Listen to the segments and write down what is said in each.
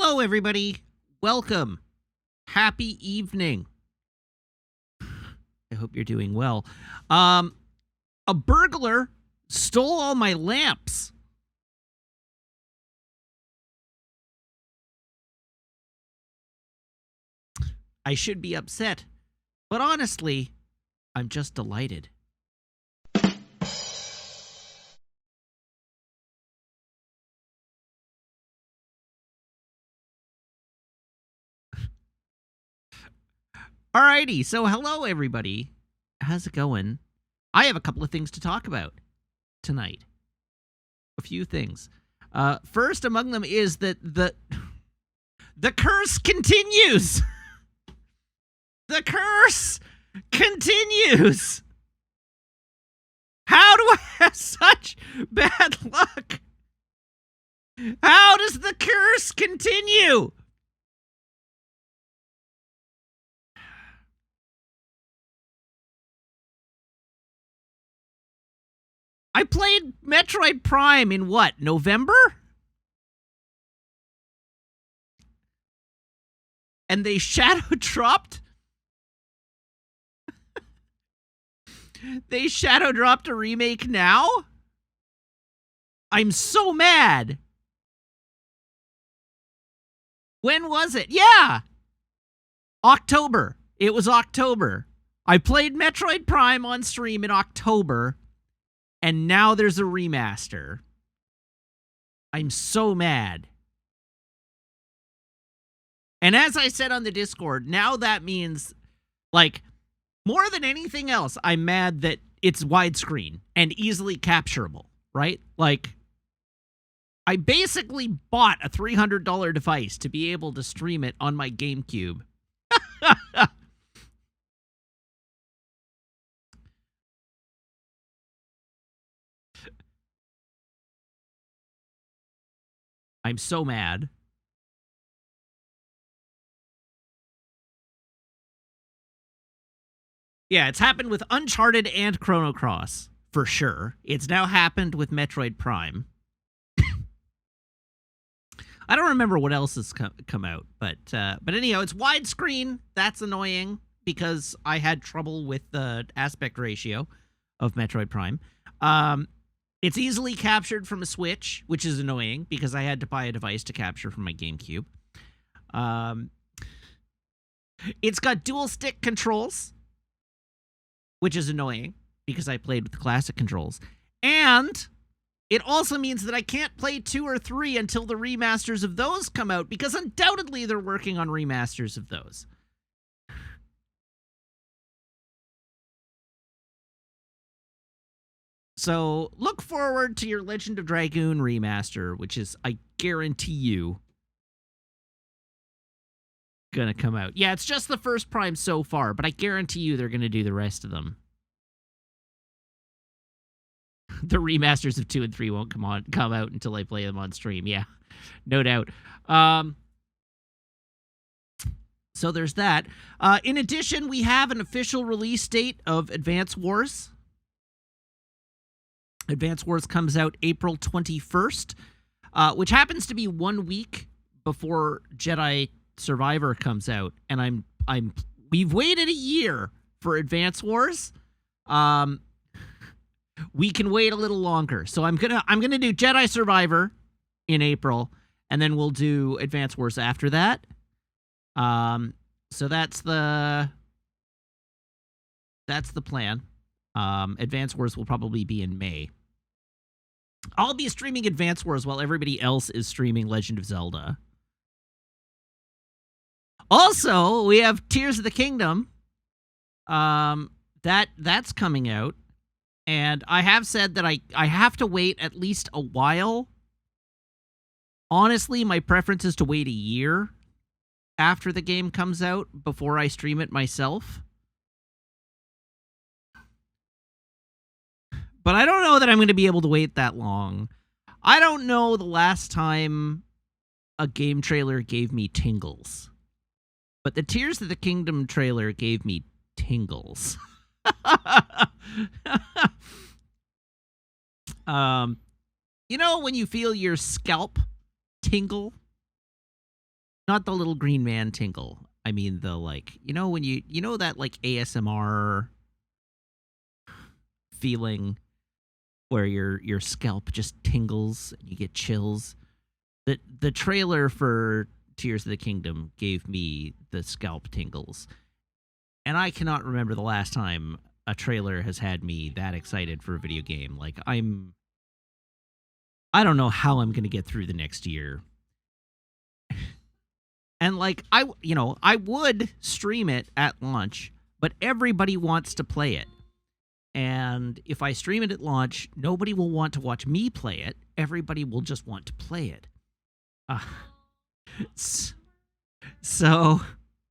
Hello, everybody. Welcome. Happy evening. I hope you're doing well. A burglar stole all my lamps. I should be upset, but honestly, I'm just delighted. Alrighty, so hello, everybody. How's it going? I have a couple of things to talk about tonight. A few things. First among them is that the curse continues. The curse continues. How do I have such bad luck? How does the curse continue? I played Metroid Prime in what, November? And they shadow dropped? They shadow dropped a remake now? I'm so mad. When was it? Yeah. October. It was October. I played Metroid Prime on stream in October, and now there's a remaster. I'm so mad. And as I said on the Discord, now that means, like, more than anything else, I'm mad that it's widescreen and easily capturable, right? Like, I basically bought a $300 device to be able to stream it on my GameCube. I'm so mad. Yeah, it's happened with Uncharted and Chrono Cross, for sure. It's now happened with Metroid Prime. I don't remember what else has come out, but anyhow, it's widescreen. That's annoying because I had trouble with the aspect ratio of Metroid Prime. It's easily captured from a Switch, which is annoying because I had to buy a device to capture from my GameCube. It's got dual stick controls, which is annoying because I played with the classic controls. And it also means that I can't play 2 or 3 until the remasters of those come out, because undoubtedly they're working on remasters of those. So look forward to your Legend of Dragoon remaster, which is, I guarantee you, gonna come out. Yeah, it's just the first Prime so far, but I guarantee you they're gonna do the rest of them. The remasters of 2 and 3 won't come out until I play them on stream. Yeah, no doubt. So there's that. In addition, we have an official release date of Advance Wars. Advance Wars comes out April 21st, which happens to be 1 week before Jedi Survivor comes out, and we've waited a year for Advance Wars. We can wait a little longer, so I'm gonna do Jedi Survivor in April, and then we'll do Advance Wars after that. So that's the plan. Advance Wars will probably be in May. I'll be streaming Advance Wars while everybody else is streaming Legend of Zelda. Also, we have Tears of the Kingdom. That's coming out. And I have said that I have to wait at least a while. Honestly, my preference is to wait a year after the game comes out before I stream it myself. But I don't know that I'm going to be able to wait that long. I don't know the last time a game trailer gave me tingles. But the Tears of the Kingdom trailer gave me tingles. You know when you feel your scalp tingle Not the little green man tingle. I mean the, like, when you know that, like, ASMR feeling where your scalp just tingles and you get chills. The trailer for Tears of the Kingdom gave me the scalp tingles. And I cannot remember the last time a trailer has had me that excited for a video game. Like, I don't know how I'm going to get through the next year. And, like, I would stream it at launch, but everybody wants to play it. And if I stream it at launch, nobody will want to watch me play it. Everybody will just want to play it. So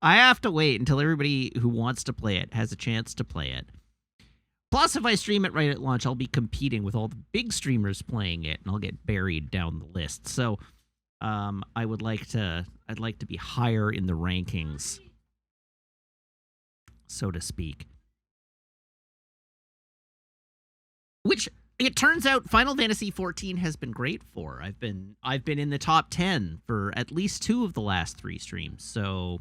I have to wait until everybody who wants to play it has a chance to play it. Plus, if I stream it right at launch, I'll be competing with all the big streamers playing it, and I'll get buried down the list. So I'd like to be higher in the rankings, so to speak. Which it turns out Final Fantasy XIV has been great for. I've been in the top 10 for at least 2 of the last 3 streams. So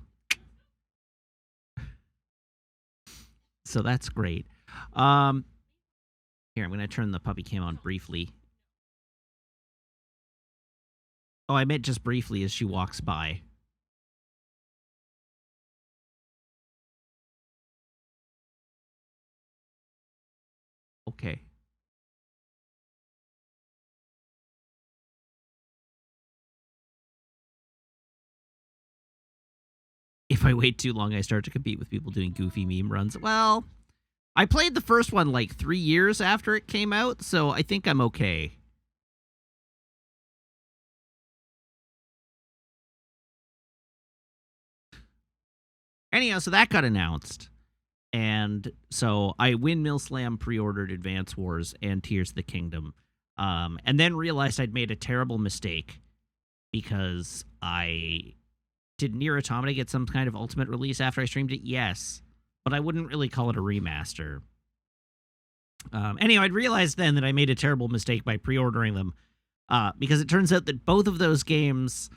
that's great. Here, I'm going to turn the puppy cam on briefly. Oh, I meant just briefly as she walks by. Okay. If I wait too long, I start to compete with people doing goofy meme runs. Well, I played the first one like 3 years after it came out, so I think I'm okay. Anyhow, so that got announced. And so I Windmill Slam pre-ordered Advance Wars and Tears of the Kingdom. And then realized I'd made a terrible mistake because did Nier Automata get some kind of ultimate release after I streamed it? Yes. But I wouldn't really call it a remaster. Anyway, I'd realized then that I made a terrible mistake by pre-ordering them. Because it turns out that both of those games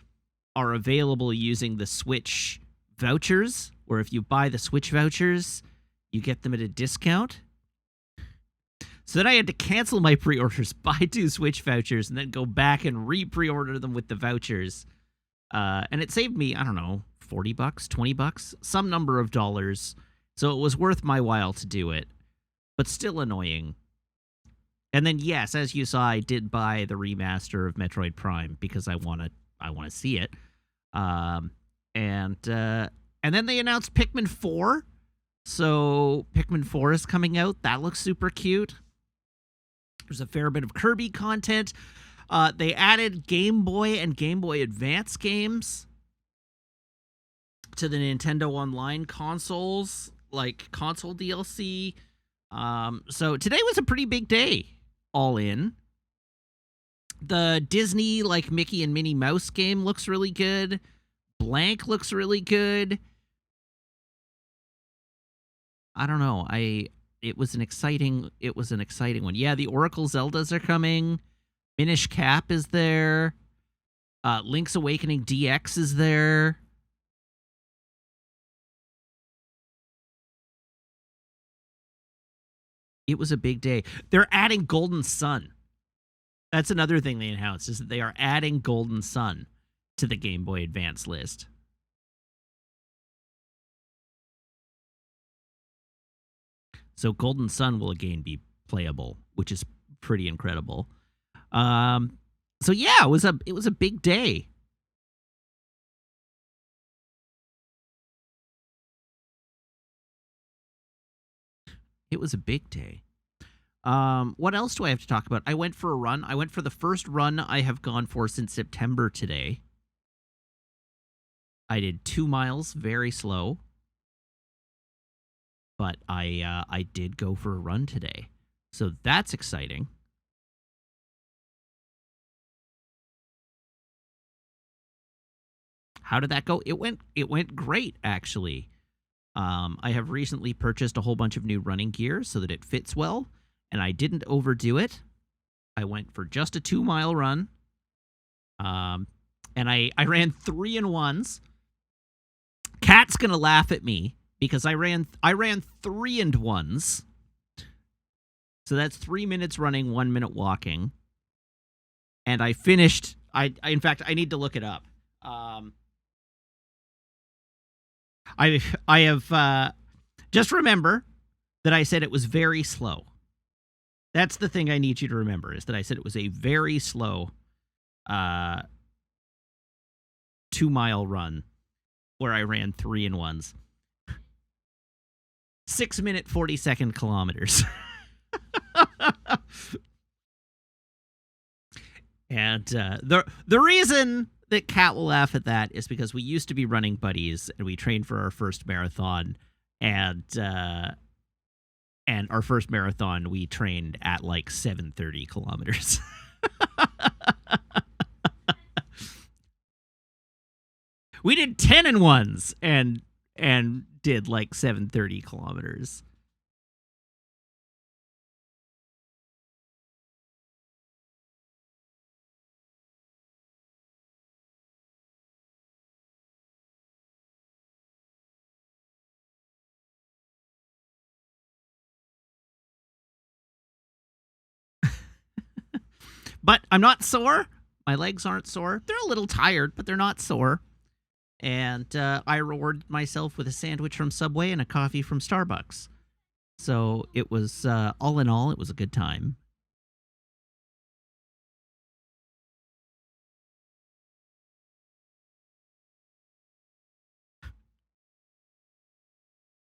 are available using the Switch vouchers, where if you buy the Switch vouchers, you get them at a discount. So then I had to cancel my pre-orders, buy 2 Switch vouchers, and then go back and re-pre-order them with the vouchers. And it saved me, I don't know, $40, $20, some number of dollars. So it was worth my while to do it, but still annoying. And then, yes, as you saw, I did buy the remaster of Metroid Prime because I want to see it. And then they announced Pikmin 4. So Pikmin 4 is coming out. That looks super cute. There's a fair bit of Kirby content. They added Game Boy and Game Boy Advance games to the Nintendo Online consoles, like console DLC. So today was a pretty big day, all in. The Disney, like, Mickey and Minnie Mouse game looks really good. Blank looks really good. I don't know. It was an exciting one. Yeah, the Oracle Zeldas are coming. Minish Cap is there. Link's Awakening DX is there. It was a big day. They're adding Golden Sun. That's another thing they announced, is that they are adding Golden Sun to the Game Boy Advance list. So Golden Sun will again be playable, which is pretty incredible. So yeah, it was a big day. It was a big day. What else do I have to talk about? I went for a run. I went for the first run I have gone for since September today. I did 2 miles, very slow. But I did go for a run today. So that's exciting. How did that go? It went great, actually. I have recently purchased a whole bunch of new running gear so that it fits well, and I didn't overdo it. I went for just a 2-mile run. And I ran 3 in 1s. Matt's gonna laugh at me because I ran 3 and 1s. So that's 3 minutes running, 1 minute walking. And I finished, in fact, I need to look it up. I have, just remember that I said it was very slow. That's the thing I need you to remember, is that I said it was a very slow 2-mile run where I ran 3 and 1s. 6 minute, 40-second kilometers. And the reason that Kat will laugh at that is because we used to be running buddies, and we trained for our first marathon, and our first marathon we trained at like 7:30 kilometers. We did 10 and 1s and did like 7:30 kilometers. But I'm not sore. My legs aren't sore. They're a little tired, but they're not sore. And I rewarded myself with a sandwich from Subway and a coffee from Starbucks. So it was, all in all, it was a good time.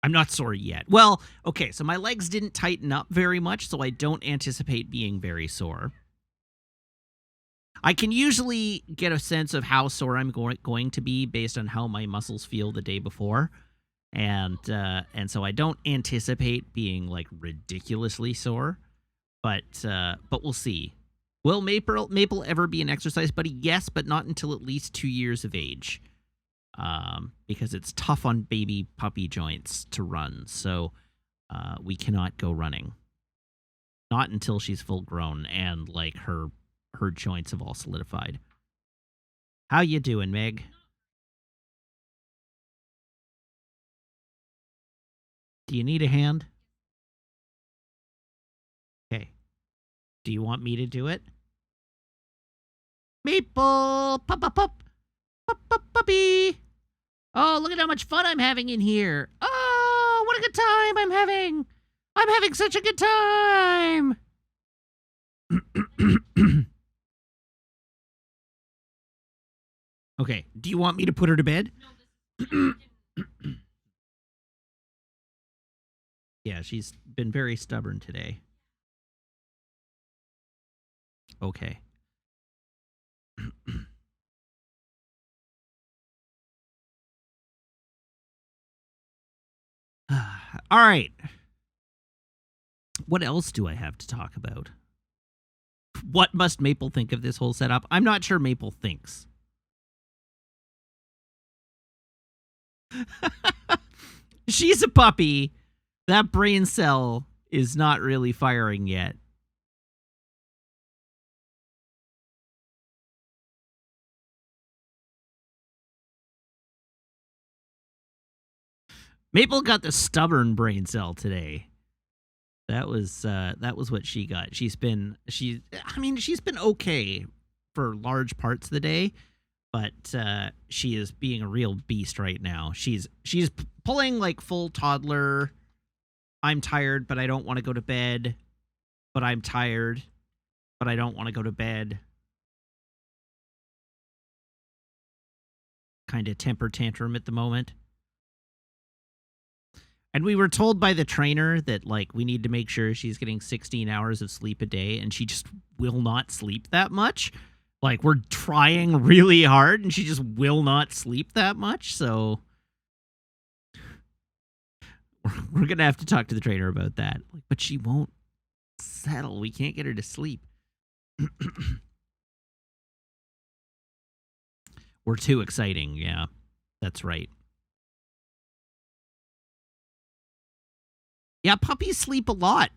I'm not sore yet. Well, okay, so my legs didn't tighten up very much, so I don't anticipate being very sore. I can usually get a sense of how sore I'm going to be based on how my muscles feel the day before. And so I don't anticipate being like ridiculously sore, but we'll see. Will Maple ever be an exercise buddy? Yes, but not until at least 2 years of age, because it's tough on baby puppy joints to run. So we cannot go running, not until she's full grown and like her joints have all solidified. How you doing, Meg? Do you need a hand? Okay. Do you want me to do it? Maple! Puppy! Oh, look at how much fun I'm having in here. Oh, what a good time I'm having. I'm having such a good time. Okay, do you want me to put her to bed? No, yeah, she's been very stubborn today. Okay. All right. What else do I have to talk about? What must Maple think of this whole setup? I'm not sure Maple thinks. She's a puppy. That brain cell is not really firing yet. Maple got the stubborn brain cell today. That was what she got. She's been okay for large parts of the day, but she is being a real beast right now. She's pulling like full toddler. I'm tired, but I don't want to go to bed. But I'm tired, but I don't want to go to bed. Kind of temper tantrum at the moment. And we were told by the trainer that, like, we need to make sure she's getting 16 hours of sleep a day, and she just will not sleep that much. Like, we're trying really hard, and she just will not sleep that much, so we're going to have to talk to the trainer about that. Like, but she won't settle. We can't get her to sleep. We're too exciting, yeah. That's right. Yeah, puppies sleep a lot.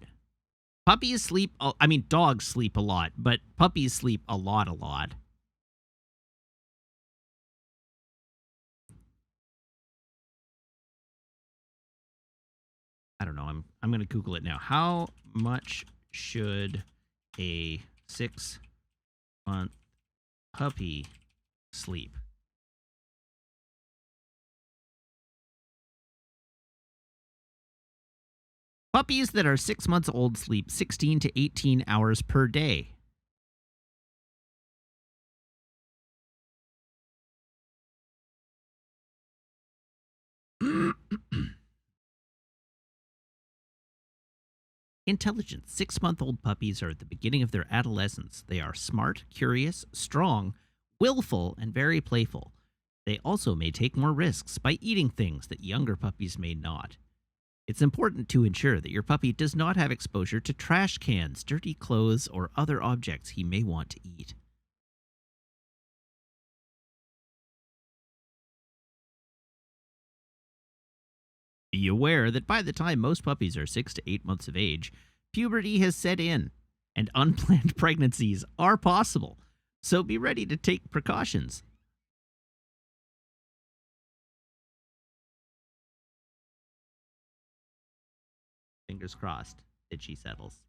Puppies sleep, I mean, dogs sleep a lot, but puppies sleep a lot. I don't know. I'm going to Google it now. How much should a 6-month puppy sleep? Puppies that are 6 months old sleep 16 to 18 hours per day. Intelligent 6-month-old puppies are at the beginning of their adolescence. They are smart, curious, strong, willful, and very playful. They also may take more risks by eating things that younger puppies may not. It's important to ensure that your puppy does not have exposure to trash cans, dirty clothes, or other objects he may want to eat. Be aware that by the time most puppies are 6 to 8 months of age, puberty has set in, and unplanned pregnancies are possible. So be ready to take precautions. Fingers crossed that she settles.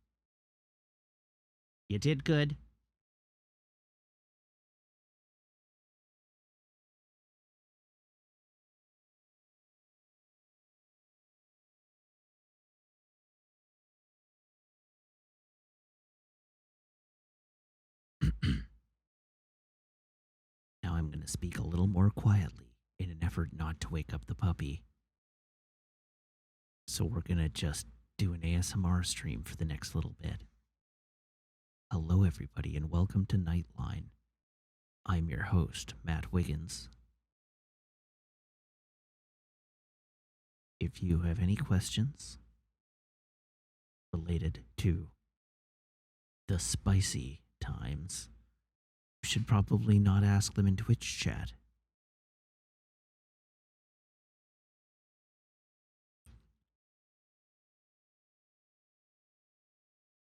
You did good. Now I'm going to speak a little more quietly in an effort not to wake up the puppy. So we're going to just do an ASMR stream for the next little bit. Hello, everybody, and welcome to Nightline. I'm your host, Matt Wiggins. If you have any questions related to the spicy times, you should probably not ask them in Twitch chat.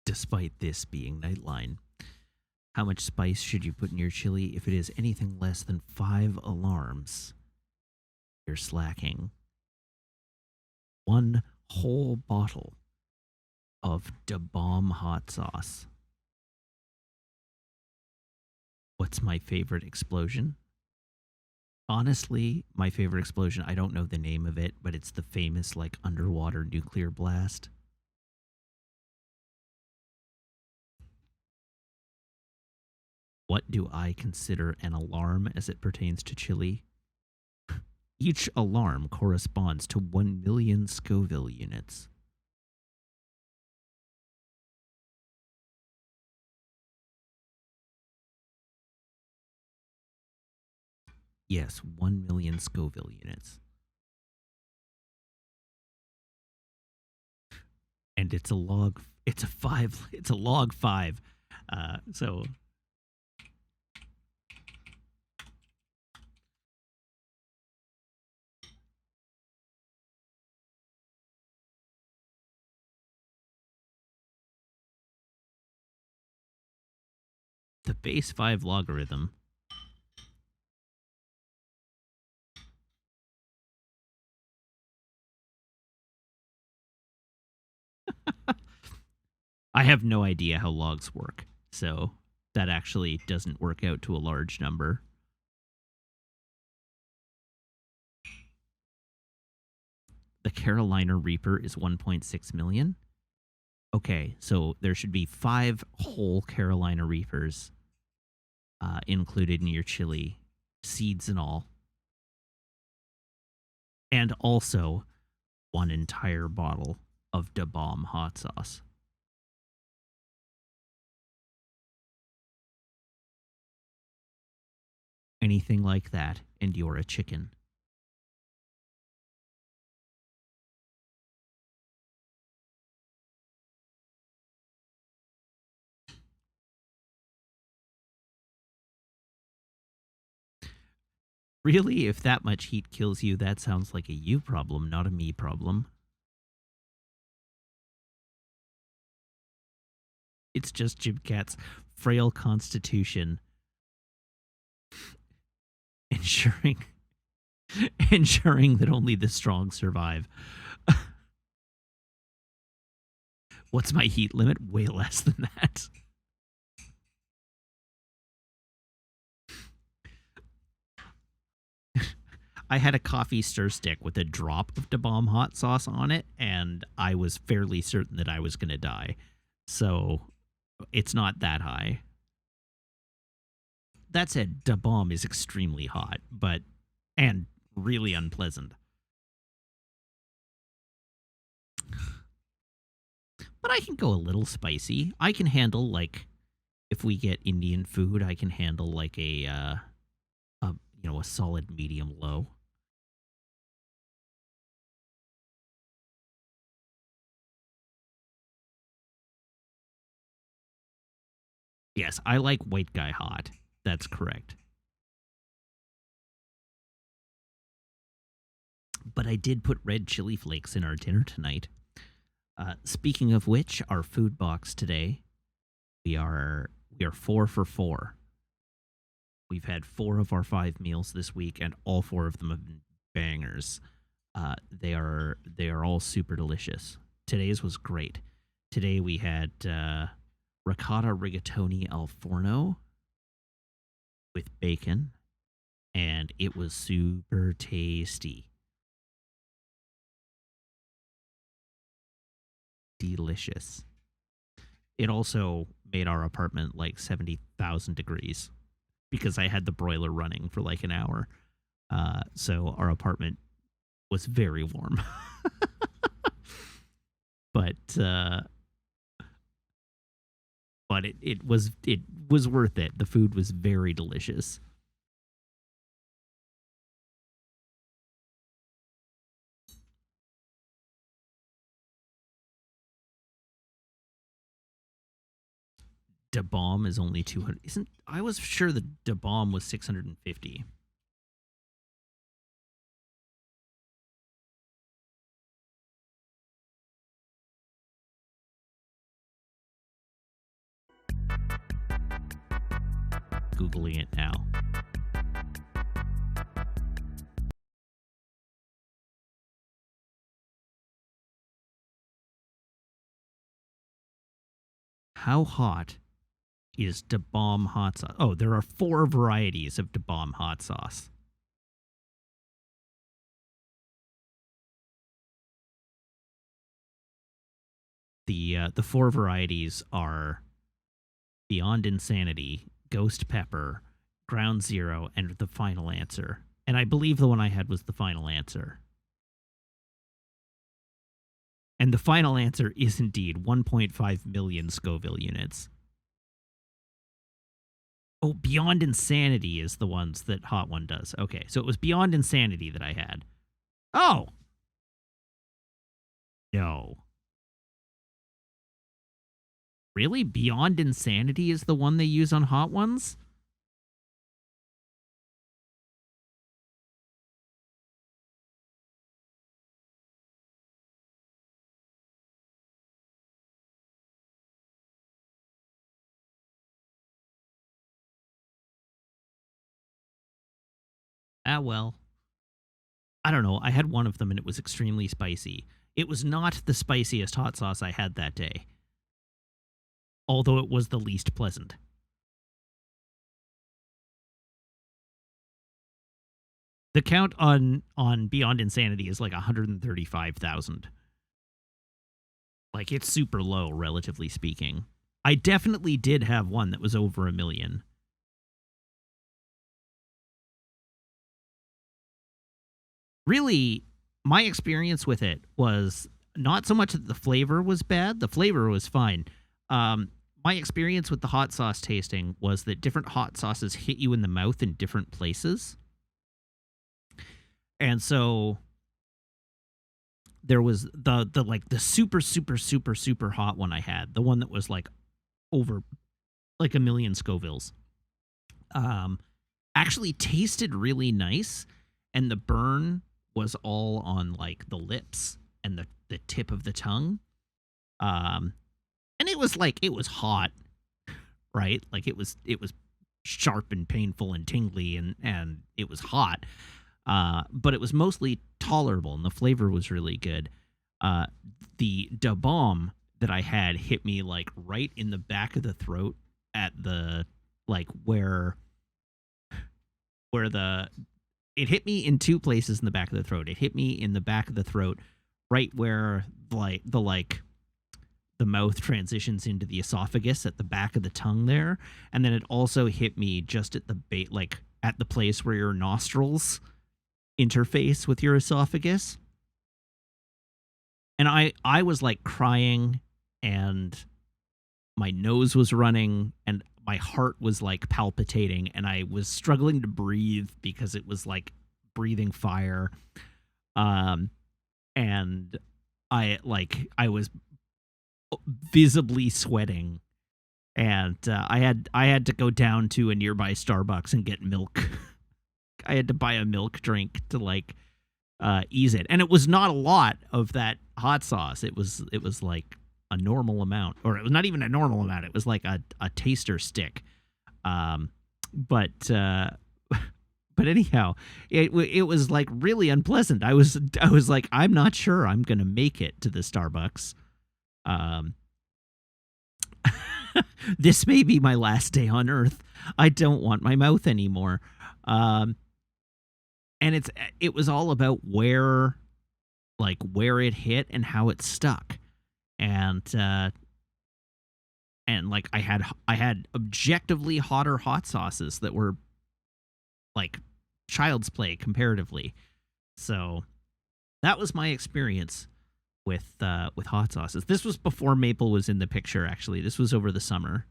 Despite this being Nightline, how much spice should you put in your chili? If it is anything less than 5 alarms, you're slacking. 1 whole bottle of Da Bomb hot sauce. What's my favorite explosion? Honestly, my favorite explosion, I don't know the name of it, but it's the famous, like, underwater nuclear blast. What do I consider an alarm as it pertains to chili? Each alarm corresponds to 1 million Scoville units. Yes, 1 million Scoville units. And it's a log, it's a log 5. So the base 5 logarithm I have no idea how logs work, so that actually doesn't work out to a large number. The Carolina Reaper is 1.6 million. Okay, so there should be 5 whole Carolina Reapers included in your chili, seeds and all. And also 1 entire bottle of Da Bomb hot sauce. Anything like that, and you're a chicken. Really, if that much heat kills you, that sounds like a you problem, not a me problem. It's just Jim Cat's frail constitution ensuring that only the strong survive. What's my heat limit? Way less than that. I had a coffee stir stick with a drop of Da Bomb hot sauce on it, and I was fairly certain that I was going to die. So it's not that high. That said, Da Bomb is extremely hot, and really unpleasant. But I can go a little spicy. I can handle, like, if we get Indian food, I can handle like a solid medium low. Yes, I like white guy hot. That's correct. But I did put red chili flakes in our dinner tonight. Speaking of which, our food box today, we are 4 for 4. We've had 4 of our 5 meals this week, and all 4 of them have been bangers. They are all super delicious. Today's was great. Today we had ricotta rigatoni al forno with bacon, and it was super tasty. Delicious. It also made our apartment like 70,000 degrees because I had the broiler running for like an hour. So our apartment was very warm. but it was worth it. The food was very delicious. Da Bomb is only 200. I was sure the Da Bomb was 650. Googling it now. How hot is Da Bomb hot sauce? Oh, there are 4 varieties of Da Bomb hot sauce. The 4 varieties are Beyond Insanity, Ghost Pepper, Ground Zero, and the Final Answer. And I believe the one I had was the Final Answer. And the Final Answer is indeed 1.5 million Scoville units. Oh, Beyond Insanity is the ones that Hot One does. Okay, so it was Beyond Insanity that I had. Oh! No. Really? Beyond Insanity is the one they use on Hot Ones? Ah, well. I don't know. I had one of them and it was extremely spicy. It was not the spiciest hot sauce I had that day, although it was the least pleasant. The count on Beyond Insanity is like 135,000. Like, it's super low, relatively speaking. I definitely did have one that was over 1 million. Really, my experience with it was not so much that the flavor was bad. The flavor was fine. My experience with the hot sauce tasting was that different hot sauces hit you in the mouth in different places. And so there was the super, super, super, super hot one I had, the one that was like over like 1 million Scovilles, actually tasted really nice. And the burn was all on like the lips and the tip of the tongue. And it was hot, right? Like it was sharp and painful and tingly and it was hot. But it was mostly tolerable and the flavor was really good. The Da Bomb that I had hit me like right in the back of the throat at the like where the it hit me in two places in the back of the throat. It hit me in the back of the throat right where the mouth transitions into the esophagus at the back of the tongue there, and then it also hit me just at the at the place where your nostrils interface with your esophagus. And I was like crying, and my nose was running, and my heart was like palpitating, and I was struggling to breathe because it was like breathing fire. And I was visibly sweating, and I had to go down to a nearby Starbucks and get milk. I had to buy a milk drink to like ease it, and it was not a lot of that hot sauce. It was like a normal amount, or it was not even a normal amount. It was like a taster stick. But anyhow, it was like really unpleasant. I was like, I'm not sure I'm gonna make it to the Starbucks. This may be my last day on Earth. I don't want my mouth anymore. And it was all about where it hit and how it stuck. And like I had objectively hotter hot sauces that were like child's play comparatively. So that was my experience with hot sauces. This was before maple was in the picture, actually. This was over the summer.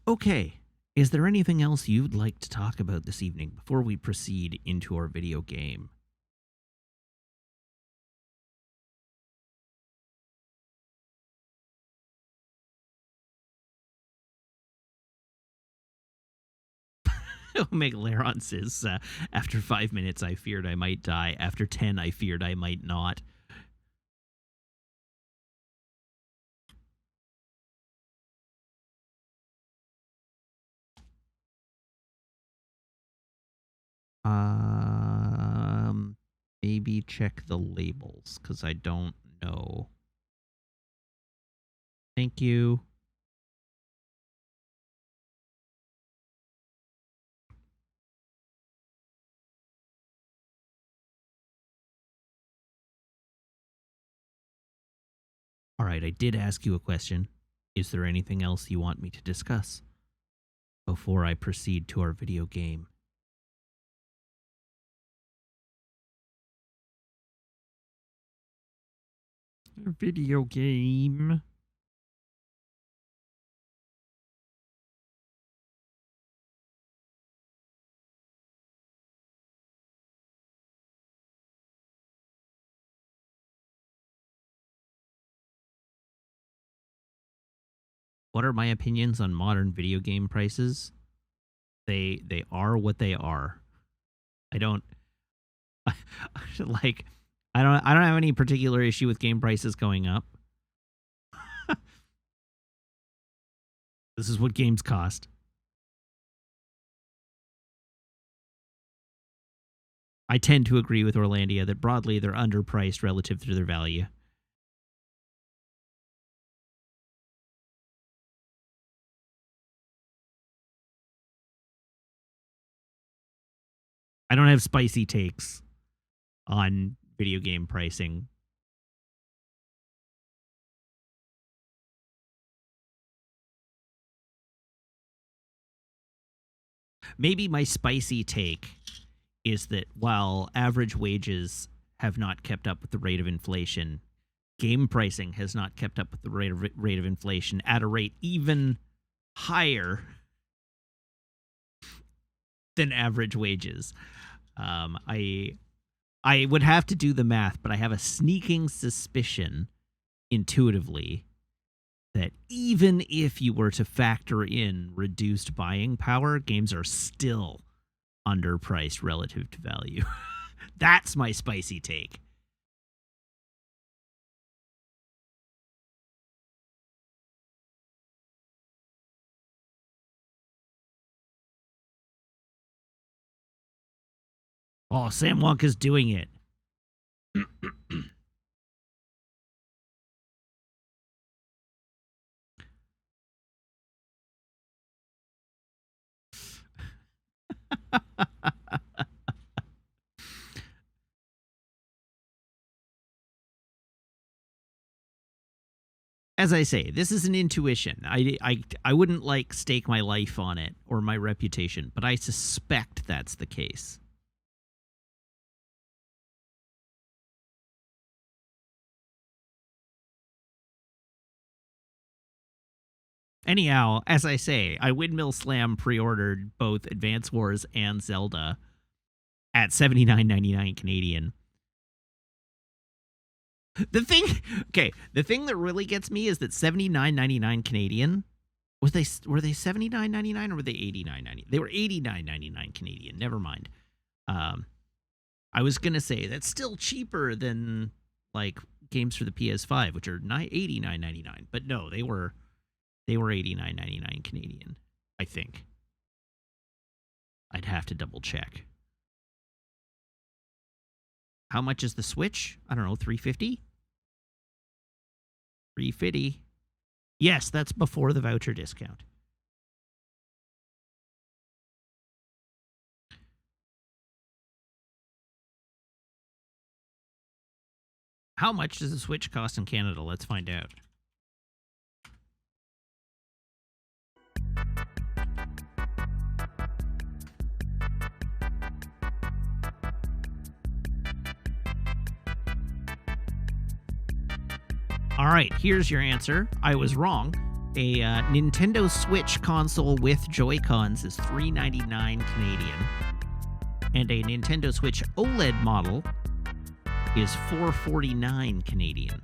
Okay. Is there anything else you'd like to talk about this evening before we proceed into our video game? Omega Laron says, after 5 minutes, I feared I might die. After 10, I feared I might not. Maybe check the labels, because I don't know. Thank you. All right, I did ask you a question. Is there anything else you want me to discuss before I proceed to our video game? A video game. What are my opinions on modern video game prices? They are what they are. I don't like I don't have any particular issue with game prices going up. This is what games cost. I tend to agree with Orlandia that broadly they're underpriced relative to their value. I don't have spicy takes on video game pricing. Maybe my spicy take is that while average wages have not kept up with the rate of inflation, game pricing has not kept up with the rate of inflation at a rate even higher than average wages. I would have to do the math, but I have a sneaking suspicion intuitively that even if you were to factor in reduced buying power, games are still underpriced relative to value. That's my spicy take. Oh, Sam Wonka's doing it. As I say, this is an intuition. I wouldn't like stake my life on it or my reputation, but I suspect that's the case. Anyhow, as I say, I Windmill Slam pre-ordered both Advance Wars and Zelda at $79.99 Canadian. The thing that really gets me is that $79.99 Canadian, were they $79.99 or were they $89.99? They were $89.99 Canadian. Never mind. I was gonna say that's still cheaper than like games for the PS5, which are $89.99. But no, they were $89.99 Canadian. I think. I'd have to double check. How much is the Switch? I don't know, $350? $350. Yes, that's before the voucher discount. How much does the Switch cost in Canada? Let's find out. All right, here's your answer. I was wrong. A Nintendo Switch console with Joy-Cons is $3.99 Canadian. And a Nintendo Switch OLED model is $4.49 Canadian.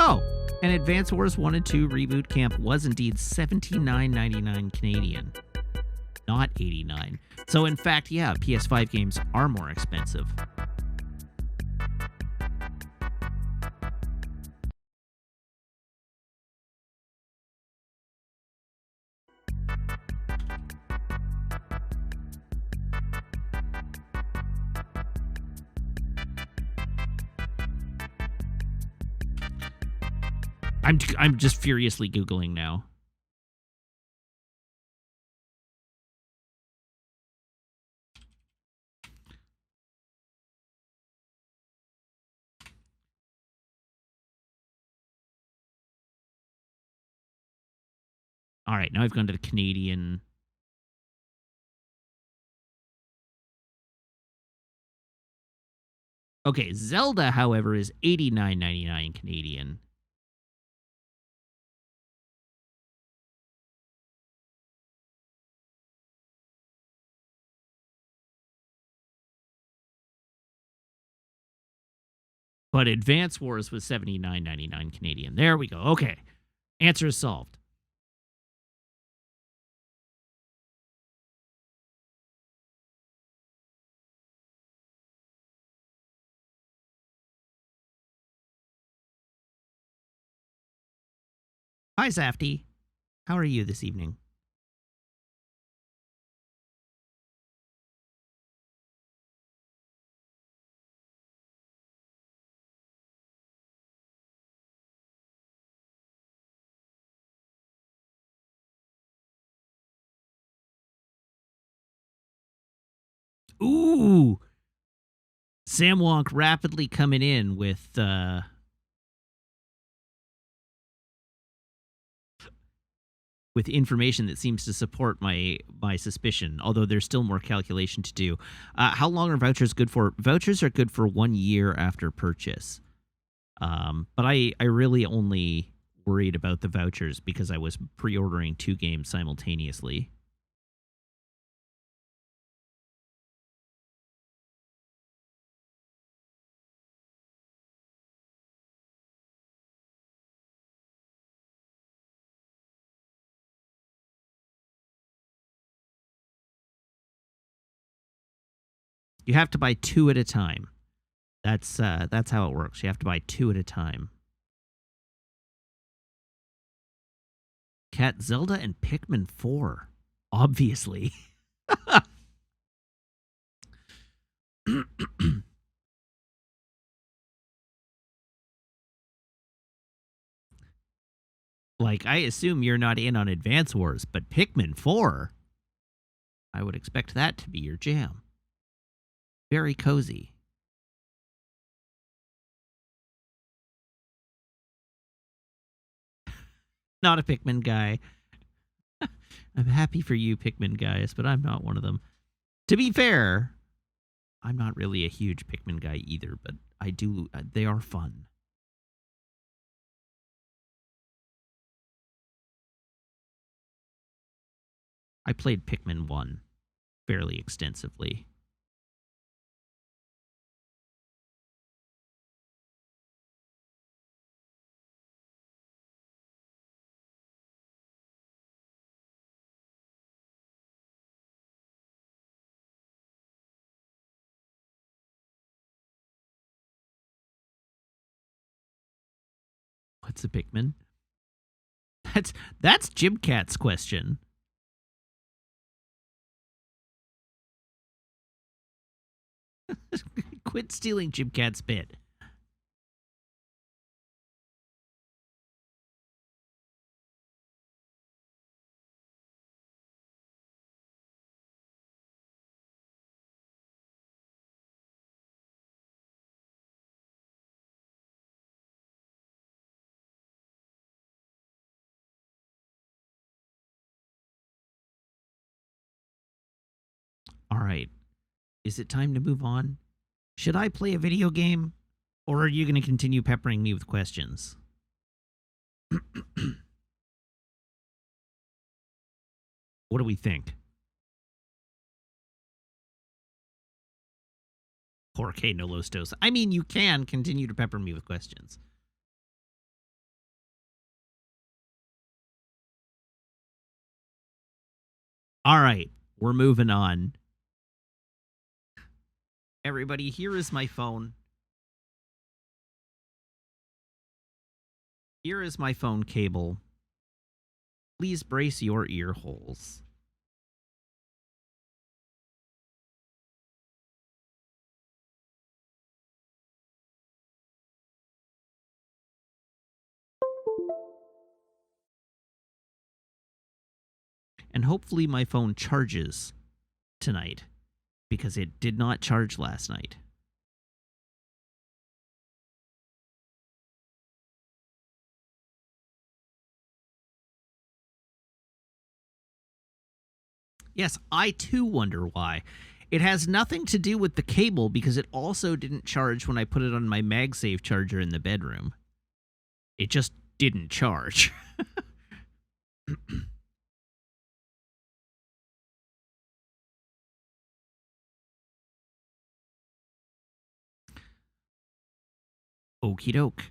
Oh, and Advance Wars 1 and 2 Reboot Camp was indeed $79.99 Canadian, not $89. So in fact, yeah, PS5 games are more expensive. I'm just furiously Googling now. All right, now I've gone to the Canadian. Okay, Zelda, however, is $89.99 Canadian. But Advance Wars was $79.99 Canadian. There we go. Okay. Answer is solved. Hi, Zafty. How are you this evening? Ooh. Sam Wonk rapidly coming in with information that seems to support my suspicion, although there's still more calculation to do. How long are vouchers good for? Vouchers are good for 1 year after purchase. But I really only worried about the vouchers because I was pre-ordering 2 games simultaneously. You have to buy 2 at a time. That's how it works. You have to buy 2 at a time. Cat Zelda and Pikmin 4. Obviously. Like, I assume you're not in on Advance Wars, but Pikmin 4? I would expect that to be your jam. Very cozy. Not a Pikmin guy. I'm happy for you Pikmin guys, but I'm not one of them. To be fair, I'm not really a huge Pikmin guy either, but I do. They are fun. I played Pikmin 1 fairly extensively. What's a Pikmin? That's Jim Cat's question. Quit stealing Jim Cat's bit. All right. Is it time to move on? Should I play a video game? Or are you going to continue peppering me with questions? What do we think? Jorge no los dos. I mean, you can continue to pepper me with questions. All right, we're moving on. Everybody, here is my phone. Here is my phone cable. Please brace your ear holes. And hopefully my phone charges tonight, because it did not charge last night. Yes, I too wonder why. It has nothing to do with the cable, because it also didn't charge when I put it on my MagSafe charger in the bedroom. It just didn't charge. Okie doke.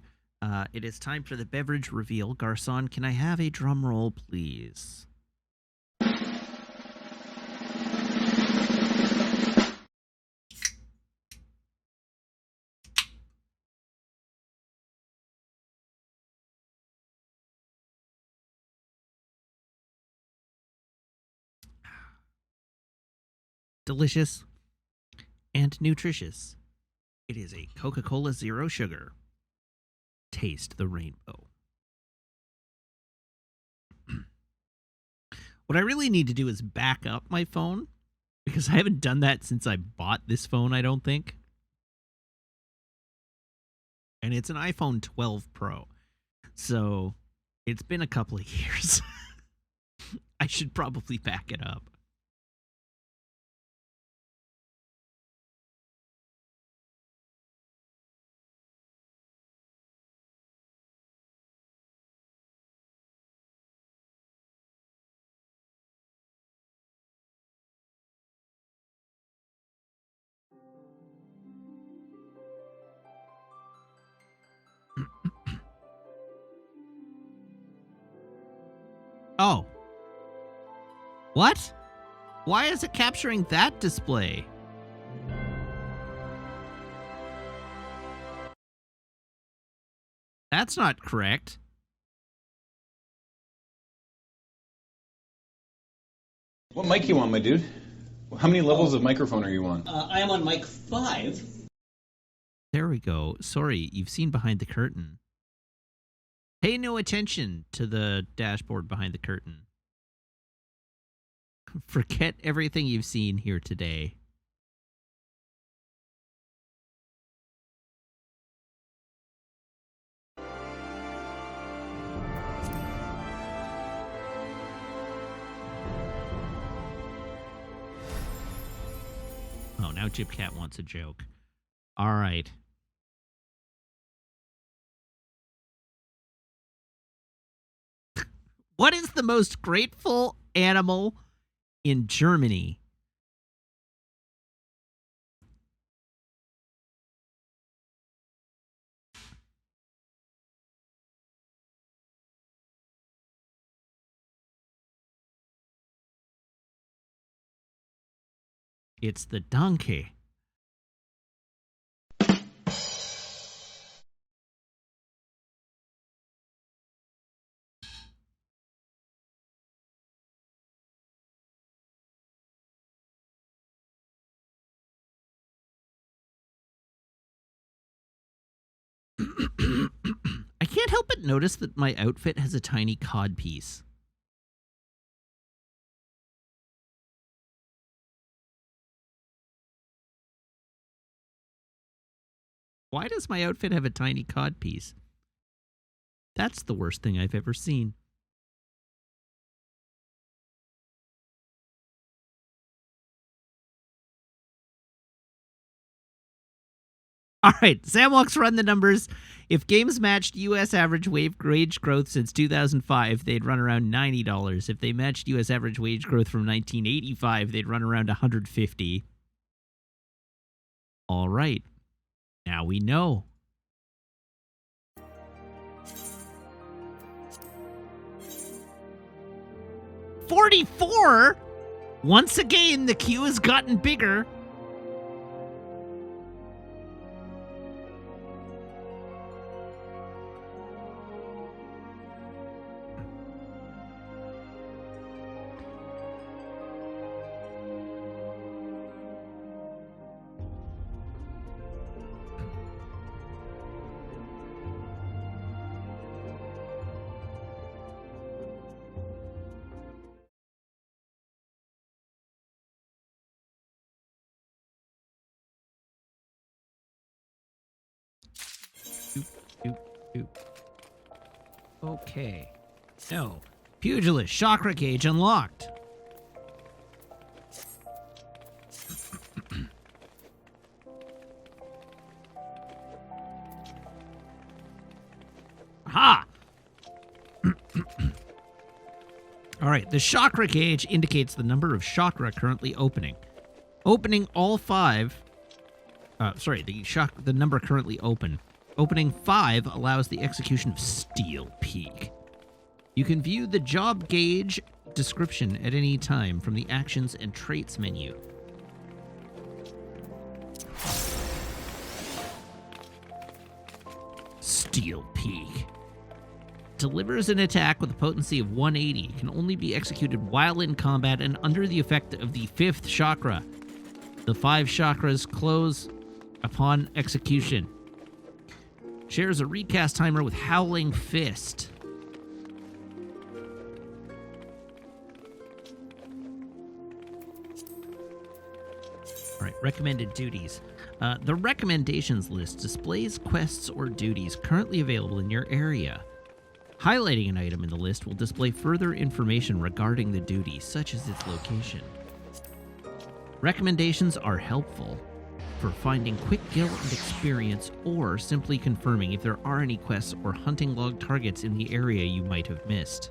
It is time for the beverage reveal. Garçon, can I have a drum roll, please? Delicious and nutritious. It is a Coca-Cola Zero Sugar. Taste the rainbow. What I really need to do is back up my phone, because I haven't done that since I bought this phone, I don't think. And it's an iPhone 12 Pro. So it's been a couple of years. I should probably back it up. Oh. What? Why is it capturing that display? That's not correct. What mic you on, my dude? How many levels of microphone are you on? I am on mic 5. There we go. Sorry, you've seen behind the curtain. Pay no attention to the dashboard behind the curtain. Forget everything you've seen here today. Oh, now Jib Cat wants a joke. All right. What is the most grateful animal in Germany? It's the donkey. I can't help but notice that my outfit has a tiny cod piece. Why does my outfit have a tiny cod piece? That's the worst thing I've ever seen. All right, Samwalks run the numbers. If games matched U.S. average wage growth since 2005, they'd run around $90. If they matched U.S. average wage growth from 1985, they'd run around $150. All right, now we know. $44? Once again, the queue has gotten bigger. Okay. No. Pugilist. Chakra gauge unlocked. Ha! All right. The chakra gauge indicates the number of chakra currently opening. Opening all 5. The number currently open. Opening 5 allows the execution of Steel Peak. You can view the job gauge description at any time from the Actions and Traits menu. Steel Peak. Delivers an attack with a potency of 180. Can only be executed while in combat and under the effect of the 5th chakra. The 5 chakras close upon execution. Shares a recast timer with Howling Fist. All right, recommended duties. The recommendations list displays quests or duties currently available in your area. Highlighting an item in the list will display further information regarding the duty, such as its location. Recommendations are helpful for finding quick kill and experience, or simply confirming if there are any quests or hunting log targets in the area you might have missed.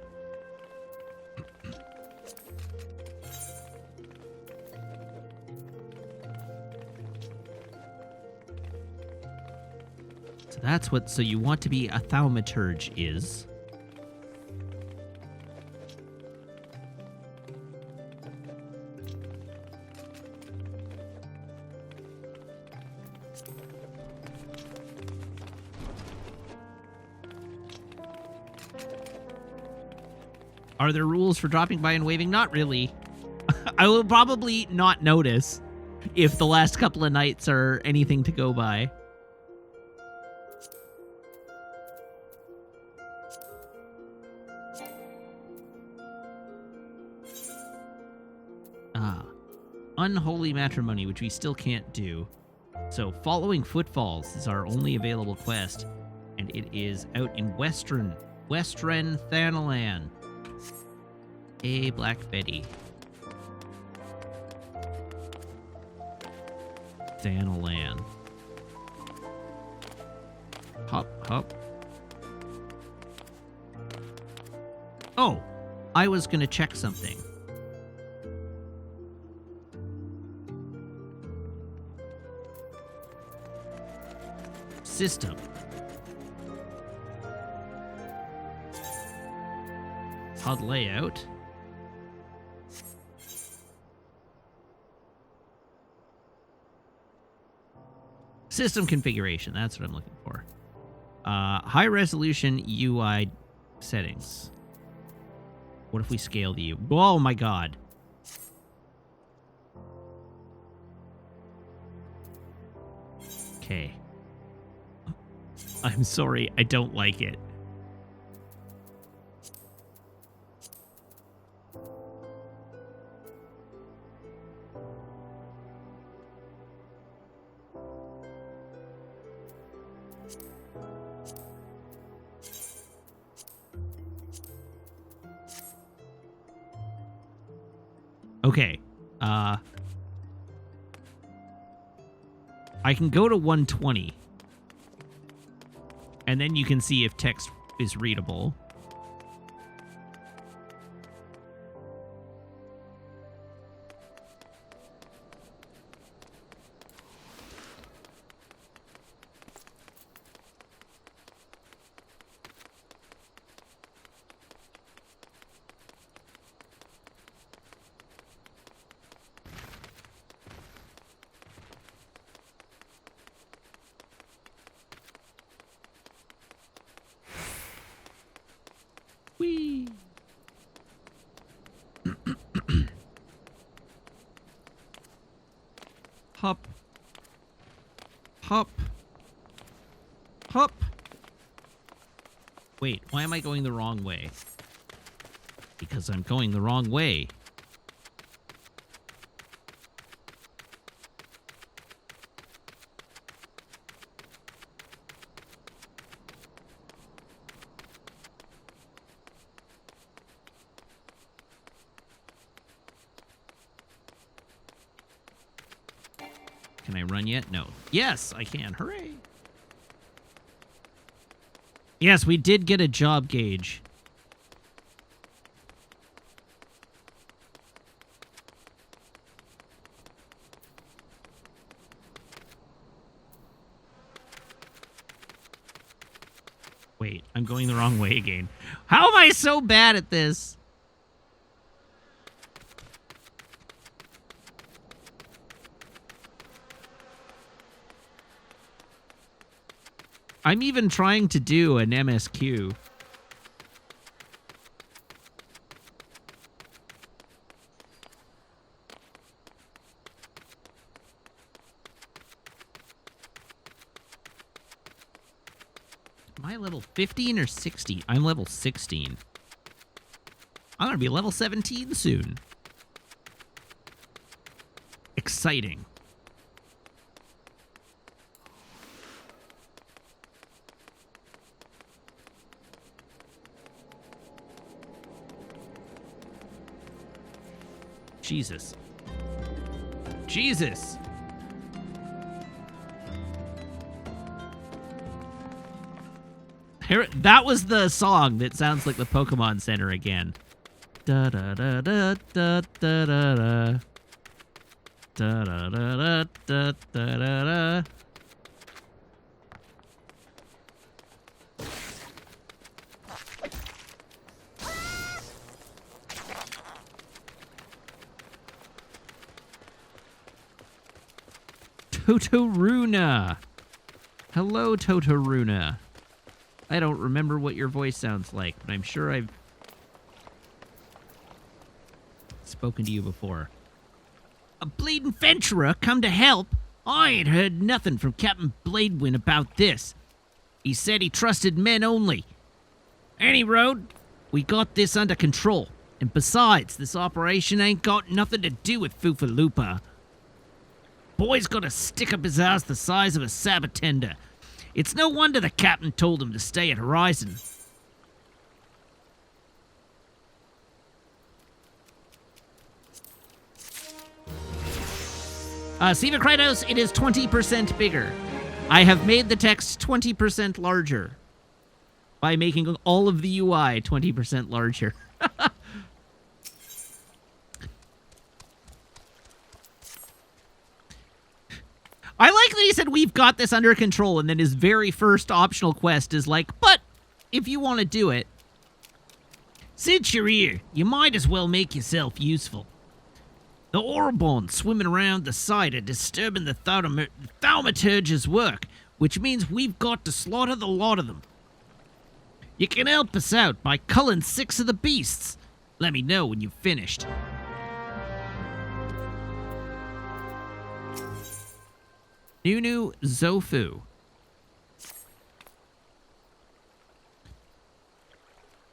So you want to be a thaumaturge is. Are there rules for dropping by and waving? Not really. I will probably not notice if the last couple of nights are anything to go by. Unholy matrimony, which we still can't do. So, following footfalls is our only available quest, and it is out in Western Thanalan. Hey, Black Betty. Thanalan. Hop, hop. Oh, I was gonna check something. System. HUD layout. System configuration, that's what I'm looking for. High resolution UI settings. What if we scale the U? Oh my god. Okay. I'm sorry, I don't like it. Okay. I can go to 120. And then you can see if text is readable. Whee! Hop. Hop. Hop. Wait, why am I going the wrong way? Because I'm going the wrong way. Can I run yet? No. Yes, I can. Hooray! Yes, we did get a job gauge. Wait, I'm going the wrong way again. How am I so bad at this? I'm even trying to do an MSQ. Am I level 15 or 16? I'm level 16. I'm gonna be level 17 soon. Exciting. Jesus. Jesus! Here, that was the song that sounds like the Pokemon Center again. Da da da da da da da da. Da da da da da da da. Totoruna. Hello, Totoruna. I don't remember what your voice sounds like, but I'm sure I've spoken to you before. A bleeding venturer come to help? I ain't heard nothing from Captain Bladewind about this. He said he trusted men only. Any road, we got this under control. And besides, this operation ain't got nothing to do with Foofaloopa. Boy's got a stick up his ass the size of a sabatender. It's no wonder the captain told him to stay at Horizon. Siva Kratos, it is 20% bigger. I have made the text 20% larger by making all of the UI 20% larger. I like that he said we've got this under control, and then his very first optional quest is like, but if you want to do it, since you're here, you might as well make yourself useful. The Orobons swimming around the site are disturbing the thaumaturge's work, which means we've got to slaughter the lot of them. You can help us out by culling 6 of the beasts. Let me know when you've finished. Nunu Zofu.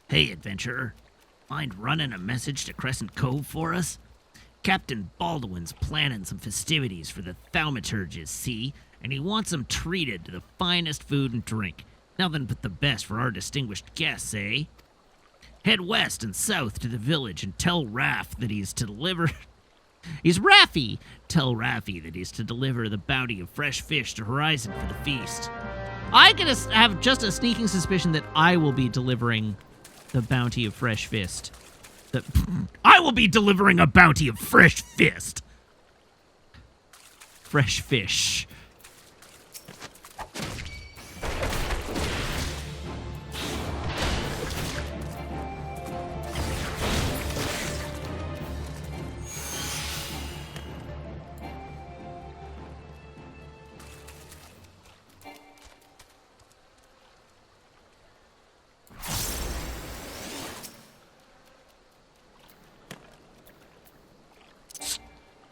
Hey, adventurer. Mind running a message to Crescent Cove for us? Captain Baldwin's planning some festivities for the thaumaturges, see? And he wants them treated to the finest food and drink. Nothing but the best for our distinguished guests, eh? Head west and south to the village and tell Raff that he's to deliver... He's Raffy! Tell Raffy that he's to deliver the bounty of fresh fish to Horizon for the feast. I have just a sneaking suspicion that I will be delivering the bounty of fresh fist. I will be delivering a bounty of fresh fist! Fresh fish.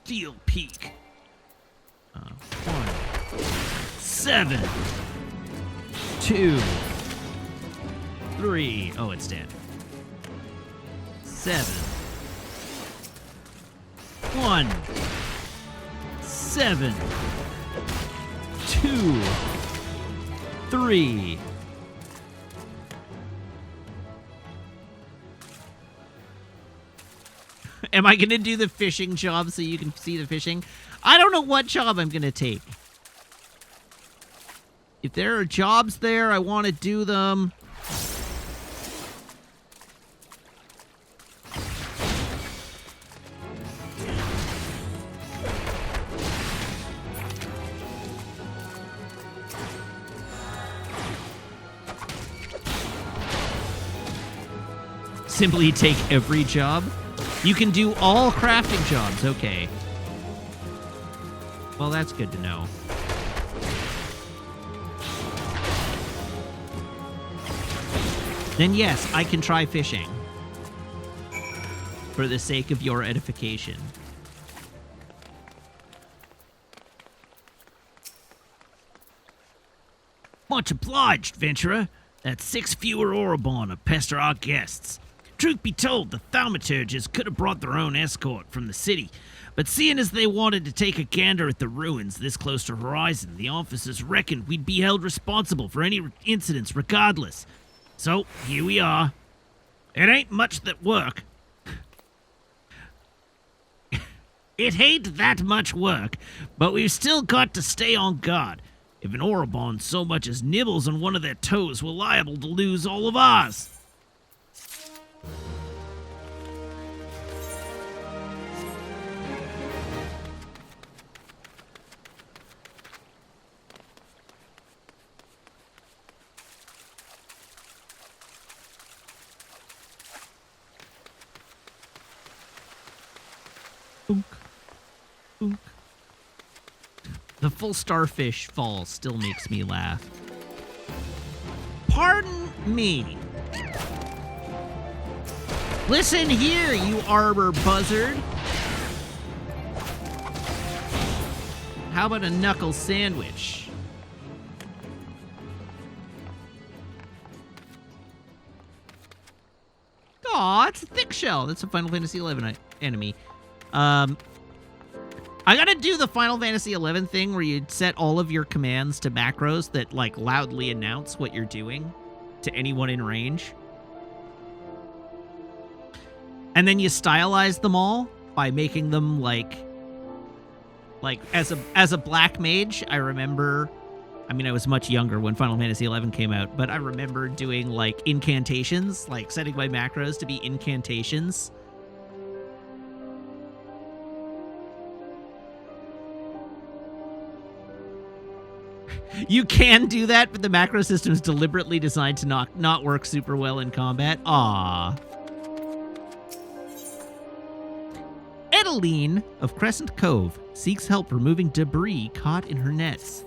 Steel Peak. 1, 7, 2, 3. Oh, it's dead. 7, 1, 7, 2, 3. Am I going to do the fishing job so you can see the fishing? I don't know what job I'm going to take. If there are jobs there, I want to do them. Simply take every job? You can do all crafting jobs, okay. Well, that's good to know. Then yes, I can try fishing. For the sake of your edification. Much obliged, venturer. That's 6 fewer Orobon to pester our guests. Truth be told, the thaumaturges could have brought their own escort from the city, but seeing as they wanted to take a gander at the ruins this close to Horizon, the officers reckoned we'd be held responsible for any incidents regardless. So, here we are. It ain't much that work. It ain't that much work, but we've still got to stay on guard. If an Orobon so much as nibbles on one of their toes, we're liable to lose all of ours. Boonk. Boonk. The full starfish fall still makes me laugh. Pardon me. Listen here, you arbor buzzard. How about a knuckle sandwich? Aw, it's a thick shell. That's a Final Fantasy XI enemy. I gotta do the Final Fantasy XI thing where you set all of your commands to macros that, like, loudly announce what you're doing to anyone in range. And then you stylize them all by making them, like as a black mage, I remember... I mean, I was much younger when Final Fantasy XI came out, but I remember doing, like, incantations, like setting my macros to be incantations. You can do that, but the macro system is deliberately designed to not work super well in combat. Aww. Edeline of Crescent Cove seeks help removing debris caught in her nets.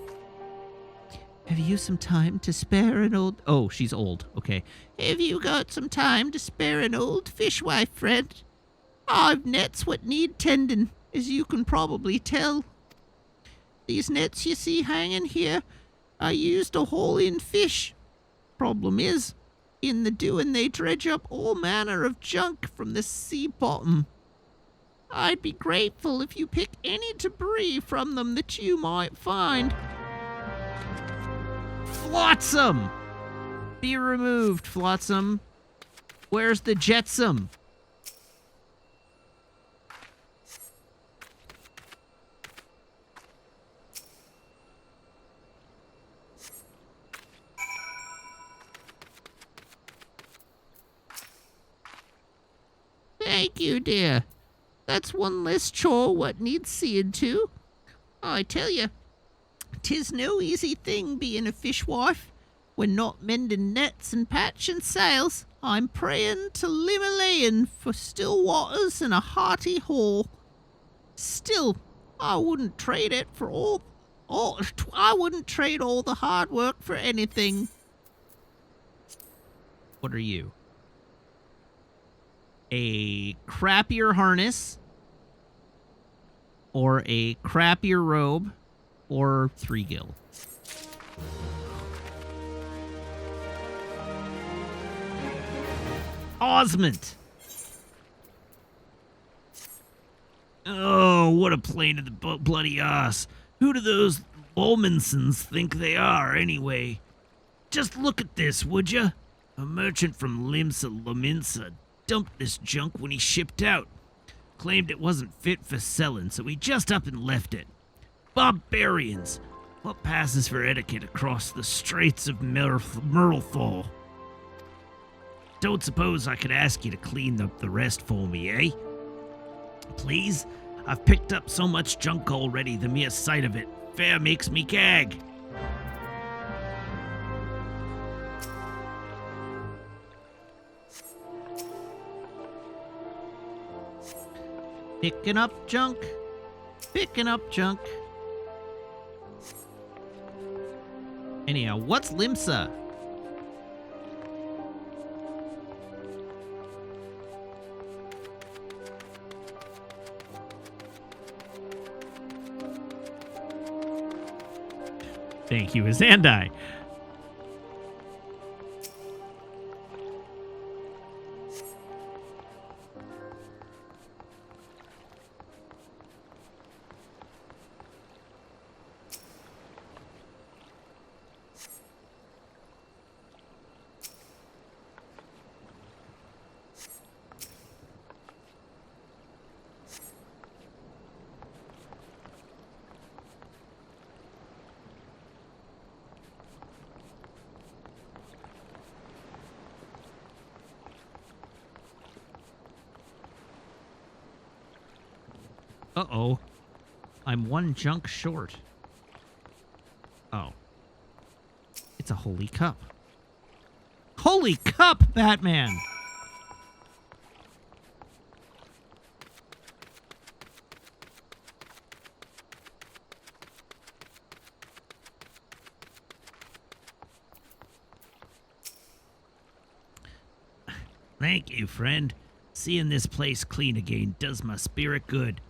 Have you some time to spare an old... Oh, she's old. Okay. Have you got some time to spare an old fishwife, friend? I've nets what need tending, as you can probably tell. These nets you see hanging here are used to haul in fish. Problem is, in the doing they dredge up all manner of junk from the sea bottom. I'd be grateful if you pick any debris from them that you might find. Flotsam! Be removed, Flotsam. Where's the jetsam? Thank you, dear. That's one less chore what needs seeing to. I tell you, 'tis no easy thing being a fishwife. When not mending nets and patching sails, I'm praying to Limalayan for still waters and a hearty haul. Still, I wouldn't trade it for I wouldn't trade all the hard work for anything. What are you? A crappier harness, or a crappier robe, or 3 gil. Osmond! Oh, what a plane of the bloody ass. Who do those Olmansons think they are, anyway? Just look at this, would ya? A merchant from Limsa Laminsa dumped this junk when he shipped out. Claimed it wasn't fit for selling, so he just up and left it. Barbarians! What passes for etiquette across the Straits of Myrlthal? Don't suppose I could ask you to clean up the rest for me, eh? Please? I've picked up so much junk already, the mere sight of it fair makes me gag. Picking up junk. Picking up junk. Anyhow, what's Limsa? Thank you, Azandai. Uh-oh. I'm 1 junk short. Oh. It's a holy cup. Holy cup, Batman! Thank you, friend. Seeing this place clean again does my spirit good.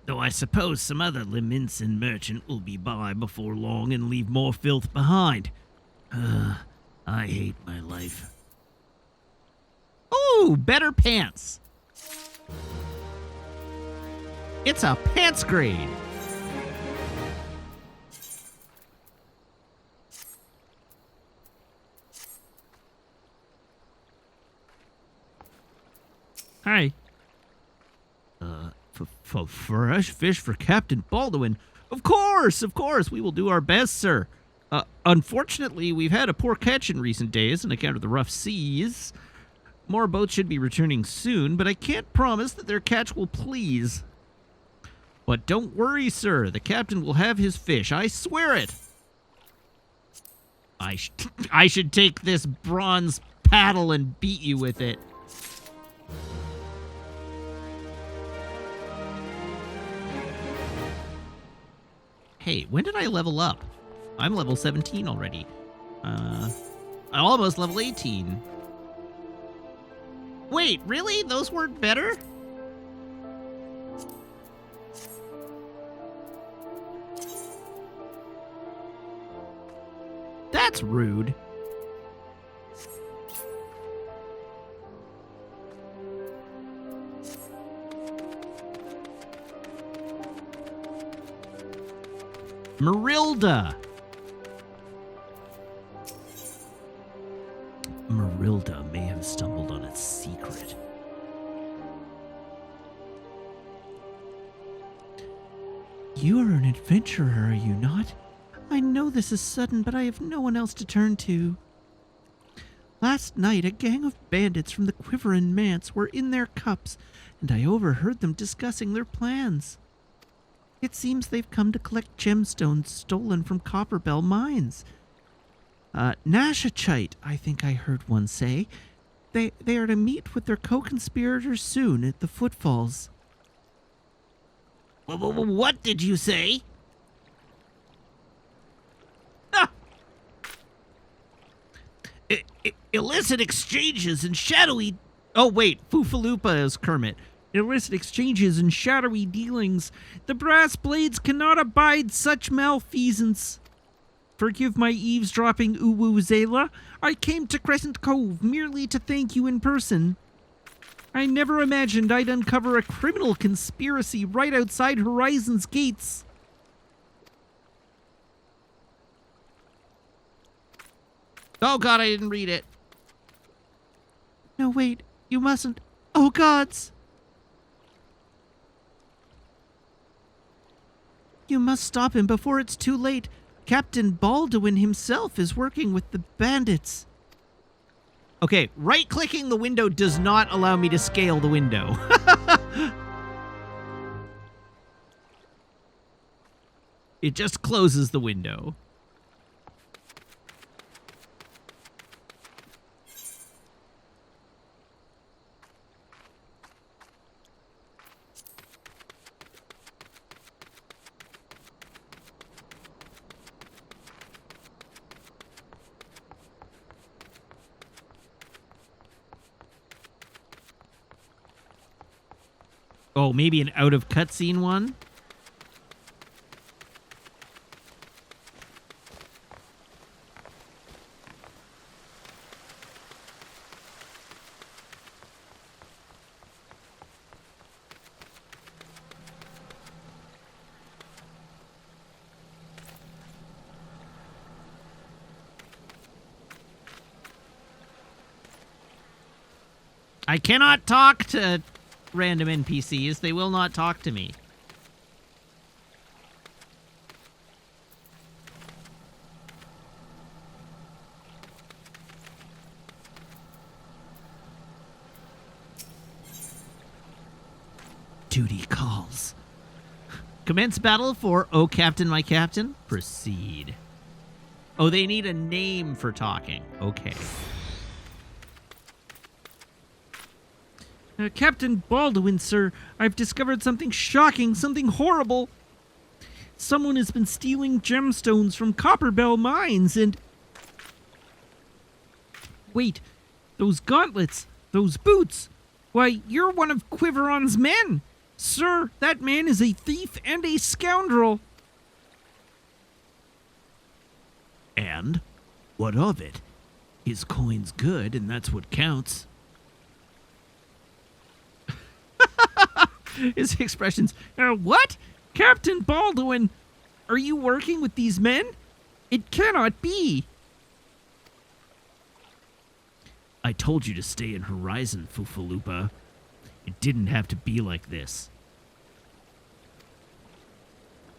Though I suppose some other Liminson merchant will be by before long and leave more filth behind. I hate my life. Ooh, better pants. It's a pants grade. Hi. Fresh fish for Captain Baldwin. Of course, we will do our best, sir. Unfortunately, we've had a poor catch in recent days on account of the rough seas. More boats should be returning soon, but I can't promise that their catch will please. But don't worry, sir. The captain will have his fish. I swear it. I should take this bronze paddle and beat you with it. Hey, when did I level up? I'm level 17 already. I'm almost level 18. Wait, really? Those weren't better? That's rude. Marilda. Marilda may have stumbled on its secret. You are an adventurer, are you not? I know this is sudden, but I have no one else to turn to. Last night, a gang of bandits from the Quiver and Manse were in their cups, and I overheard them discussing their plans. It seems they've come to collect gemstones stolen from Copperbell mines. Nashachite, I think I heard one say. They are to meet with their co-conspirators soon at the Footfalls. What did you say? Ah! Illicit exchanges and shadowy... Oh, wait, Foofaloopa is Kermit. Illicit exchanges and shadowy dealings. The brass blades cannot abide such malfeasance. Forgive my eavesdropping, Uwu Zayla. I came to Crescent Cove merely to thank you in person. I never imagined I'd uncover a criminal conspiracy right outside Horizon's gates. Oh god, I didn't read it. No, wait, you mustn't. Oh gods! You must stop him before it's too late. Captain Baldwin himself is working with the bandits. Okay, right-clicking the window does not allow me to scale the window. It just closes the window. Oh, maybe an out-of-cutscene one? I cannot talk to random NPCs. They will not talk to me. Duty calls. Commence battle for Oh Captain, My Captain. Proceed. Oh, they need a name for talking. Okay. Captain Baldwin, sir, I've discovered something shocking, something horrible. Someone has been stealing gemstones from Copperbell mines and... Wait, those gauntlets, those boots. Why, you're one of Quiveron's men. Sir, that man is a thief and a scoundrel. And what of it? His coin's good, and that's what counts. His expressions. What? Captain Baldwin, are you working with these men? It cannot be. I told you to stay in Horizon, Fufalupa. It didn't have to be like this.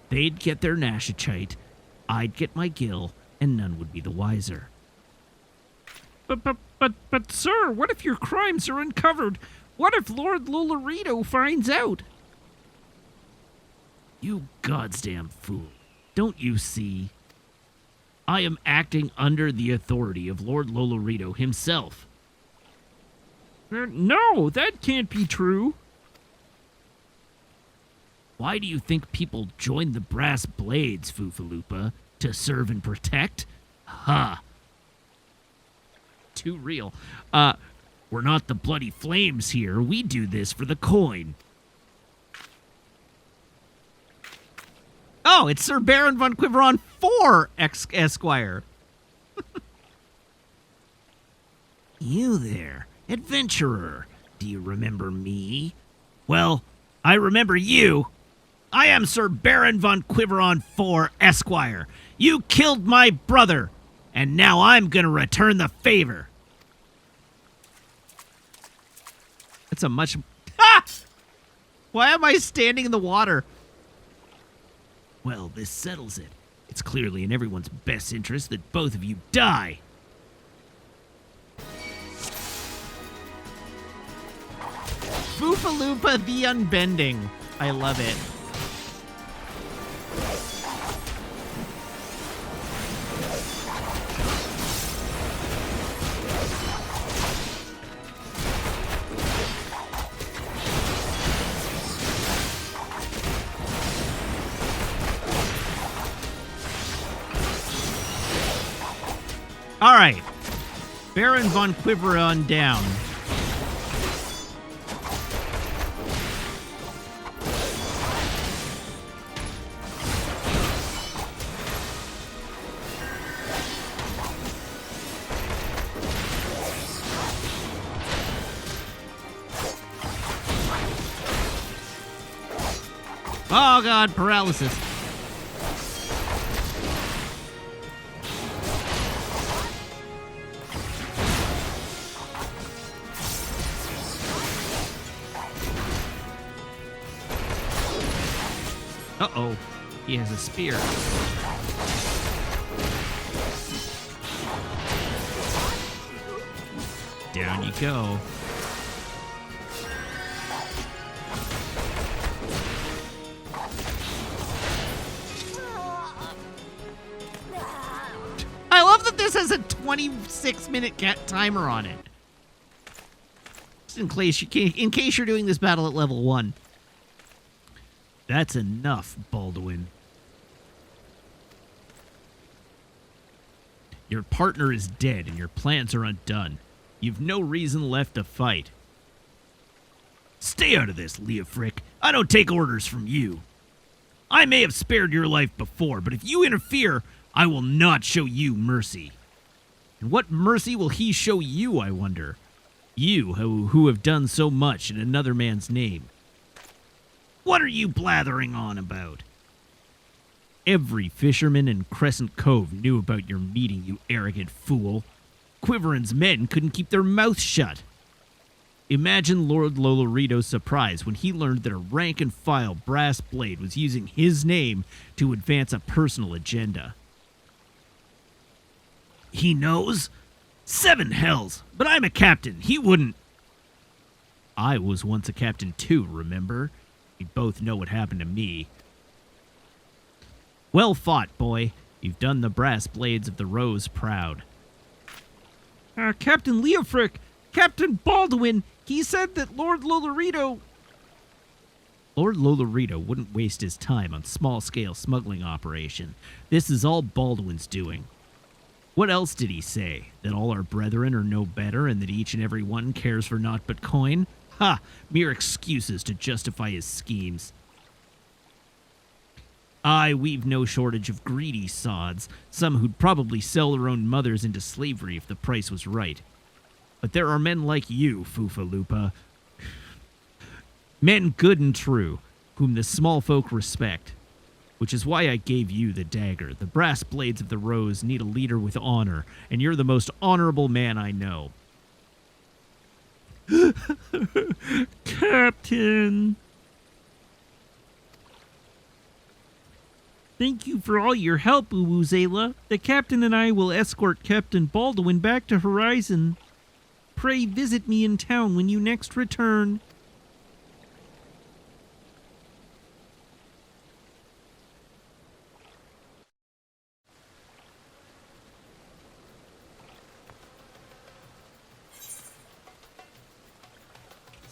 They'd get their Nashachite, I'd get my gill, and none would be the wiser. But, sir, what if your crimes are uncovered? What if Lord Lolorito finds out? You goddamn fool. Don't you see? I am acting under the authority of Lord Lolorito himself. No, that can't be true. Why do you think people join the Brass Blades, Fufalupa? To serve and protect? Ha! Too real. We're not the Bloody Flames here. We do this for the coin. Oh, it's Sir Baron von Quiveron 4, Esquire. You there, adventurer. Do you remember me? Well, I remember you. I am Sir Baron von Quiveron 4, Esquire. You killed my brother, and now I'm gonna return the favor. It's a much... Ah! Why am I standing in the water? Well, this settles it. It's clearly in everyone's best interest that both of you die. Foofaloopa the Unbending. I love it. All right. Baron von Quiveron down. Oh, God, paralysis. Uh-oh. He has a spear. Down you go. I love that this has a 26-minute timer on it. Just in case you're doing this battle at level 1. That's enough, Baldwin. Your partner is dead and your plans are undone. You've no reason left to fight. Stay out of this, Leofric. I don't take orders from you. I may have spared your life before, but if you interfere, I will not show you mercy. And what mercy will he show you, I wonder? You, who have done so much in another man's name. What are you blathering on about? Every fisherman in Crescent Cove knew about your meeting, you arrogant fool. Quiveron's men couldn't keep their mouths shut. Imagine Lord Lolorito's surprise when he learned that a rank-and-file brass blade was using his name to advance a personal agenda. He knows? 7 hells, but I'm a captain. He wouldn't. I was once a captain too, remember? We both know what happened to me. Well fought, boy. You've done the brass blades of the Rose proud. Captain Leofric, Captain Baldwin, he said that Lord Lolorito... Lord Lolorito wouldn't waste his time on small-scale smuggling operation. This is all Baldwin's doing. What else did he say? That all our brethren are no better and that each and every one cares for naught but coin? Ha! Mere excuses to justify his schemes. Aye, we've no shortage of greedy sods, some who'd probably sell their own mothers into slavery if the price was right. But there are men like you, Foofaloopa. Men good and true, whom the small folk respect. Which is why I gave you the dagger. The brass blades of the rose need a leader with honor, and you're the most honorable man I know. Captain! Thank you for all your help, Uwuzela. The captain and I will escort Captain Baldwin back to Horizon. Pray visit me in town when you next return.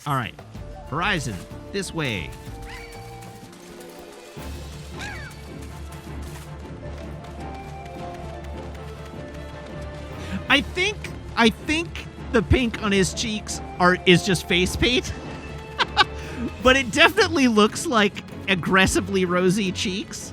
All right. Horizon, this way. I think the pink on his cheeks is just face paint. But it definitely looks like aggressively rosy cheeks.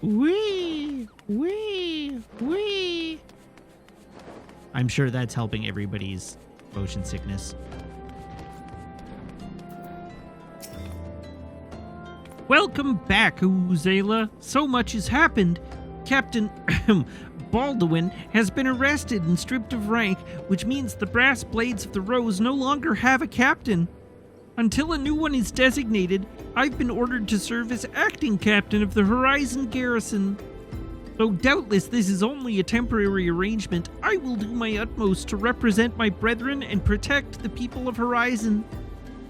Wee. I'm sure that's helping everybody's motion sickness. Welcome back, Uwuzela. So much has happened. Captain Baldwin has been arrested and stripped of rank, which means the brass blades of the rose no longer have a captain. Until a new one is designated, I've been ordered to serve as acting captain of the Horizon Garrison. Though doubtless this is only a temporary arrangement, I will do my utmost to represent my brethren and protect the people of Horizon.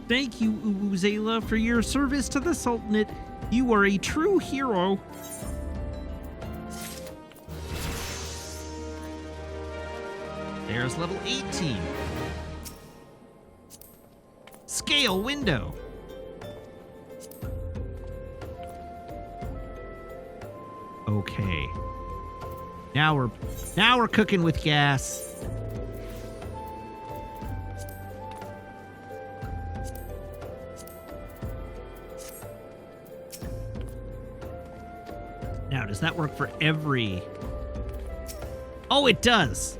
Thank you, Uwuzela, for your service to the Sultanate. You are a true hero. There's level 18. Scale window. Okay. Now we're cooking with gas. Now, does that work for every... Oh, it does.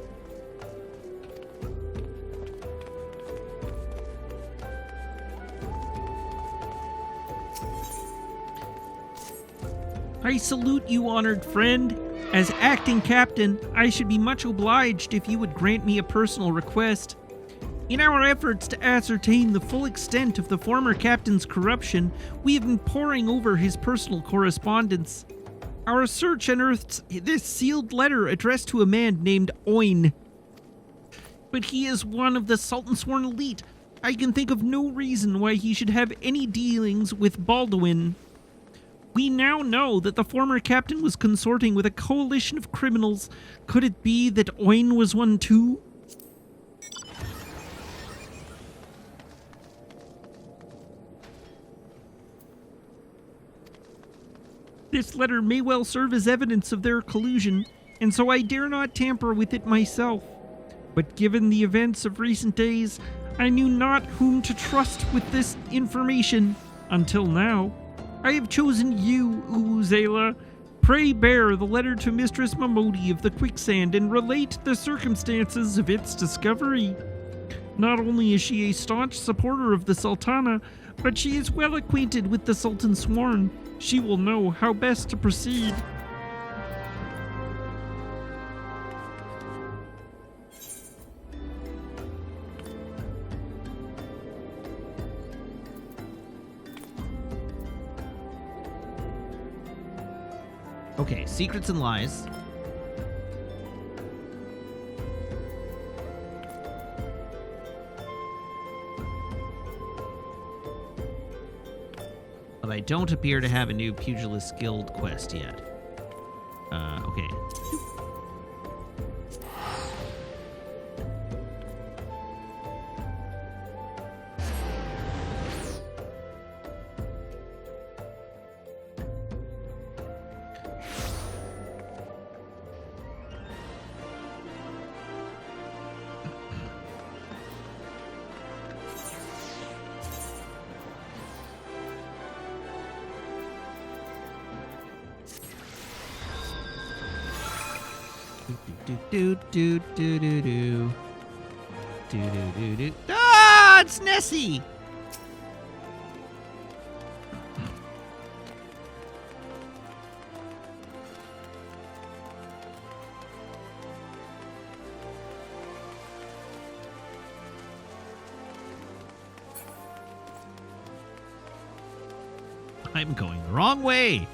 I salute you, honored friend. As acting captain, I should be much obliged if you would grant me a personal request. In our efforts to ascertain the full extent of the former captain's corruption, we have been poring over his personal correspondence. Our search unearthed this sealed letter addressed to a man named Oin. But he is one of the Sultan Sworn elite. I can think of no reason why he should have any dealings with Baldwin. We now know that the former captain was consorting with a coalition of criminals. Could it be that Oin was one too? This letter may well serve as evidence of their collusion, and so I dare not tamper with it myself. But given the events of recent days, I knew not whom to trust with this information until now. I have chosen you, Uwuzela. Pray bear the letter to Mistress Mamodi of the Quicksand and relate the circumstances of its discovery. Not only is she a staunch supporter of the Sultana, but she is well acquainted with the Sultan Sworn. She will know how best to proceed. Okay, secrets and lies. but I don't appear to have a new Pugilist Guild quest yet. Okay. Do do do do do do do do do do. Ah, it's Nessie. I'm going the wrong way.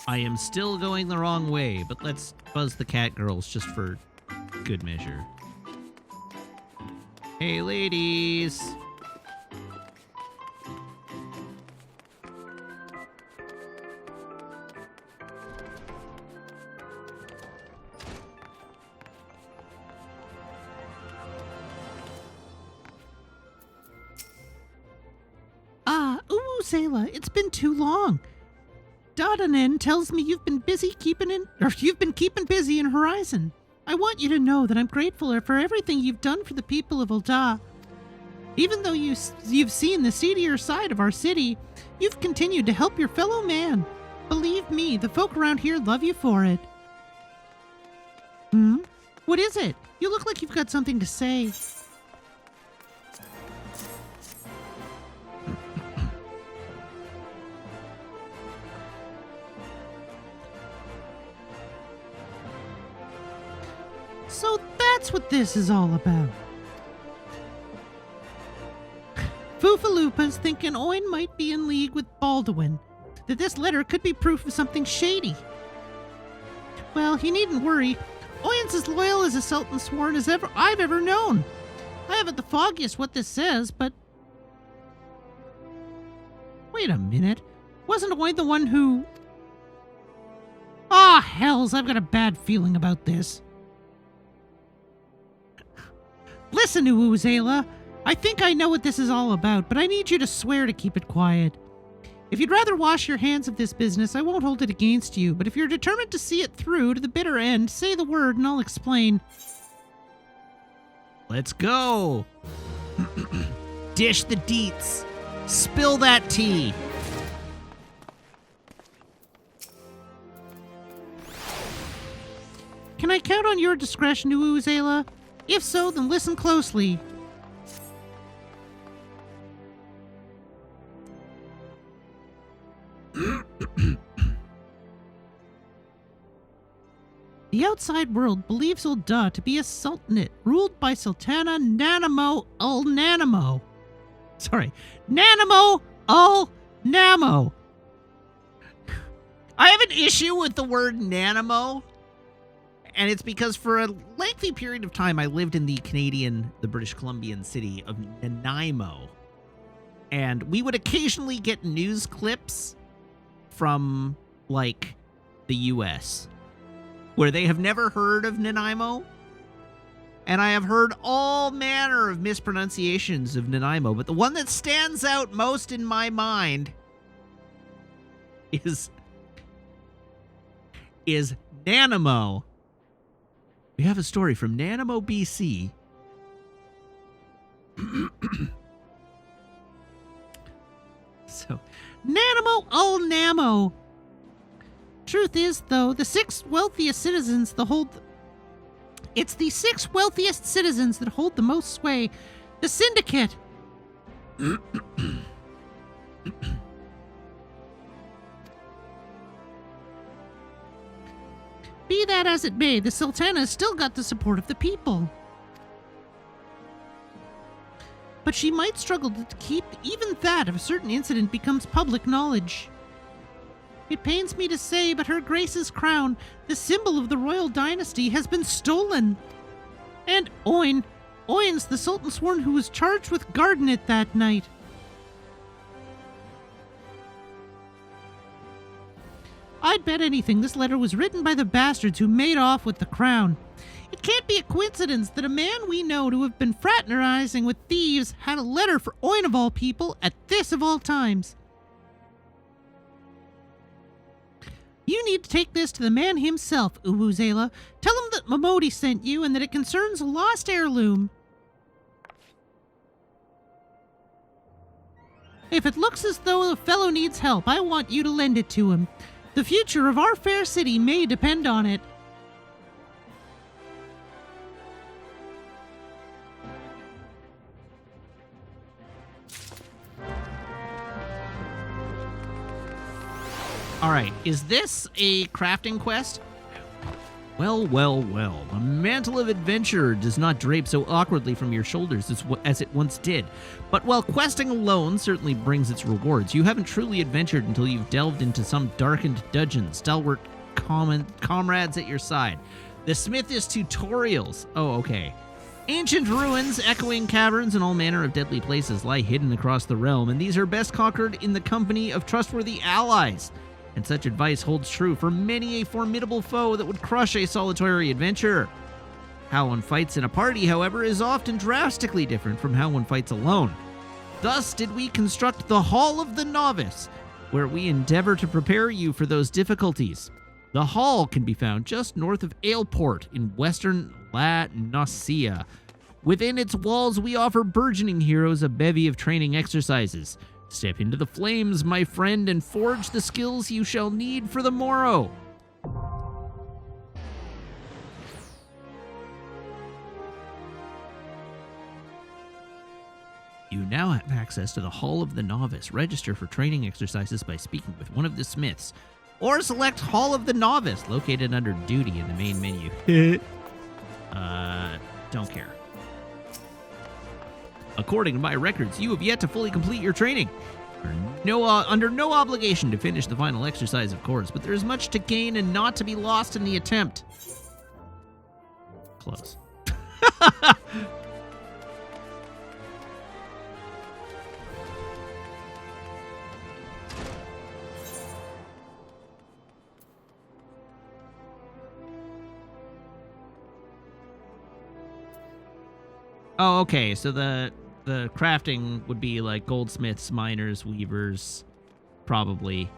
I am still going the wrong way, but let's buzz the cat girls just for good measure. Hey, ladies. Zayla, it's been too long. Dodanen tells me you've been keeping busy in Horizon. I want you to know that I'm grateful for everything you've done for the people of Ul'dah. Even though you've seen the seedier side of our city, you've continued to help your fellow man. Believe me, the folk around here love you for it. What is it? You look like you've got something to say. So that's what this is all about. Foofaloopa's thinking Oin might be in league with Baldwin, that this letter could be proof of something shady. Well, you needn't worry. Oin's as loyal as a Sultan Sworn as I've ever known. I haven't the foggiest what this says, but... Wait a minute. Wasn't Oin the one who... Ah, hells, I've got a bad feeling about this. Listen, Zayla. I think I know what this is all about, but I need you to swear to keep it quiet. If you'd rather wash your hands of this business, I won't hold it against you, but if you're determined to see it through to the bitter end, say the word and I'll explain. Let's go. Dish the deets. Spill that tea. Can I count on your discretion, Zayla? If so, then listen closely. The outside world believes Ul'dah to be a sultanate ruled by Sultana Nanamo Ul-Nanamo. Nanamo Ul-Namo. I have an issue with the word Nanamo, and it's because for a lengthy period of time I lived in the British Columbian city of Nanaimo, and we would occasionally get news clips from, like, the U.S., where they have never heard of Nanaimo, and I have heard all manner of mispronunciations of Nanaimo, but the one that stands out most in my mind is Nanamo. We have a story from Nanamo, BC. So, Nanamo Ul-Namo. Truth is, though, the six wealthiest citizens that hold... It's the six wealthiest citizens that hold the most sway. The Syndicate. Be that as it may, the Sultana has still got the support of the people. but she might struggle to keep even that if a certain incident becomes public knowledge. It pains me to say, but Her Grace's crown, the symbol of the royal dynasty, has been stolen. And Oin's the Sultan Sworn who was charged with guarding it that night. I'd bet anything this letter was written by the bastards who made off with the crown. It can't be a coincidence that a man we know to have been fraternizing with thieves had a letter for Oin of all people at this of all times. You need to take this to the man himself, Ubuzela. Tell him that Momodi sent you and that it concerns a lost heirloom. If it looks as though the fellow needs help, I want you to lend it to him. The future of our fair city may depend on it. All right, is this a crafting quest? Well, well, well. The mantle of adventure does not drape so awkwardly from your shoulders as it once did. But while questing alone certainly brings its rewards, you haven't truly adventured until you've delved into some darkened dungeon, stalwart comrades at your side. The Smith's tutorials. Oh, okay. Ancient ruins, echoing caverns, and all manner of deadly places lie hidden across the realm, and these are best conquered in the company of trustworthy allies. And such advice holds true for many a formidable foe that would crush a solitary adventurer. How one fights in a party, however, is often drastically different from how one fights alone. Thus did we construct the Hall of the Novice, where we endeavor to prepare you for those difficulties. The hall can be found just north of Aleport in western La Nausea. Within its walls, we offer burgeoning heroes a bevy of training exercises. Step into the flames, my friend, and forge the skills you shall need for the morrow. You now have access to the Hall of the Novice. Register for training exercises by speaking with one of the Smiths. Or select Hall of the Novice, located under Duty in the main menu. Don't care. According to my records, you have yet to fully complete your training. Under no obligation to finish the final exercise, of course, but there is much to gain and not to be lost in the attempt. Close. Oh, okay, so the crafting would be like goldsmiths, miners, weavers, probably.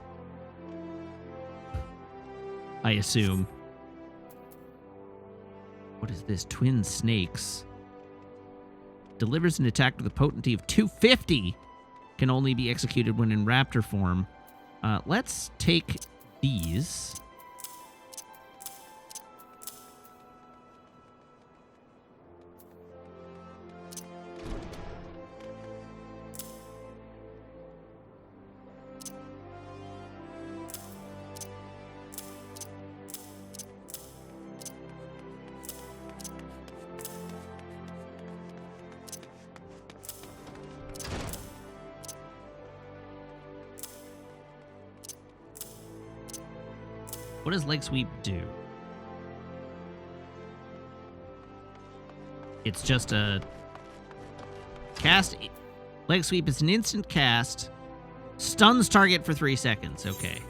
I assume. What is this? Twin snakes. Delivers an attack with a potency of 250. Can only be executed when in raptor form. Let's take these. What does leg sweep do? It's just a cast. Leg sweep is an instant cast. Stuns target for 3 seconds. Okay.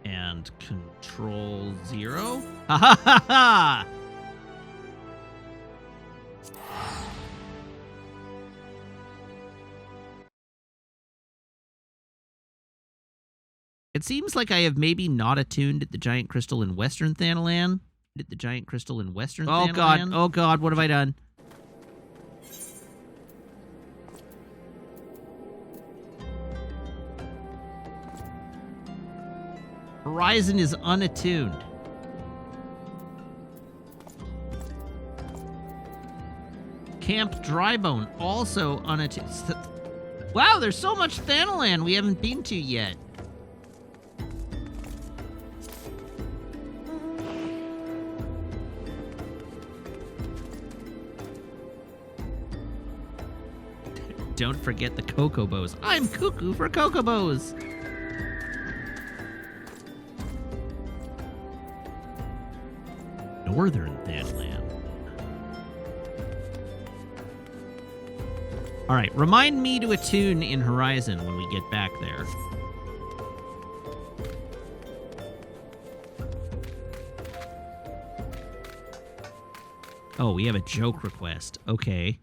And control 0. Ha ha ha ha! It seems like I have maybe not attuned at the giant crystal in Western Thanalan. Oh god, what have I done? Horizon is unattuned. Camp Drybone, also unattuned. Wow, there's so much Thanalan we haven't been to yet. don't forget the Cocobos. I'm cuckoo for Cocobos. Northern Deadland. All right, remind me to attune in Horizon when we get back there. Oh, we have a joke request. Okay.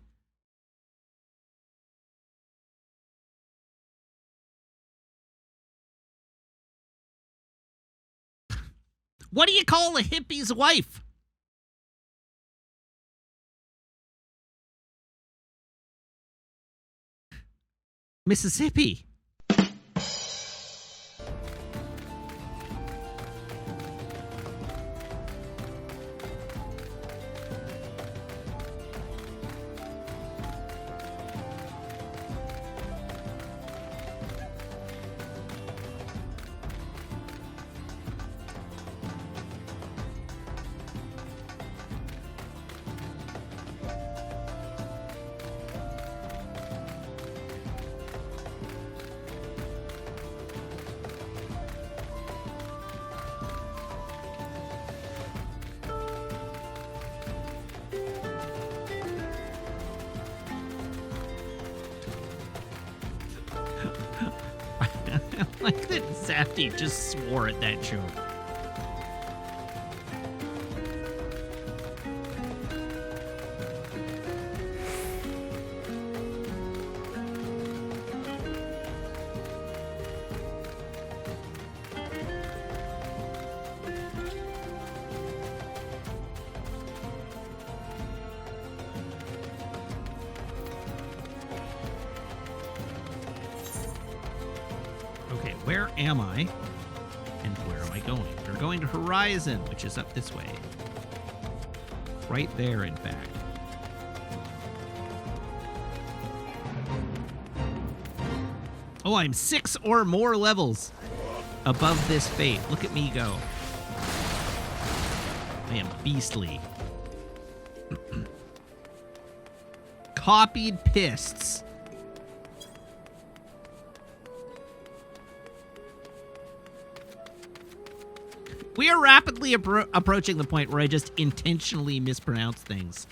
What do you call a hippie's wife? Mississippi. Like that Zafty just swore at that joke. Okay, where am I? And where am I going? We're going to Horizon, which is up this way. Right there, in fact. Oh, I'm 6 or more levels above this fate. Look at me go. I am beastly. Copied pists. We are rapidly approaching the point where I just intentionally mispronounce things.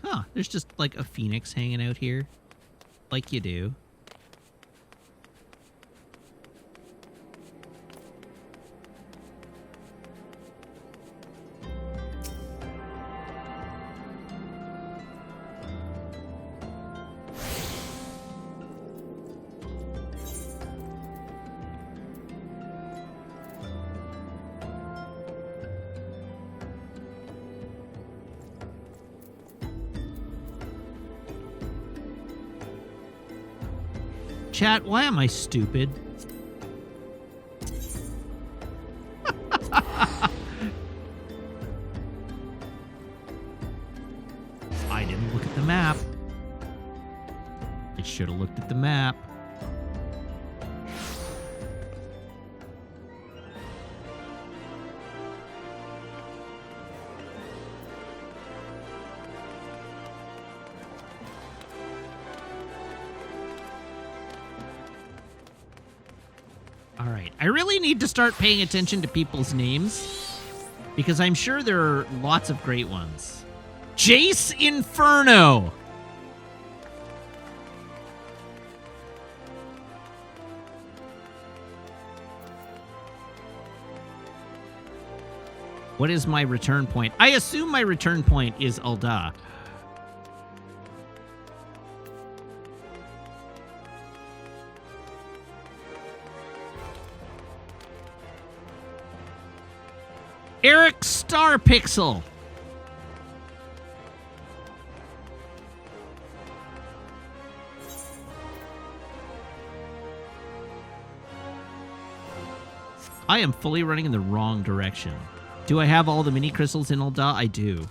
Huh, there's just like a phoenix hanging out here. Like you do. Chat, why am I stupid? I didn't look at the map. I should have looked at the map. Alright, I really need to start paying attention to people's names, because I'm sure there are lots of great ones. Jace Inferno! What is my return point? I assume my return point is Ul'dah. Eric Starpixel. I am fully running in the wrong direction. Do I have all the mini crystals in Ul'dah? I do.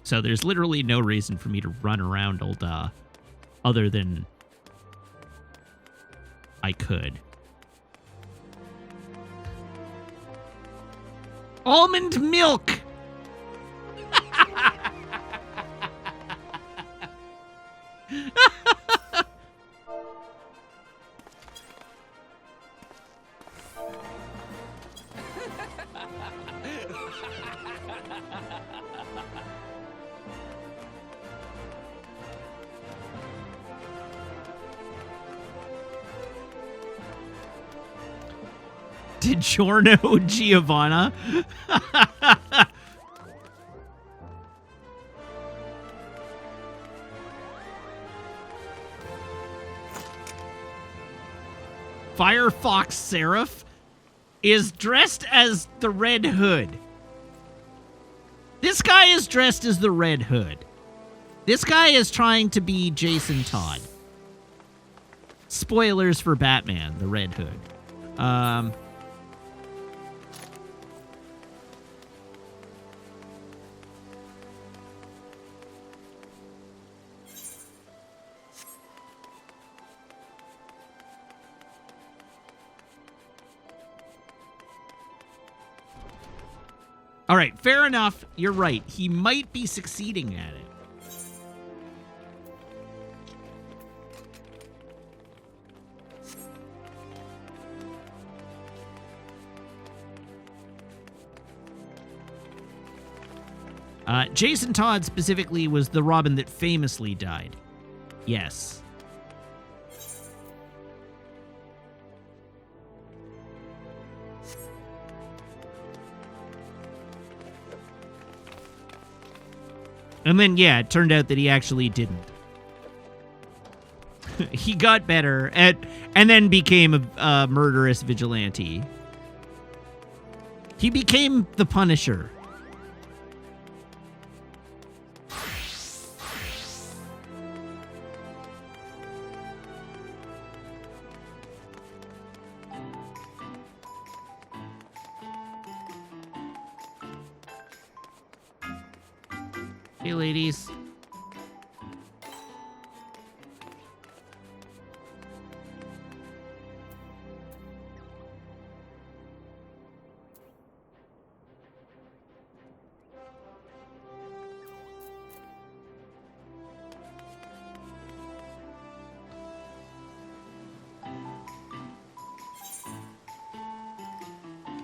So there's literally no reason for me to run around Ul'dah other than I could. Almond milk! DiGiorno Giovanna. Firefox Seraph is dressed as the Red Hood. This guy is dressed as the Red Hood. This guy is trying to be Jason Todd. Spoilers for Batman, the Red Hood. All right, fair enough. You're right. He might be succeeding at it. Jason Todd specifically was the Robin that famously died. Yes. And then, yeah, it turned out that he actually didn't. He got better and then became a murderous vigilante. He became the Punisher. Hey, ladies.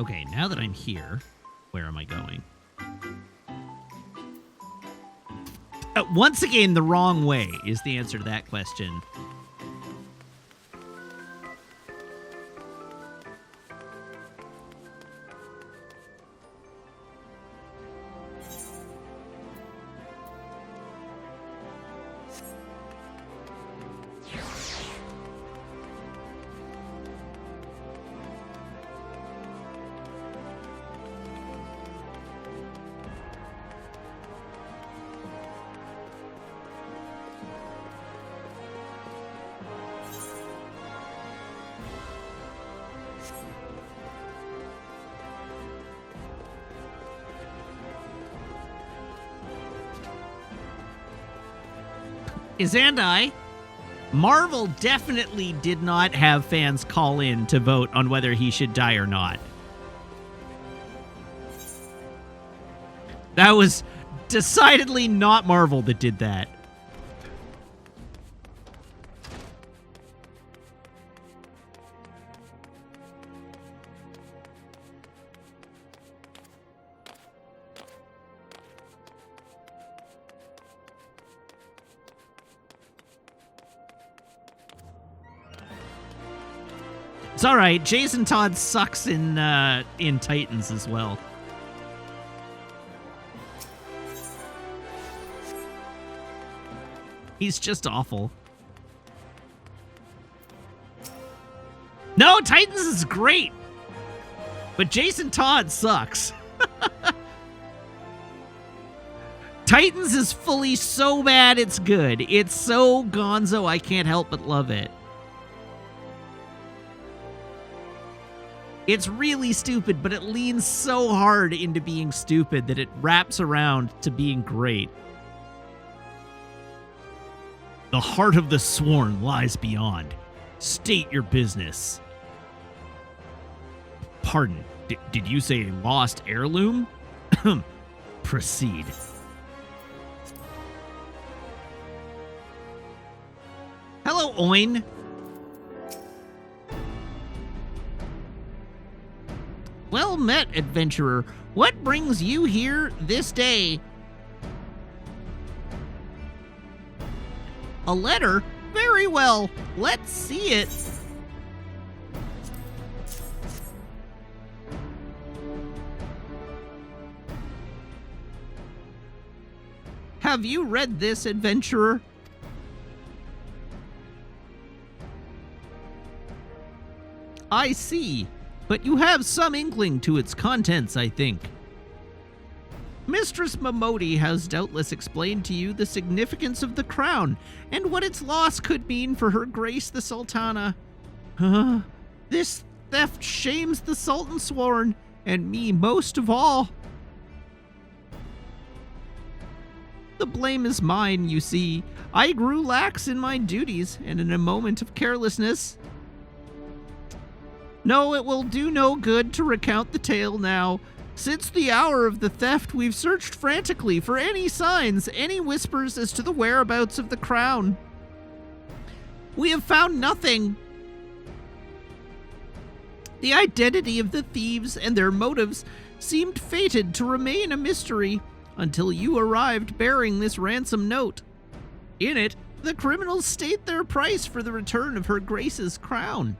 Okay, now that I'm here, where am I going? Once again, the wrong way is the answer to that question. Zandai, Marvel definitely did not have fans call in to vote on whether he should die or not. That was decidedly not Marvel that did that. It's all right. Jason Todd sucks in Titans as well. He's just awful. No, Titans is great. But Jason Todd sucks. Titans is fully so bad it's good. It's so gonzo, I can't help but love it. It's really stupid, but it leans so hard into being stupid that it wraps around to being great. The heart of the sworn lies beyond. State your business. Pardon, did you say lost heirloom? Proceed. Hello, Oin. Well met, adventurer. What brings you here this day? A letter? Very well. Let's see it. Have you read this, adventurer? I see, but you have some inkling to its contents, I think. Mistress Momodi has doubtless explained to you the significance of the crown and what its loss could mean for Her Grace the Sultana. This theft shames the Sultan Sworn, and me most of all. The blame is mine, you see. I grew lax in my duties, and in a moment of carelessness. No, it will do no good to recount the tale now. Since the hour of the theft, we've searched frantically for any signs, any whispers as to the whereabouts of the crown. We have found nothing. The identity of the thieves and their motives seemed fated to remain a mystery until you arrived bearing this ransom note. In it, the criminals state their price for the return of Her Grace's crown.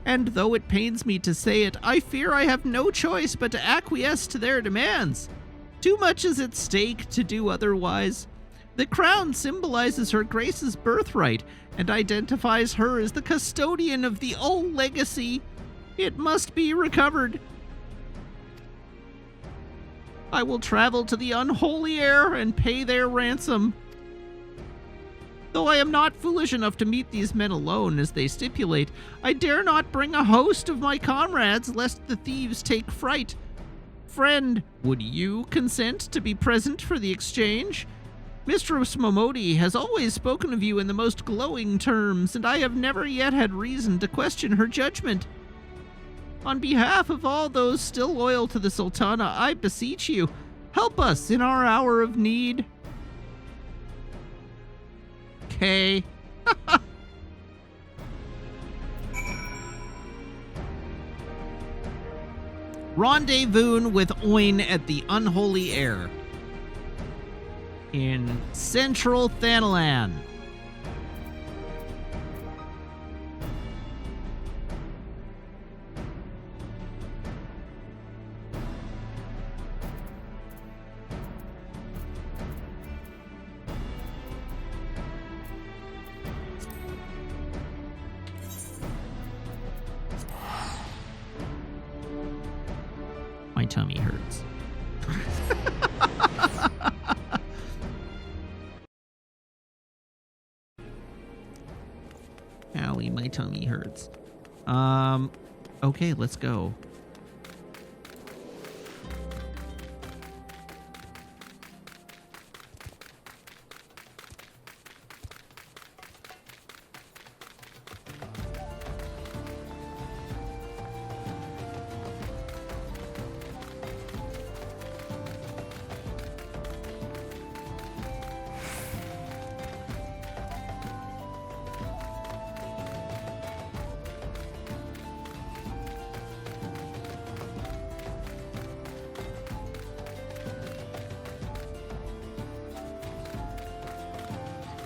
And though it pains me to say it, I fear I have no choice but to acquiesce to their demands. Too much is at stake to do otherwise. The crown symbolizes Her Grace's birthright and identifies her as the custodian of the old legacy. It must be recovered. I will travel to the unholy air and pay their ransom. Though I am not foolish enough to meet these men alone, as they stipulate, I dare not bring a host of my comrades, lest the thieves take fright. Friend, would you consent to be present for the exchange? Mistress Momodi has always spoken of you in the most glowing terms, and I have never yet had reason to question her judgment. On behalf of all those still loyal to the Sultana, I beseech you, help us in our hour of need. Okay. Rendezvous with Oin at the Unholy Air in central Thanalan. My tummy hurts. Owie, my tummy hurts. Okay, let's go.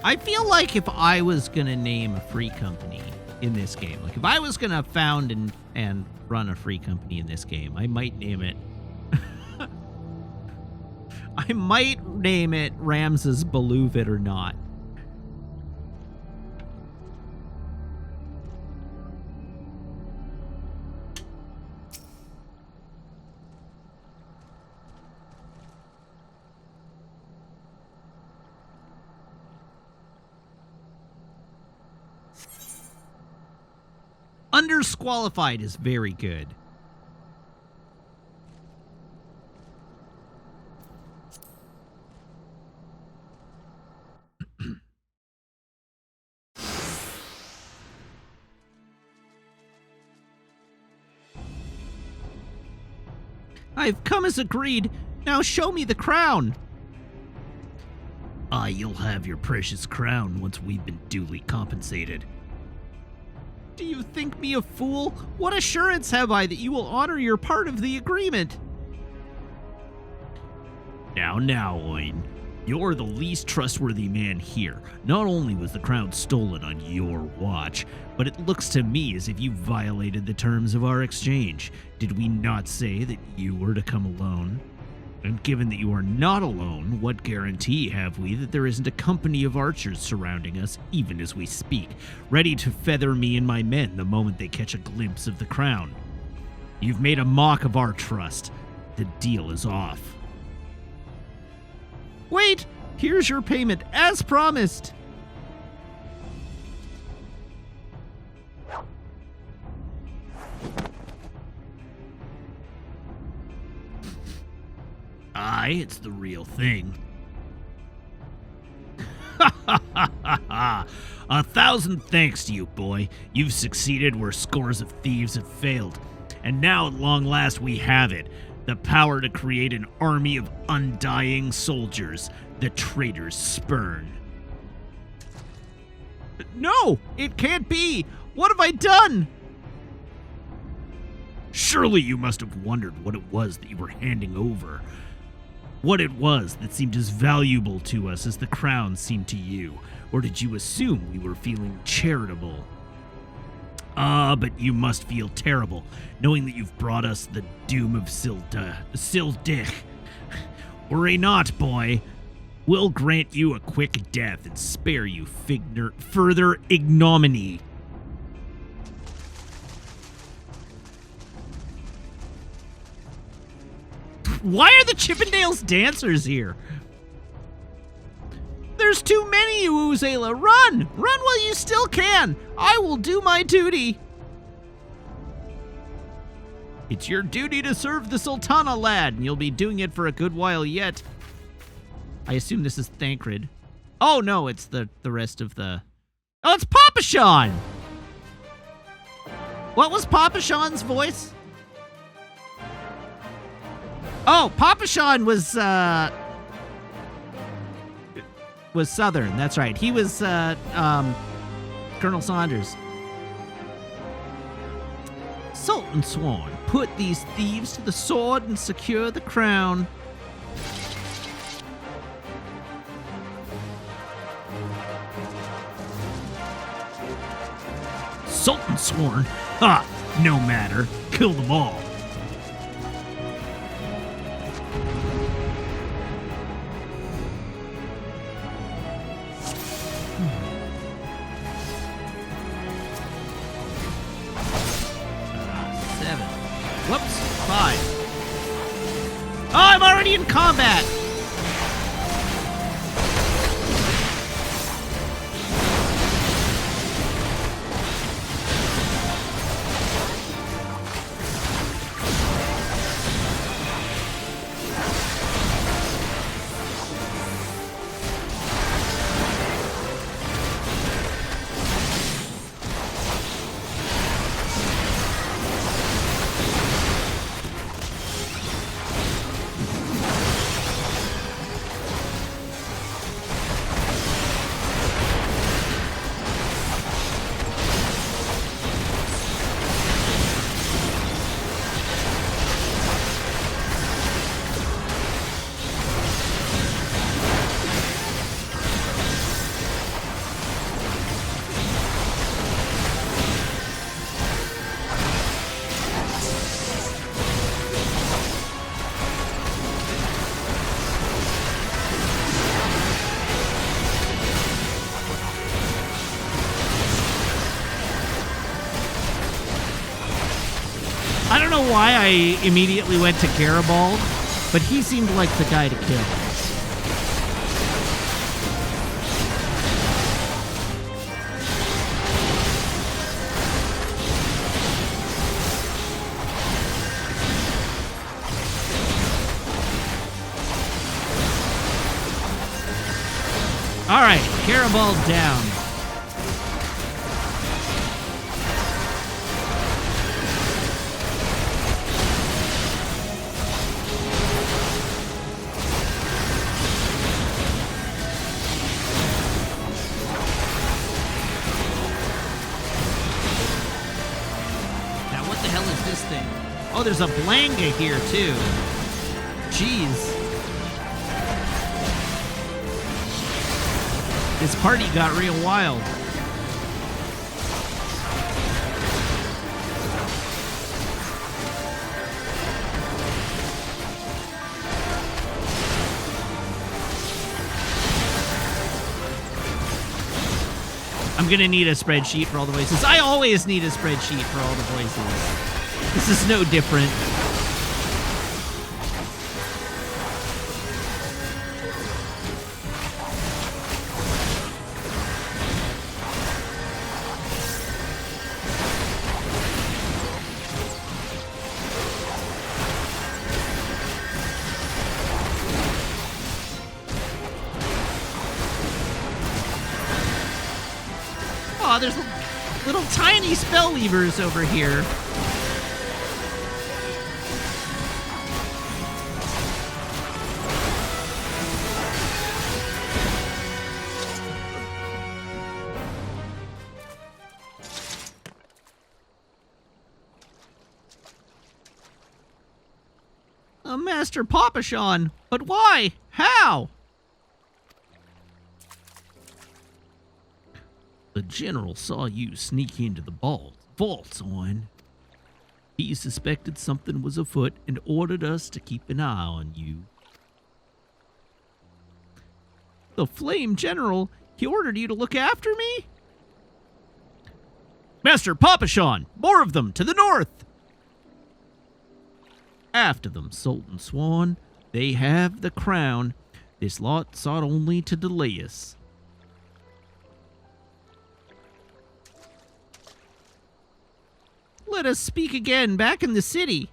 I feel like if I was gonna name a free company in this game, like if I was gonna found and run a free company in this game, I might name it I might name it Ramses Believe It or Not. Undersqualified is very good. I've come as agreed. Now show me the crown. You'll have your precious crown once we've been duly compensated. Do you think me a fool? What assurance have I that you will honor your part of the agreement? Now, Oin. You're the least trustworthy man here. Not only was the crown stolen on your watch, but it looks to me as if you violated the terms of our exchange. Did we not say that you were to come alone? And given that you are not alone, what guarantee have we that there isn't a company of archers surrounding us, even as we speak, ready to feather me and my men the moment they catch a glimpse of the crown? You've made a mock of our trust. The deal is off. Wait! Here's your payment, as promised! Aye, it's the real thing. 1,000 thanks to you, boy. You've succeeded where scores of thieves have failed. And now, at long last, we have it. The power to create an army of undying soldiers the traitors spurn. No! It can't be! What have I done? Surely you must have wondered what it was that you were handing over. What it was that seemed as valuable to us as the crown seemed to you. Or did you assume we were feeling charitable? But you must feel terrible, knowing that you've brought us the doom of Sildich. Worry not, boy. We'll grant you a quick death and spare you further ignominy. Why are the Chippendales dancers here? There's too many, Uzela. Run! Run while you still can! I will do my duty! It's your duty to serve the Sultana, lad, and you'll be doing it for a good while yet. I assume this is Thancred. Oh, no, it's the rest of the... Oh, it's Papa Sean! What was Papa Sean's voice? Oh, Papa Sean was Southern. That's right. He was Colonel Saunders. Sultan Swan, put these thieves to the sword and secure the crown. Sultan Sworn? Ha! No matter. Kill them all. Whoops, 5. Oh, I'm already in combat! I don't know why I immediately went to Garibald, but he seemed like the guy to kill. All right, Carabal down. Now, what the hell is this thing? Oh, there's a Blanga here, too. Jeez. This party got real wild. I'm gonna need a spreadsheet for all the voices. I always need a spreadsheet for all the voices. This is no different. Oh, there's little tiny spell weavers over here. Master Papashon, but why? How? The general saw you sneak into the vault, Owen. He suspected something was afoot and ordered us to keep an eye on you. The Flame General? He ordered you to look after me? Master Papashon! More of them, to the north! After them, Sultan Swan. They have the crown. This lot sought only to delay us. Let us speak again back in the city.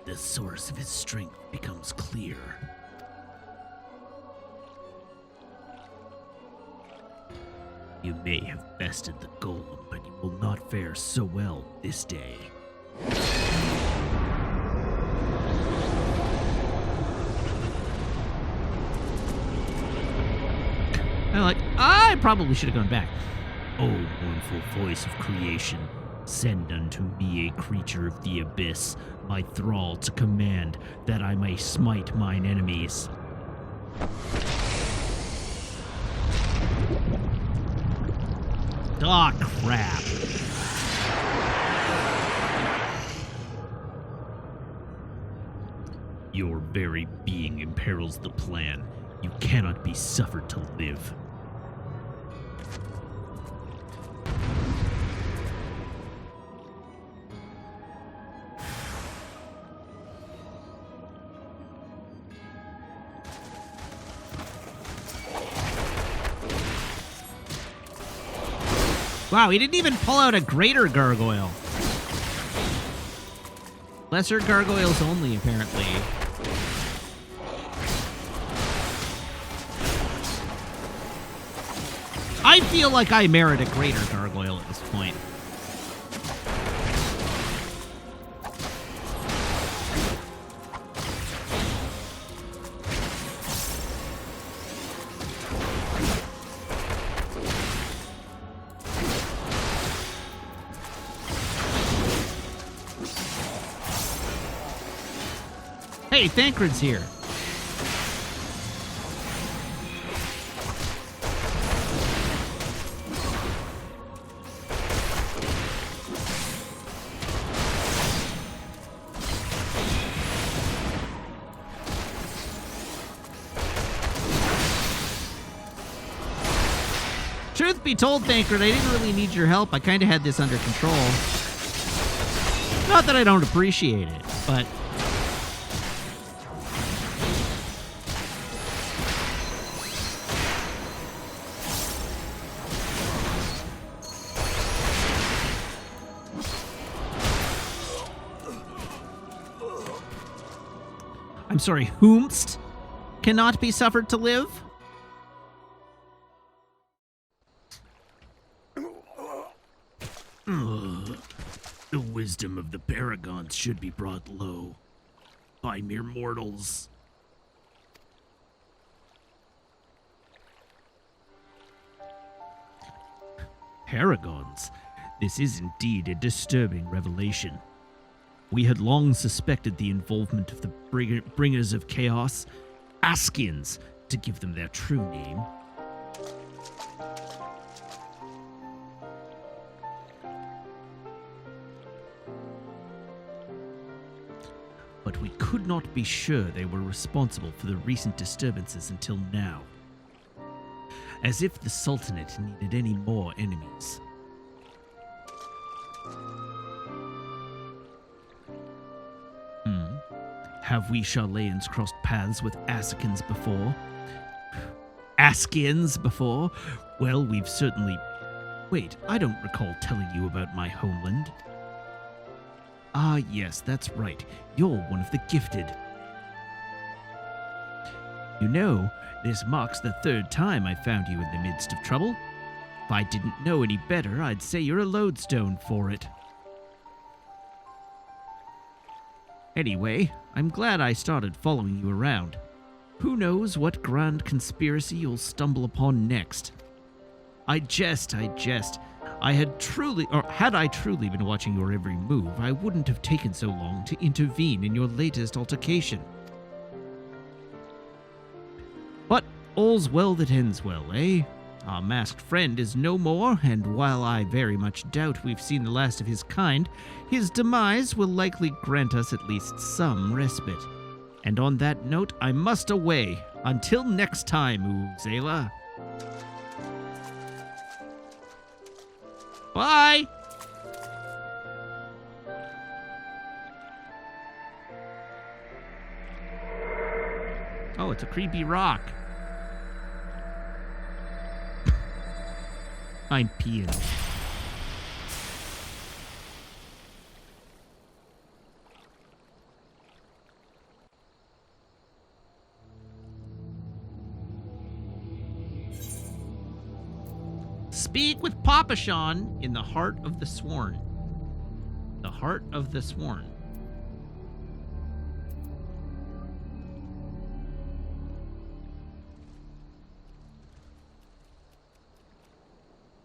The source of his strength becomes clear. You may have bested the golem, but you will not fare so well this day. I probably should have gone back. O mournful voice of creation, send unto me a creature of the abyss, my thrall to command, that I may smite mine enemies. Aw, crap. Your very being imperils the plan. You cannot be suffered to live. Wow, he didn't even pull out a greater gargoyle. Lesser gargoyles only, apparently. I feel like I merit a greater gargoyle at this point. Hey, Thancred's here. Truth be told, Thancred, I didn't really need your help. I kind of had this under control. Not that I don't appreciate it, but... I'm sorry, whomst cannot be suffered to live? The wisdom of the paragons should be brought low by mere mortals. Paragons? This is indeed a disturbing revelation. We had long suspected the involvement of the bringers of chaos, Askians, to give them their true name. But we could not be sure they were responsible for the recent disturbances until now. As if the Sultanate needed any more enemies. Have we Charlayans crossed paths with Askins before? Askins before? Well, we've certainly... Wait, I don't recall telling you about my homeland. Ah, yes, that's right. You're one of the gifted. You know, this marks the third time I found you in the midst of trouble. If I didn't know any better, I'd say you're a lodestone for it. Anyway, I'm glad I started following you around. Who knows what grand conspiracy you'll stumble upon next? I jest. Had I truly been watching your every move, I wouldn't have taken so long to intervene in your latest altercation. But all's well that ends well, eh? Our masked friend is no more, and while I very much doubt we've seen the last of his kind, his demise will likely grant us at least some respite. And on that note, I must away. Until next time, Uzela. Bye! Oh, it's a creepy rock. I'm peeing. Speak with Papa Sean in the Heart of the Sworn. The Heart of the Sworn.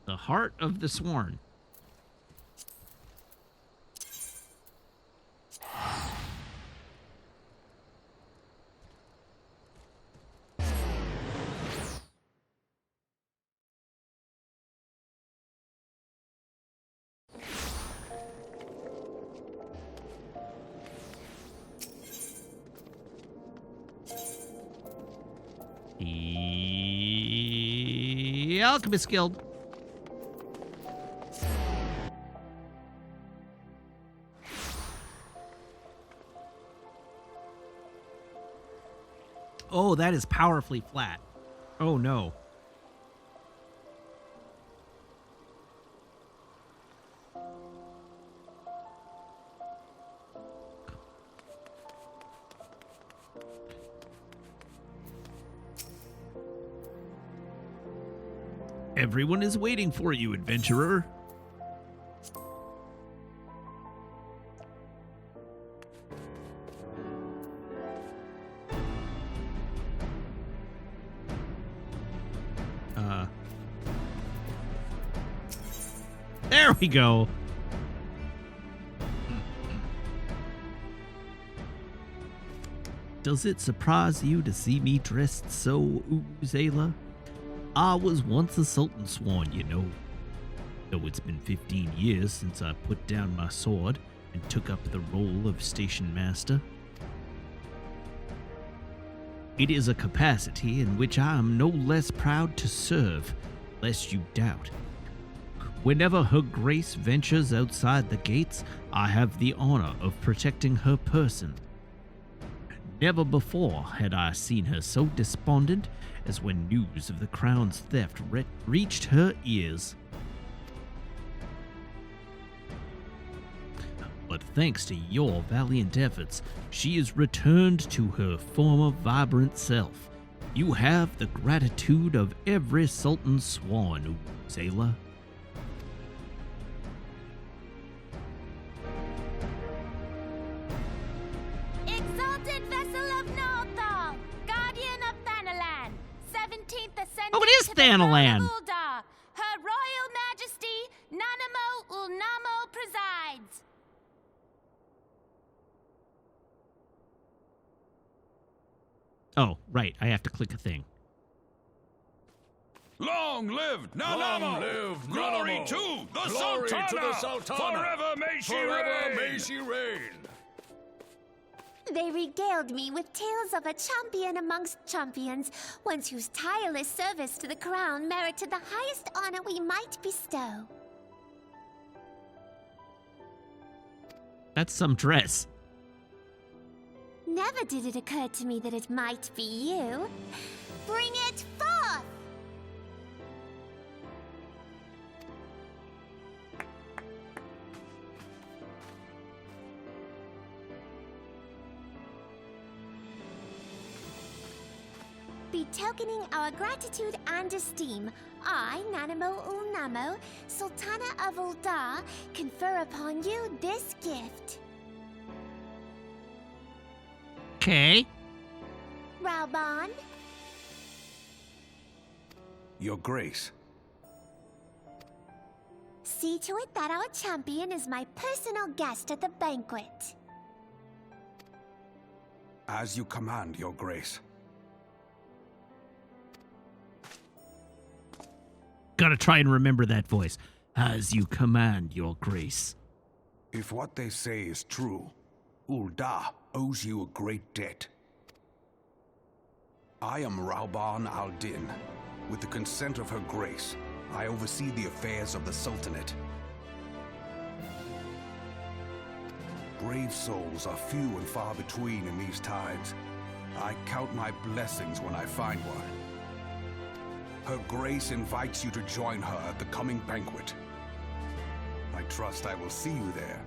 The Heart of the Sworn. The Alchemist Guild. Oh, that is powerfully flat. Oh, no. Everyone is waiting for you, adventurer. There we go. Does it surprise you to see me dressed so, Uzela? I was once a Sultan Swan, you know. Though it's been 15 years since I put down my sword and took up the role of station master. It is a capacity in which I am no less proud to serve, lest you doubt. Whenever Her Grace ventures outside the gates, I have the honor of protecting her person. Never before had I seen her so despondent as when news of the crown's theft reached her ears. but thanks to your valiant efforts, she is returned to her former vibrant self. You have the gratitude of every Sultan sworn, Zayla. Exalted vessel of Northal, guardian of Thanalan, 17th ascendant Oh, it is to the throne of Thanalan. Uldar. Her Royal Majesty, Nanamo Ulnamo presides. Oh, right, I have to click a thing. Long live Nanamo! Long live Glory Nanamo! to the Glory Sultana! to the Sultana! Forever may she Forever reign! may she reign! They regaled me with tales of a champion amongst champions, ones whose tireless service to the crown merited the highest honor we might bestow. That's some dress. Never did it occur to me that it might be you. Bring it forth! Betokening our gratitude and esteem, I, Nanamo Ulnamo, Sultana of Uldar, confer upon you this gift. Okay. Rauban, Your Grace, see to it that our champion is my personal guest at the banquet. as you command, Your Grace. Gotta try and remember that voice. As you command, Your Grace. If what they say is true, Uldar owes you a great debt. I am Rauban al-Din. With the consent of Her Grace, I oversee the affairs of the Sultanate. Brave souls are few and far between in these times. I count my blessings when I find one. Her Grace invites you to join her at the coming banquet. I trust I will see you there.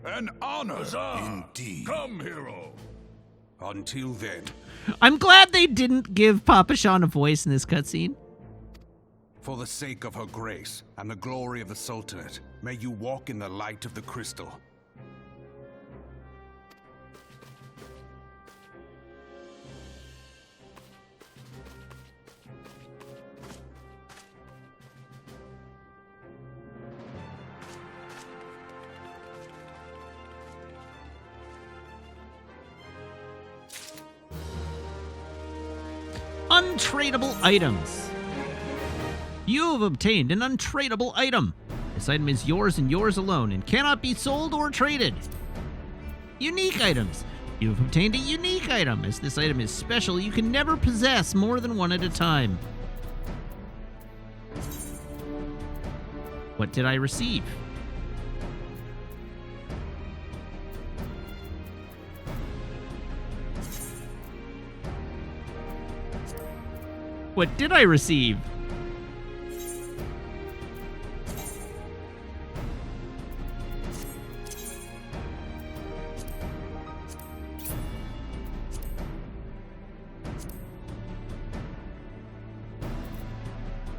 An honor! Huzzah! Indeed. Come, hero! Until then, I'm glad they didn't give Papa Sean a voice in this cutscene. for the sake of Her Grace and the glory of the Sultanate, may you walk in the light of the crystal. Untradeable items. You have obtained an untradeable item. This item is yours and yours alone and cannot be sold or traded. Unique items. You have obtained a unique item. As this item is special, you can never possess more than one at a time. What did I receive? What did I receive?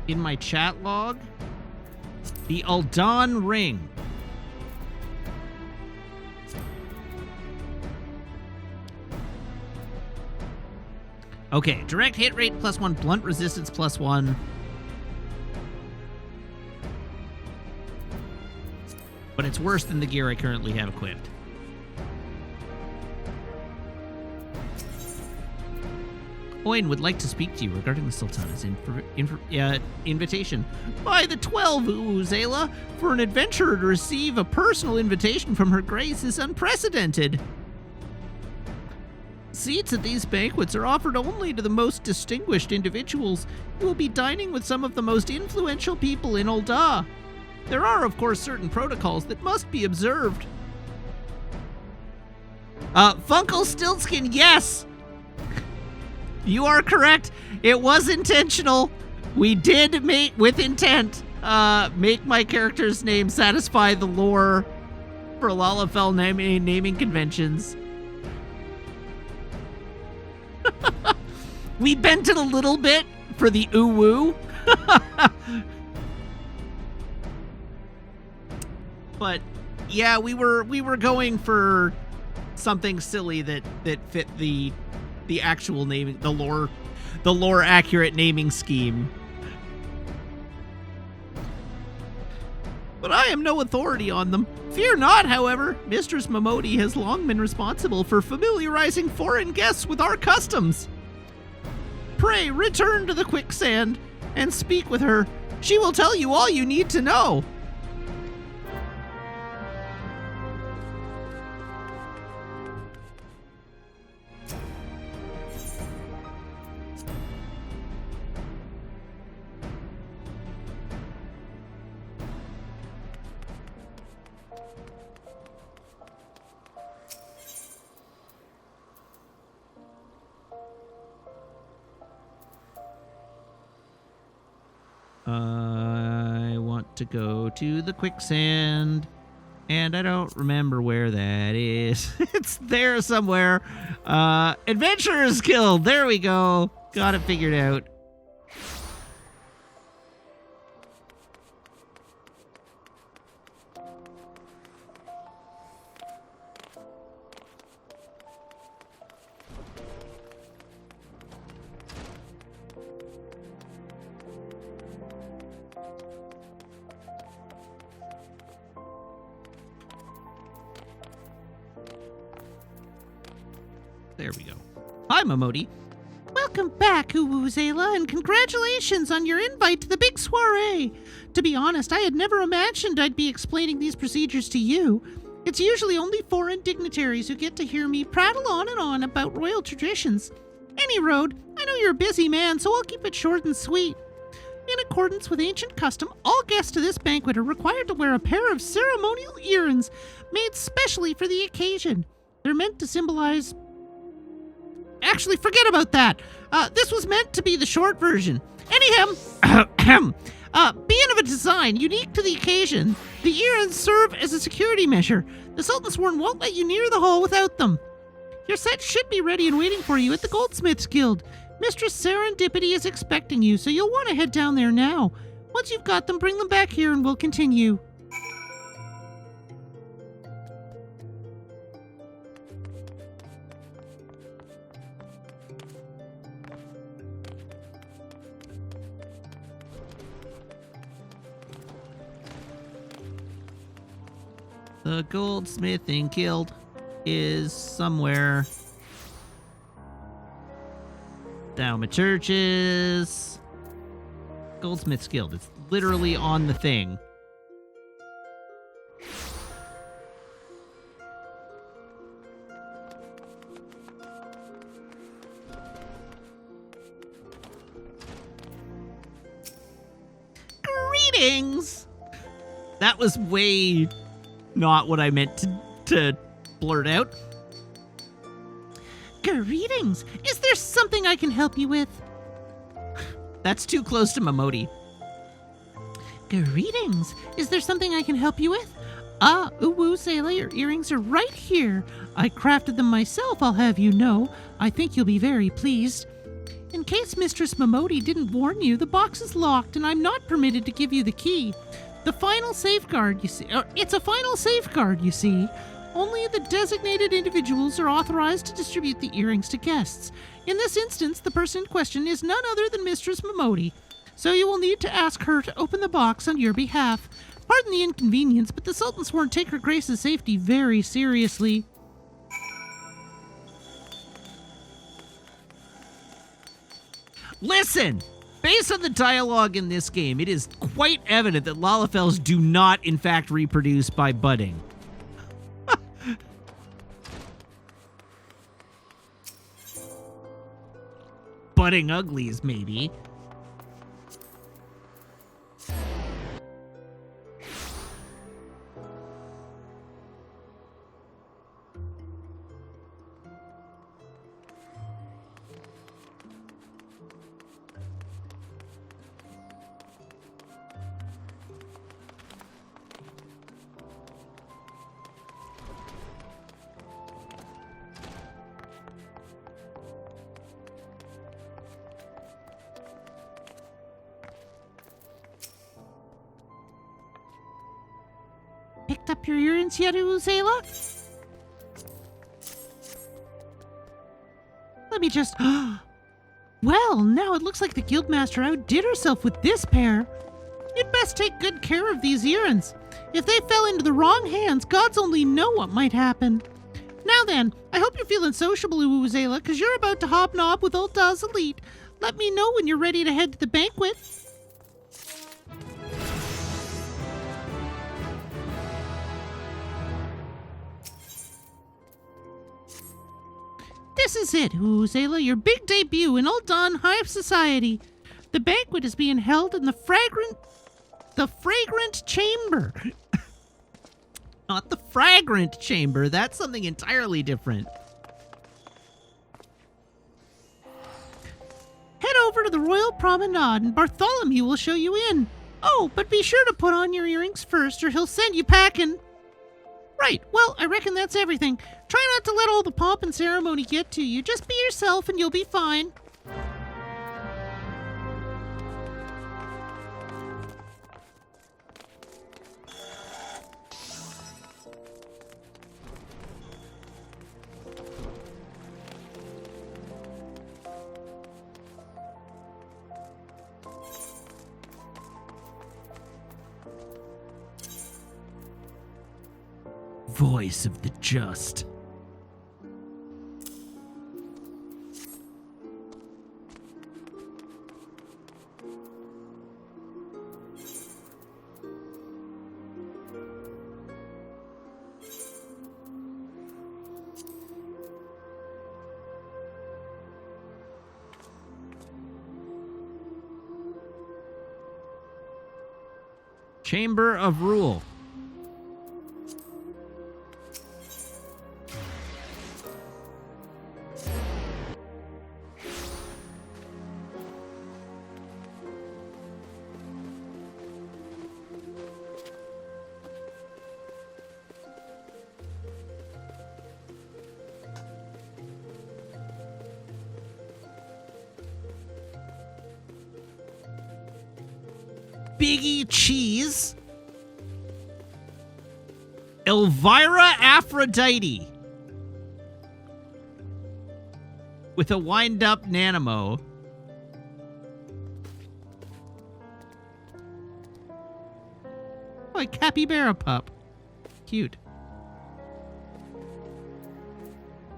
In my chat log, the Aldan ring. Okay, direct hit rate +1, blunt resistance +1. But it's worse than the gear I currently have equipped. Owen would like to speak to you regarding the Sultana's invitation. By the 12, Uzela, for an adventurer to receive a personal invitation from Her Grace is unprecedented. Seats at these banquets are offered only to the most distinguished individuals. You will be dining with some of the most influential people in Ul'dah. There are, of course, certain protocols that must be observed. Funkle Stiltskin, yes! You are correct. It was intentional. We did mate with intent. make my character's name satisfy the lore for Lalafell naming conventions. We bent it a little bit for the ooh-woo. But yeah, we were going for something silly that fit the actual naming, the lore accurate naming scheme. But I am no authority on them. Fear not, however. Mistress Momodi has long been responsible for familiarizing foreign guests with our customs. Pray return to the quicksand and speak with her. She will tell you all you need to know. I want to go to the quicksand, and I don't remember where that is. It's there somewhere. Adventurers Guild. There we go. Got it figured out. There we go. Hi, Momodi. Welcome back, Uwuzela, and congratulations on your invite to the big soiree. To be honest, I had never imagined I'd be explaining these procedures to you. It's usually only foreign dignitaries who get to hear me prattle on and on about royal traditions. Any road, I know you're a busy man, so I'll keep it short and sweet. In accordance with ancient custom, all guests to this banquet are required to wear a pair of ceremonial earrings made specially for the occasion. They're meant to symbolize... Actually, forget about that. This was meant to be the short version. Anyhow, being of a design unique to the occasion, the earrings serve as a security measure. The Sultan Sworn won't let you near the hall without them. Your set should be ready and waiting for you at the Goldsmiths Guild. Mistress Serendipity is expecting you, so you'll want to head down there now. Once you've got them, bring them back here and we'll continue. The Goldsmithing Guild is somewhere. Thaumaturges. Goldsmiths Guild. It's literally on the thing. Greetings! That was way not what I meant to blurt out. Greetings! Is there something I can help you with? That's too close to Momodi. Greetings! Is there something I can help you with? Ah, Uwuzela, your earrings are right here. I crafted them myself, I'll have you know. I think you'll be very pleased. In case Mistress Momodi didn't warn you, the box is locked and I'm not permitted to give you the key. The final safeguard, you see. It's a final safeguard, you see. Only the designated individuals are authorized to distribute the earrings to guests. In this instance, the person in question is none other than Mistress Momodi, so you will need to ask her to open the box on your behalf. Pardon the inconvenience, but the Sultan Sworn take her Grace's safety very seriously. Listen! Based on the dialogue in this game, it is quite evident that Lalafells do not, in fact, reproduce by budding. Budding uglies, maybe. picked up your earrings yet, Uzela? Let me just... Well, now it looks like the Guildmaster outdid herself with this pair. You'd best take good care of these earrings. If they fell into the wrong hands, gods only know what might happen. Now then, I hope you're feeling sociable, Uzela, because you're about to hobnob with Ulda's elite. Let me know when you're ready to head to the banquet. This is it, Uzela, your big debut in Uldan High Society. The banquet is being held in the fragrant chamber. Not the fragrant chamber. That's something entirely different. Head over to the Royal Promenade and Bartholomew will show you in. Oh, but be sure to put on your earrings first or he'll send you packing. Right, well, I reckon that's everything. Try not to let all the pomp and ceremony get to you. Just be yourself and you'll be fine. Voice of the just. Chamber of Rule. Biggie Cheese, Elvira Aphrodite with a wind-up Nanimo. Oh, a capybara pup. Cute.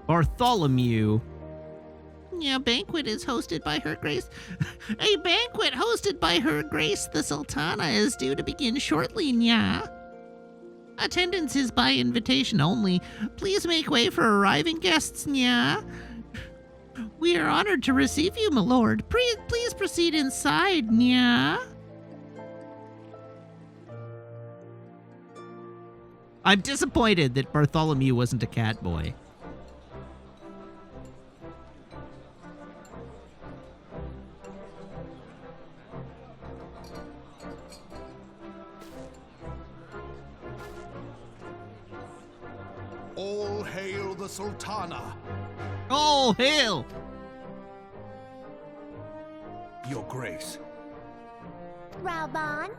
Bartholomew. A banquet is hosted by Her Grace. A banquet hosted by Her Grace the Sultana is due to begin shortly, nya. Attendance is by invitation only. Please make way for arriving guests, nya. We are honored to receive you, my lord. Please proceed inside, nya. I'm disappointed that Bartholomew wasn't a cat boy. All hail the Sultana. All hail! Your Grace. Rauban?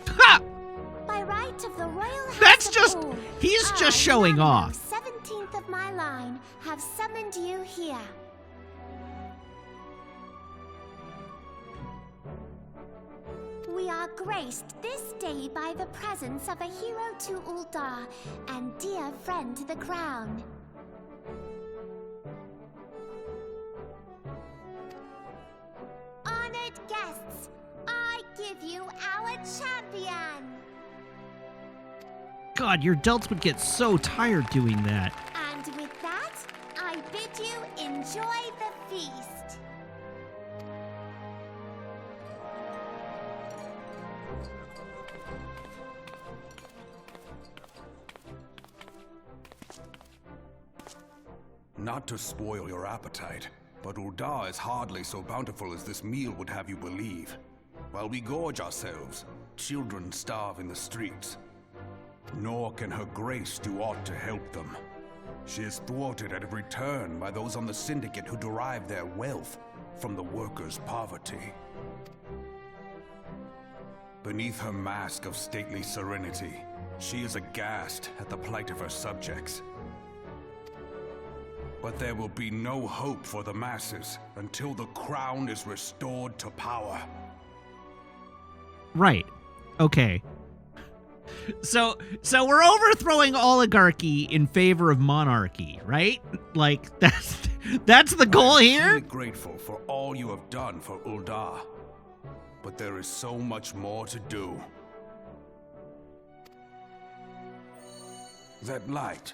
Ha! By right of the royal house That's of just... Ul, He's I, just showing Nana, off. 17th of my line, have summoned you here. We are graced this day by the presence of a hero to Ulda and dear friend to the crown. Honored guests, I give you our champion. God, your delts would get so tired doing that. And with that, I bid you enjoy the feast. Not to spoil your appetite, but Ulda is hardly so bountiful as this meal would have you believe. While we gorge ourselves, children starve in the streets. Nor can Her Grace do aught to help them. She is thwarted at every turn by those on the Syndicate who derive their wealth from the workers' poverty. Beneath her mask of stately serenity, she is aghast at the plight of her subjects. But there will be no hope for the masses until the crown is restored to power. Right. Okay. So we're overthrowing oligarchy in favor of monarchy, right? Like that's the goal here? I'm truly grateful for all you have done for Uldar. But there is so much more to do. That light,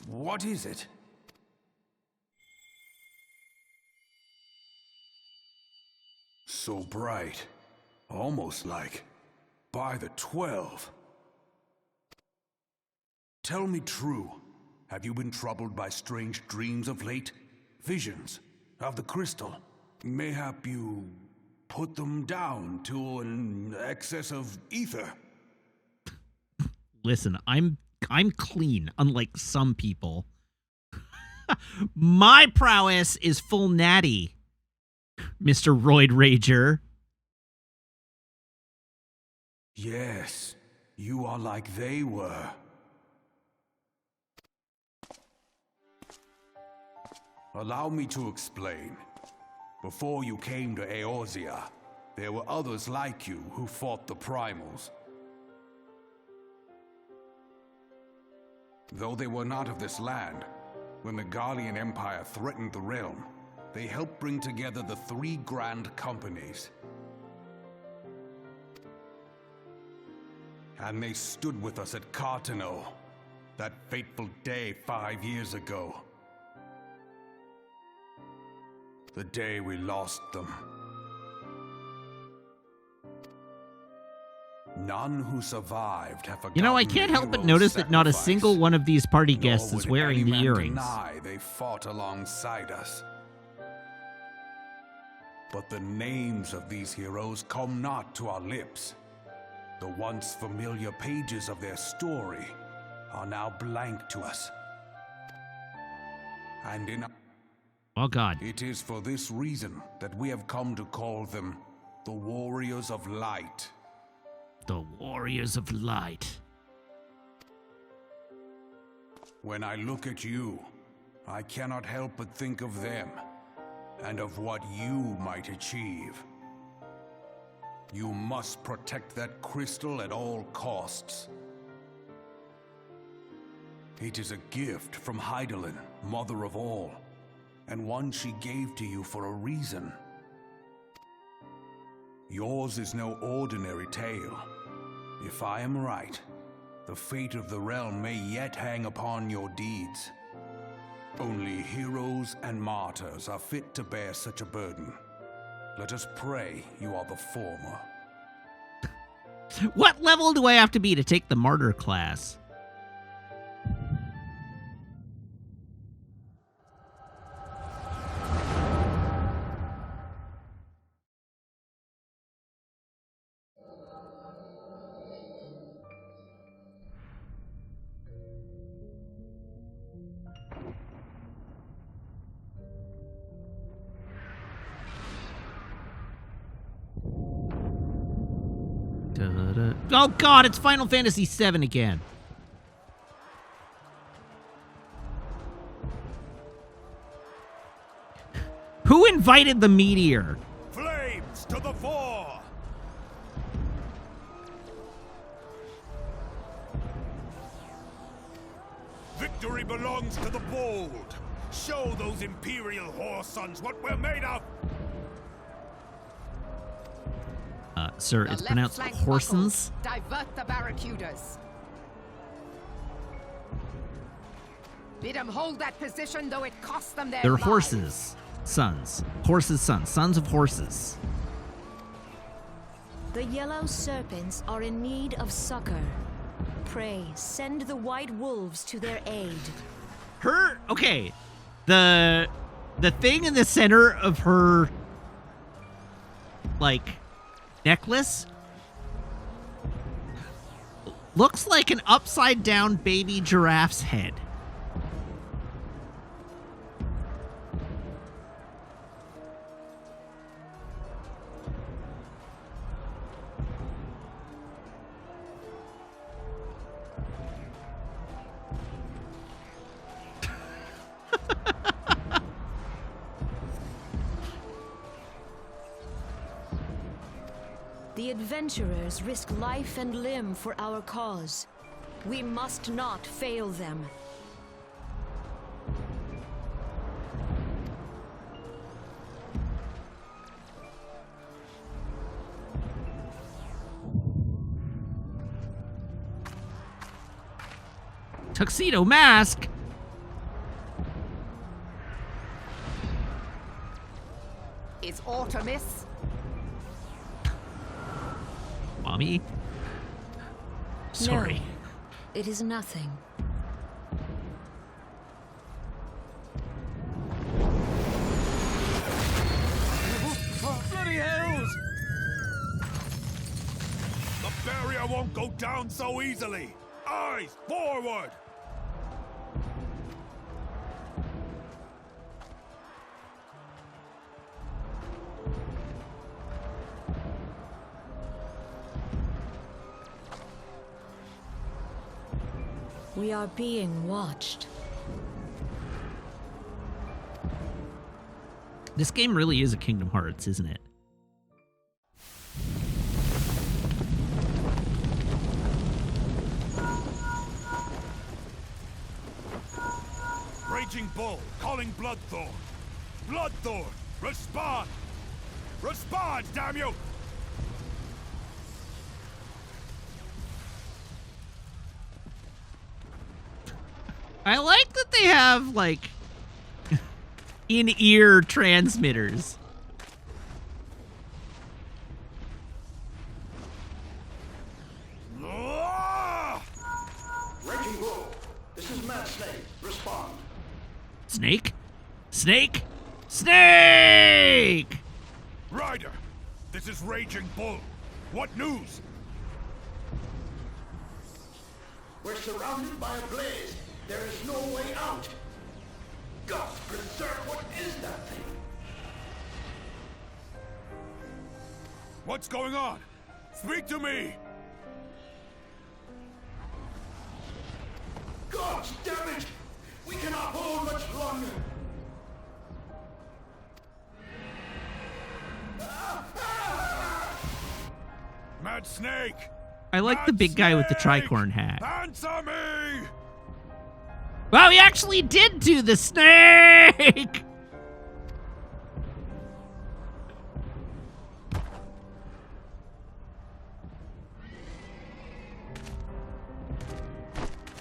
what is it? So bright, almost like by the 12. Tell me true, have you been troubled by strange dreams of late? Visions of the crystal? Mayhap you put them down to an excess of ether? Listen, I'm clean, unlike some people. My prowess is full natty, Mr. Roid Rager. Yes, you are like they were. Allow me to explain. Before you came to Eorzea, there were others like you who fought the Primals. Though they were not of this land, when the Garlean Empire threatened the realm, they helped bring together the 3 grand companies. And they stood with us at Cartano, that fateful day 5 years ago. The day we lost them. None who survived have forgotten. You know, I can't help but notice that not a single one of these party guests is wearing the earrings. Deny they fought alongside us. But the names of these heroes come not to our lips. The once familiar pages of their story are now blank to us. And in Oh, God. it is for this reason that we have come to call them the Warriors of Light. The Warriors of Light. When I look at you, I cannot help but think of them, and of what you might achieve. You must protect that crystal at all costs. It is a gift from Hydaelyn, Mother of All, and one she gave to you for a reason. Yours is no ordinary tale. If I am right, the fate of the realm may yet hang upon your deeds. Only heroes and martyrs are fit to bear such a burden. Let us pray you are the former. What level do I have to be to take the martyr class? Oh God, it's Final Fantasy VII again. Who invited the meteor? Flames to the fore! Victory belongs to the bold. Show those Imperial whore sons what we're made of! Sir, it's pronounced horsens. Divert the barracudas. Bid them hold that position, though it cost them their They're lives. horses. Sons. Horses' sons. Sons of horses. The yellow serpents are in need of succor. Pray, send the white wolves to their aid. Okay. The thing in the center of her, like, necklace looks like an upside down baby giraffe's head. The adventurers risk life and limb for our cause. We must not fail them. Tuxedo Mask? Is Artemis? Mommy? Sorry. No, it is nothing. Bloody hells! The barrier won't go down so easily! Eyes forward! We are being watched. This game really is a Kingdom Hearts, isn't it? Raging Bull, calling Bloodthorn. Bloodthorn, respond! Respond, damn you! I like that they have, like, in-ear transmitters. Raging Bull, this is Mad Snake. Respond. Snake? Snake? Snake! Ryder, this is Raging Bull. What news? We're surrounded by a blaze. There is no way out. God preserve, what is that thing? What's going on? Speak to me! God damn it! We cannot hold much longer. Mad Snake! I like the big guy with the tricorn hat. Answer me! Wow, he actually did do the snake!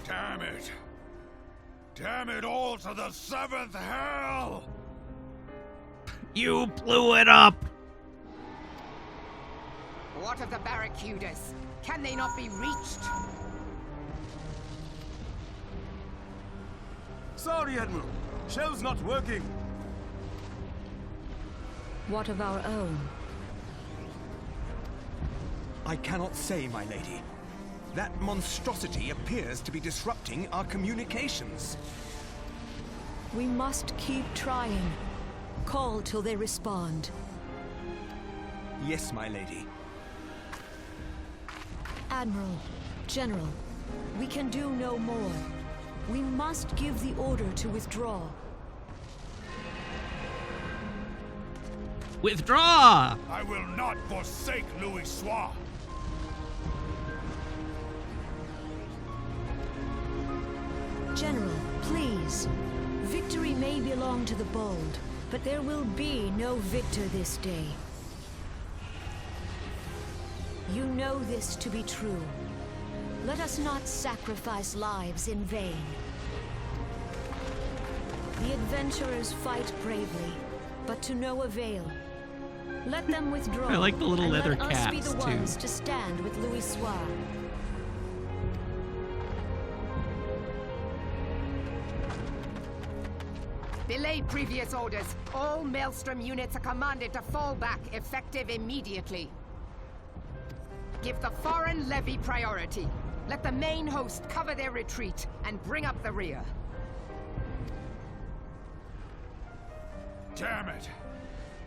Damn it! Damn it all to the seventh hell! You blew it up! What of the barracudas? Can they not be reached? Sorry, Admiral. Shell's not working. What of our own? I cannot say, my lady. That monstrosity appears to be disrupting our communications. We must keep trying. Call till they respond. Yes, my lady. Admiral, General, we can do no more. We must give the order to withdraw. Withdraw! I will not forsake Louis Soir. General, please. Victory may belong to the bold, but there will be no victor this day. You know this to be true. Let us not sacrifice lives in vain. The adventurers fight bravely, but to no avail. Let them withdraw. I like the little and leather let us be cats, the too. ones to stand with Louis Soir. Belay previous orders. All Maelstrom units are commanded to fall back, effective immediately. Give the foreign levy priority. Let the main host cover their retreat and bring up the rear. Damn it!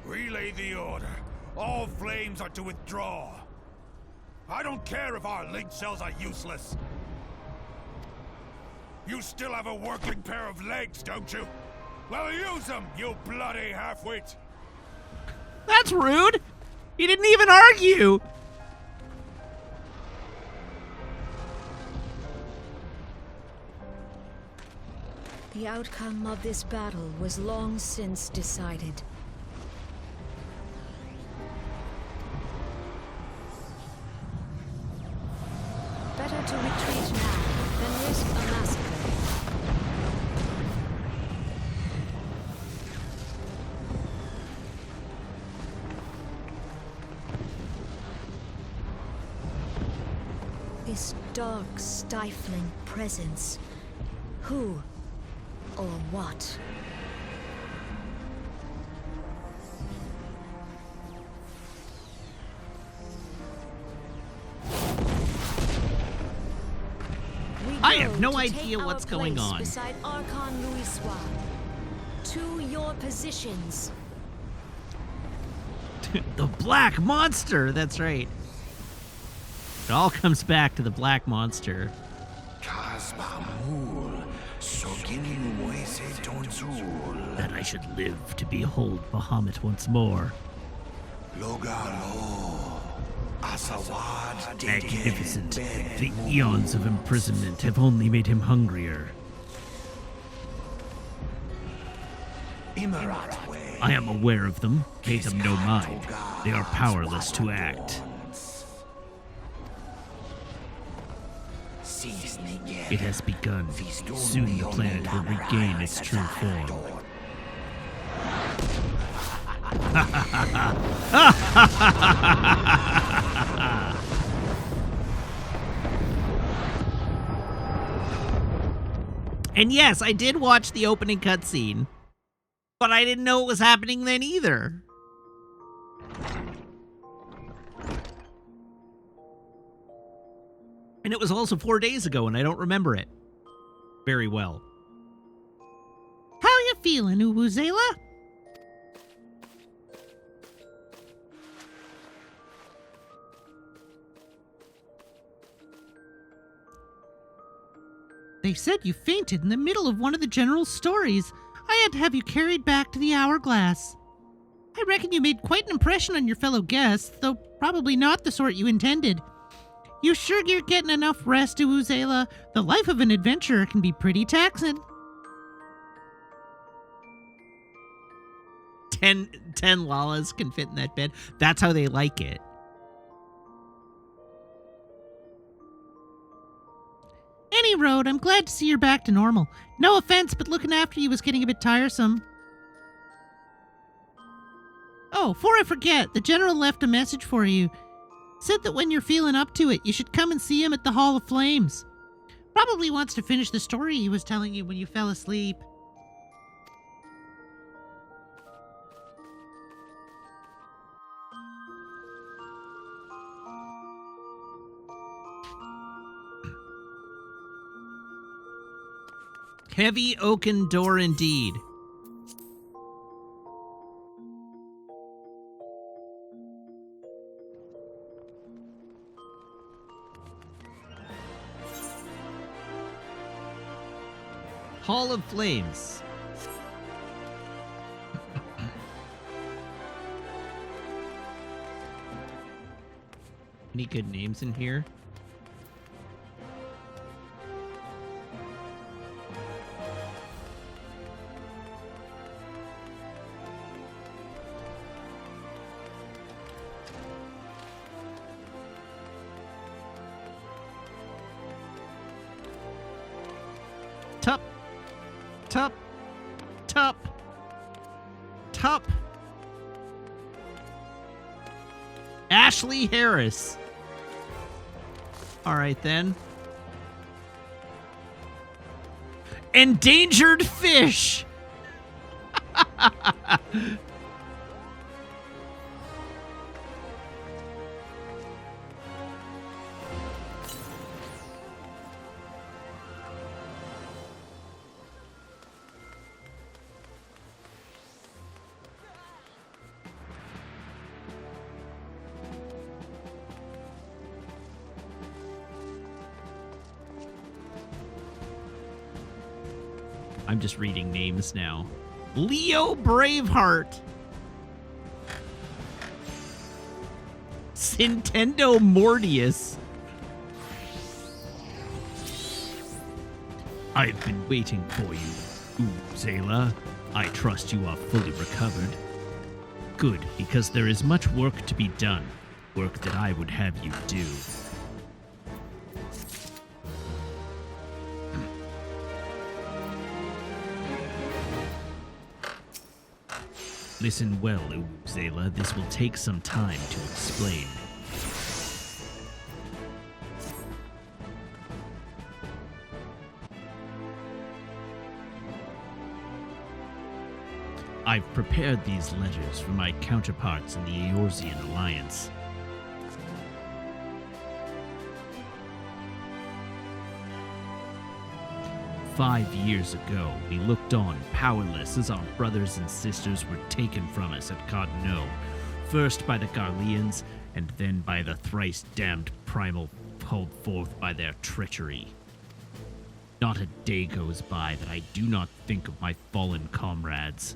Relay the order. All flames are to withdraw. I don't care if our link shells are useless. You still have a working pair of legs, don't you? Well, use them, you bloody half-wit! That's rude! He didn't even argue! The outcome of this battle was long since decided. Better to retreat now than risk a massacre. This dark, stifling presence. Who or what? I have no idea what's going on. Beside Archon Louis Soir. To your positions. The Black Monster, that's right. It all comes back to the Black Monster. That I should live to behold Bahamut once more. Magnificent. The eons of imprisonment have only made him hungrier. I am aware of them. Pay them no mind. They are powerless to act. It has begun. Soon the planet will regain its true form. And yes, I did watch the opening cutscene, but I didn't know it was happening then either. And it was also 4 days ago, and I don't remember it very well. How you feeling, Ubuzela? They said you fainted in the middle of one of the general's stories. I had to have you carried back to the Hourglass. I reckon you made quite an impression on your fellow guests, though probably not the sort you intended. You sure you're getting enough rest, Ubuzela? The life of an adventurer can be pretty taxing. 10 Lalas can fit in that bed. That's how they like it. Any road, I'm glad to see you're back to normal. No offense, but looking after you was getting a bit tiresome. Oh, before I forget, the General left a message for you. Said that when you're feeling up to it, you should come and see him at the Hall of Flames. Probably wants to finish the story he was telling you when you fell asleep. Heavy oaken door indeed. Hall of Flames. Any good names in here? Tup. Tup. Tup. Tup. Ashley Harris. All right, then. Endangered fish. I'm just reading names now. Leo Braveheart. Nintendo Mortius. I've been waiting for you. Zayla, I trust you are fully recovered. Good, because there is much work to be done. Work that I would have you do. Listen well, Zayla. This will take some time to explain. I've prepared these letters for my counterparts in the Eorzean Alliance. "5 years ago, we looked on, powerless, as our brothers and sisters were taken from us at Cardno, first by the Garleans, and then by the thrice-damned Primal, pulled forth by their treachery. Not a day goes by that I do not think of my fallen comrades,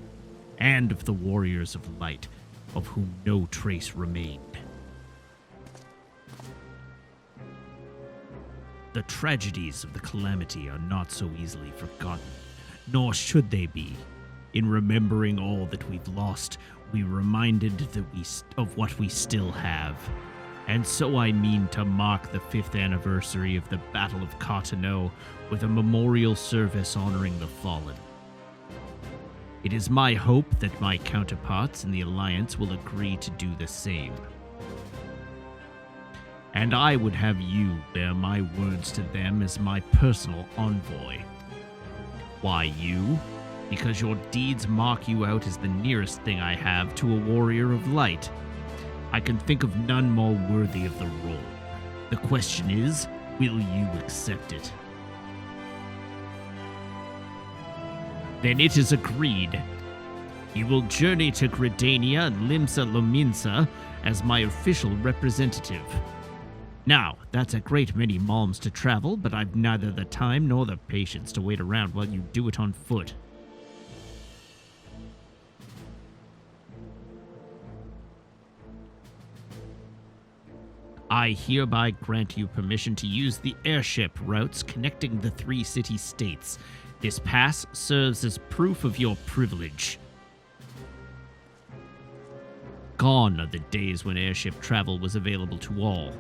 and of the warriors of light, of whom no trace remained. The tragedies of the calamity are not so easily forgotten, nor should they be. In remembering all that we've lost, we're reminded of what we still have. And so I mean to mark the 5th anniversary of the Battle of Cardno with a memorial service honoring the fallen. It is my hope that my counterparts in the Alliance will agree to do the same. And I would have you bear my words to them as my personal envoy. Why you? Because your deeds mark you out as the nearest thing I have to a warrior of light. I can think of none more worthy of the role. The question is, will you accept it? Then it is agreed. You will journey to Gridania and Limsa Lominsa as my official representative. Now, that's a great many malms to travel, but I've neither the time nor the patience to wait around while you do it on foot. I hereby grant you permission to use the airship routes connecting the 3 city-states. This pass serves as proof of your privilege. Gone are the days when airship travel was available to all.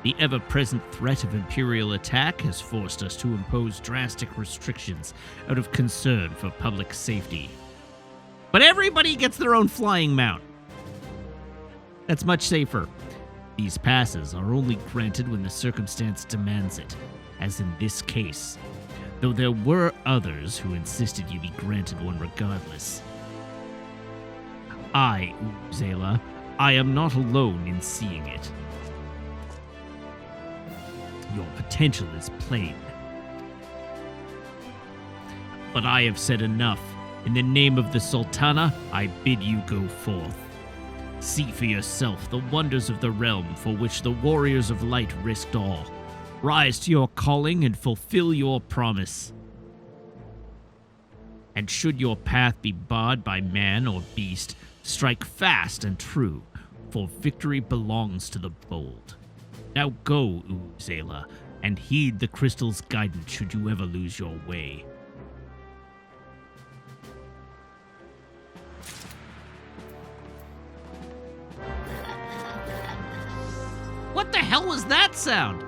The ever-present threat of Imperial attack has forced us to impose drastic restrictions out of concern for public safety. But everybody gets their own flying mount. That's much safer. These passes are only granted when the circumstance demands it, as in this case, though there were others who insisted you be granted one regardless. Zayla, I am not alone in seeing it. Your potential is plain. But I have said enough. In the name of the Sultana, I bid you go forth. See for yourself the wonders of the realm for which the warriors of light risked all. Rise to your calling and fulfill your promise. And should your path be barred by man or beast, strike fast and true, for victory belongs to the bold. Now go, Zayla, and heed the crystal's guidance should you ever lose your way. What the hell was that sound?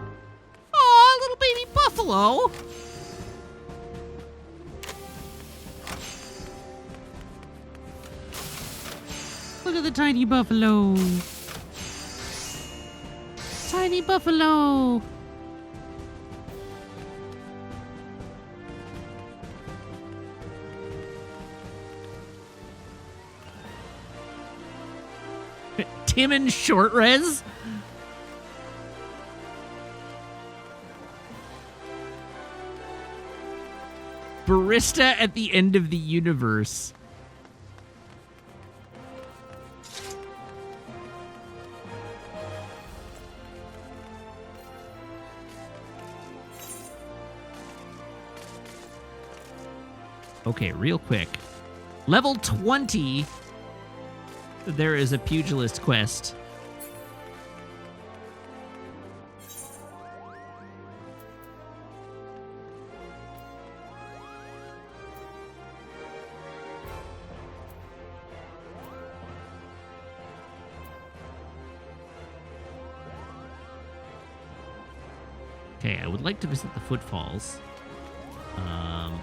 Aw, little baby buffalo! Look at the tiny buffalo. Tiny buffalo. Tim and Short Res. Barista at the end of the universe. Okay, real quick. Level 20, there is a pugilist quest. Okay, I would like to visit the Footfalls,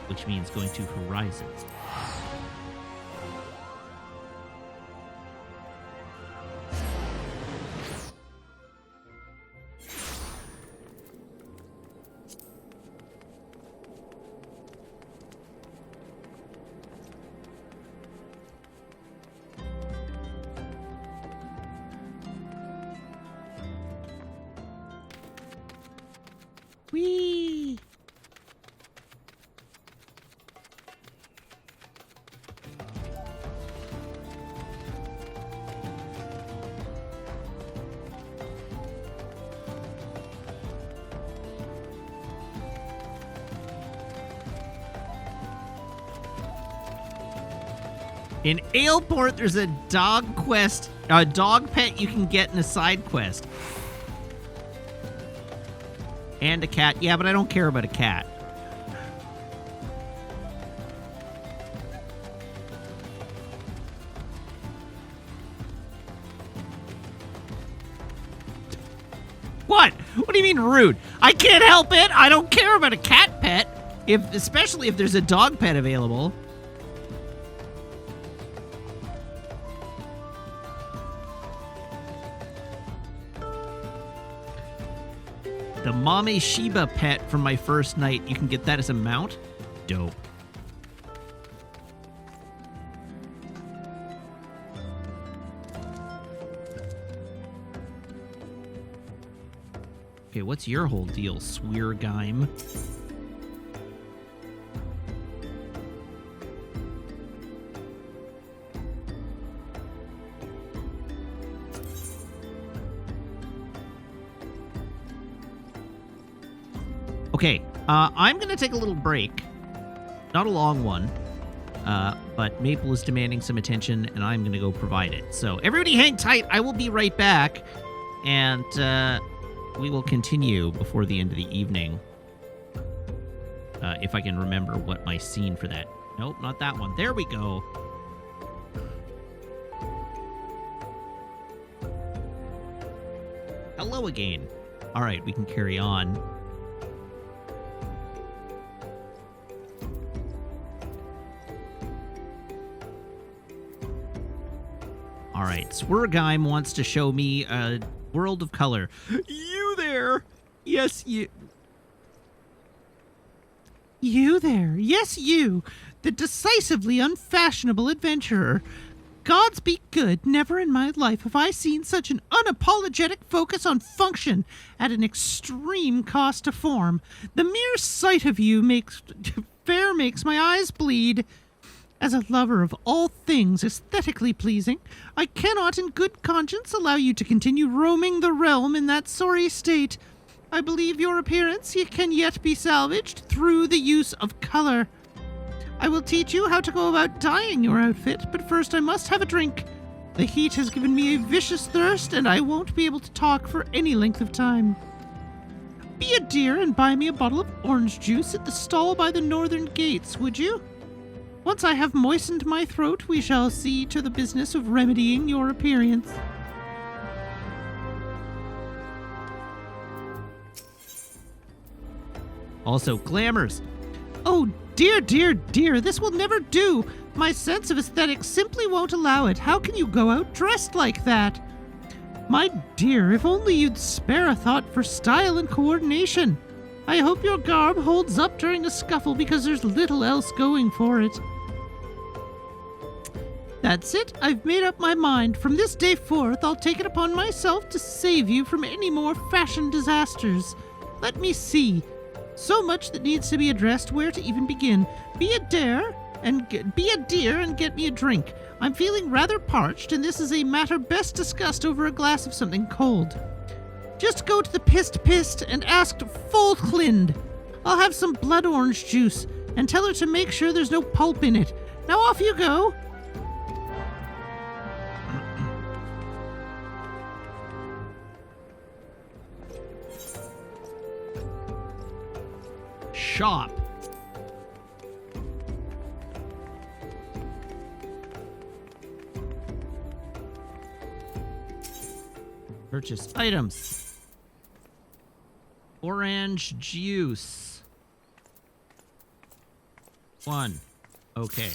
which means going to Horizon. Whee! In Aleport, there's a dog quest, a dog pet you can get in a side quest. And a cat. Yeah, but I don't care about a cat. What? What do you mean rude? I can't help it. I don't care about a cat pet, especially if there's a dog pet available. The Mame Shiba pet from my first night. You can get that as a mount. Dope. Okay, what's your whole deal, Sweargeim? Okay, I'm going to take a little break. Not a long one, but Maple is demanding some attention, and I'm going to go provide it. So everybody hang tight. I will be right back, and we will continue before the end of the evening. If I can remember what my scene for that... Nope, not that one. There we go. Hello again. All right, we can carry on. All right, Sweargeim wants to show me a world of color. You there? Yes, you. You there? Yes, you. The decisively unfashionable adventurer. Gods be good, never in my life have I seen such an unapologetic focus on function at an extreme cost to form. The mere sight of you makes my eyes bleed. As a lover of all things aesthetically pleasing, I cannot in good conscience allow you to continue roaming the realm in that sorry state. I believe your appearance can yet be salvaged through the use of color. I will teach you how to go about dyeing your outfit, but first I must have a drink. The heat has given me a vicious thirst, and I won't be able to talk for any length of time. Be a dear and buy me a bottle of orange juice at the stall by the northern gates, would you? Once I have moistened my throat, we shall see to the business of remedying your appearance. Also, glamours. Oh, dear, dear, dear, this will never do. My sense of aesthetics simply won't allow it. How can you go out dressed like that? My dear, if only you'd spare a thought for style and coordination. I hope your garb holds up during a scuffle because there's little else going for it. That's it. I've made up my mind. From this day forth, I'll take it upon myself to save you from any more fashion disasters. Let me see. So much that needs to be addressed. Where to even begin? Be a dear and get me a drink. I'm feeling rather parched, and this is a matter best discussed over a glass of something cold. Just go to the Pist and ask Folklind. I'll have some blood orange juice, and tell her to make sure there's no pulp in it. Now off you go. Shop. Purchase items. Orange juice. 1. Okay.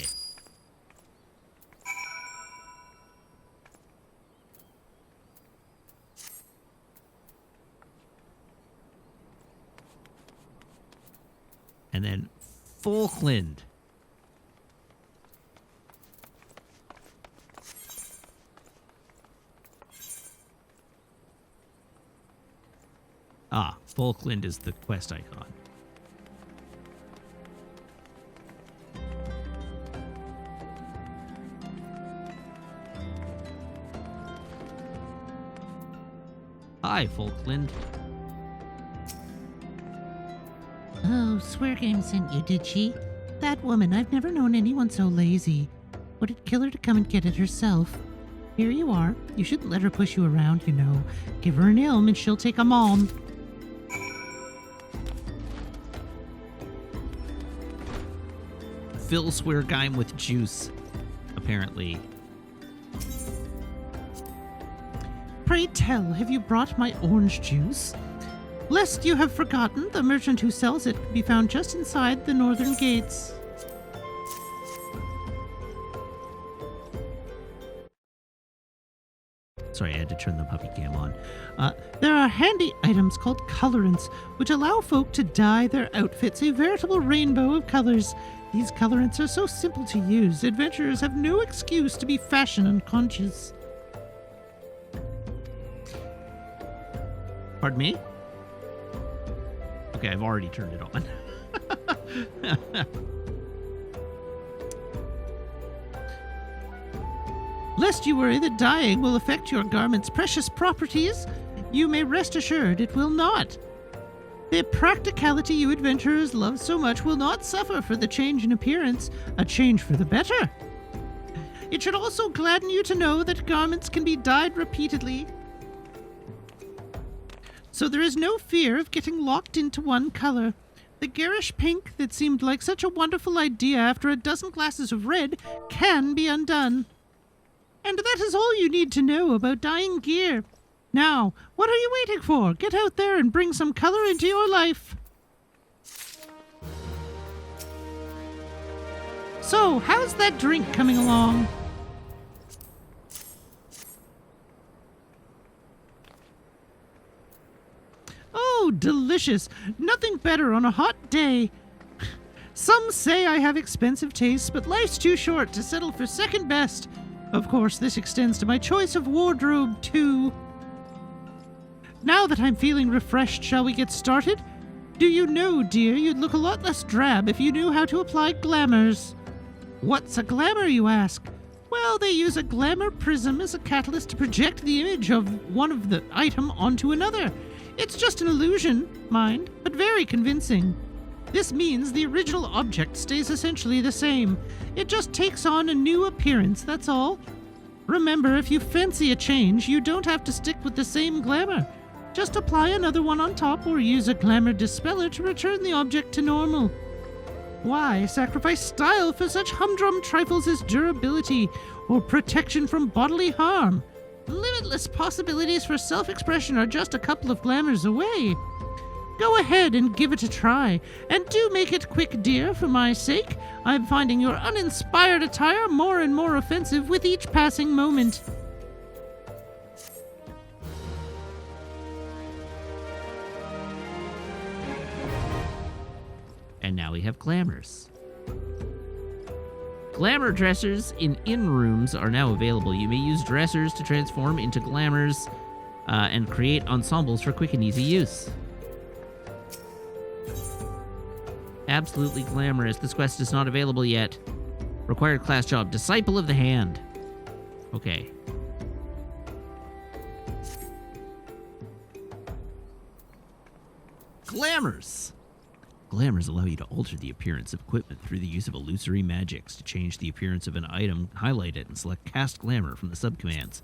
And then Falkland. Ah, Falkland is the quest icon. Hi, Falkland. Oh, Swear Game sent you, did she? That woman, I've never known anyone so lazy. Would it kill her to come and get it herself? Here you are. You shouldn't let her push you around, you know. Give her an ilm and she'll take 'em on. Phil Sweargime with juice, apparently. Pray tell, have you brought my orange juice? Lest you have forgotten, the merchant who sells it can be found just inside the northern gates. Sorry, I had to turn the puppy cam on. There are handy items called colorants, which allow folk to dye their outfits a veritable rainbow of colors. These colorants are so simple to use, adventurers have no excuse to be fashion unconscious. Pardon me? Okay, I've already turned it on. Lest you worry that dyeing will affect your garment's precious properties, you may rest assured it will not. The practicality you adventurers love so much will not suffer for the change in appearance, a change for the better. It should also gladden you to know that garments can be dyed repeatedly, so there is no fear of getting locked into one color. The garish pink that seemed like such a wonderful idea after a dozen glasses of red can be undone. And that is all you need to know about dyeing gear. Now, what are you waiting for? Get out there and bring some color into your life. So, how's that drink coming along? Oh, delicious. Nothing better on a hot day. Some say I have expensive tastes, but life's too short to settle for second best. Of course, this extends to my choice of wardrobe, too. Now that I'm feeling refreshed, shall we get started? Do you know, dear, you'd look a lot less drab if you knew how to apply glamours. What's a glamour, you ask? Well, they use a glamour prism as a catalyst to project the image of one of the item onto another. It's just an illusion, mind, but very convincing. This means the original object stays essentially the same. It just takes on a new appearance, that's all. Remember, if you fancy a change, you don't have to stick with the same glamour. Just apply another one on top or use a glamour dispeller to return the object to normal. Why sacrifice style for such humdrum trifles as durability or protection from bodily harm? Limitless possibilities for self-expression are just a couple of glamours away. Go ahead and give it a try, and do make it quick, dear, for my sake. I'm finding your uninspired attire more and more offensive with each passing moment. And now we have glamours. Glamour dressers in rooms are now available. You may use dressers to transform into glamours and create ensembles for quick and easy use. Absolutely glamorous. This quest is not available yet. Required class job, Disciple of the Hand. Okay. Glamours. Glamours allow you to alter the appearance of equipment through the use of illusory magics. To change the appearance of an item, highlight it and select Cast Glamour from the subcommands.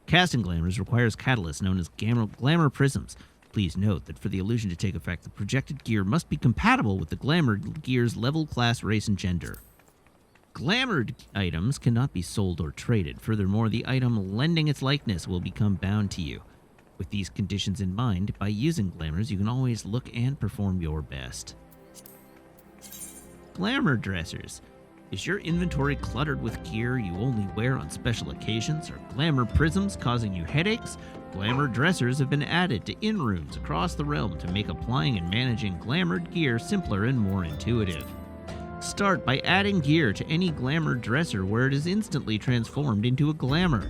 Casting glamours requires catalysts known as glamour prisms. Please note that for the illusion to take effect, the projected gear must be compatible with the glamour gear's level, class, race, and gender. Glamored items cannot be sold or traded. Furthermore, the item lending its likeness will become bound to you. With these conditions in mind, by using glamours, you can always look and perform your best. Glamour dressers. Is your inventory cluttered with gear you only wear on special occasions? Are glamour prisms causing you headaches? Glamour dressers have been added to inn rooms across the realm to make applying and managing glamoured gear simpler and more intuitive. Start by adding gear to any glamour dresser where it is instantly transformed into a glamour.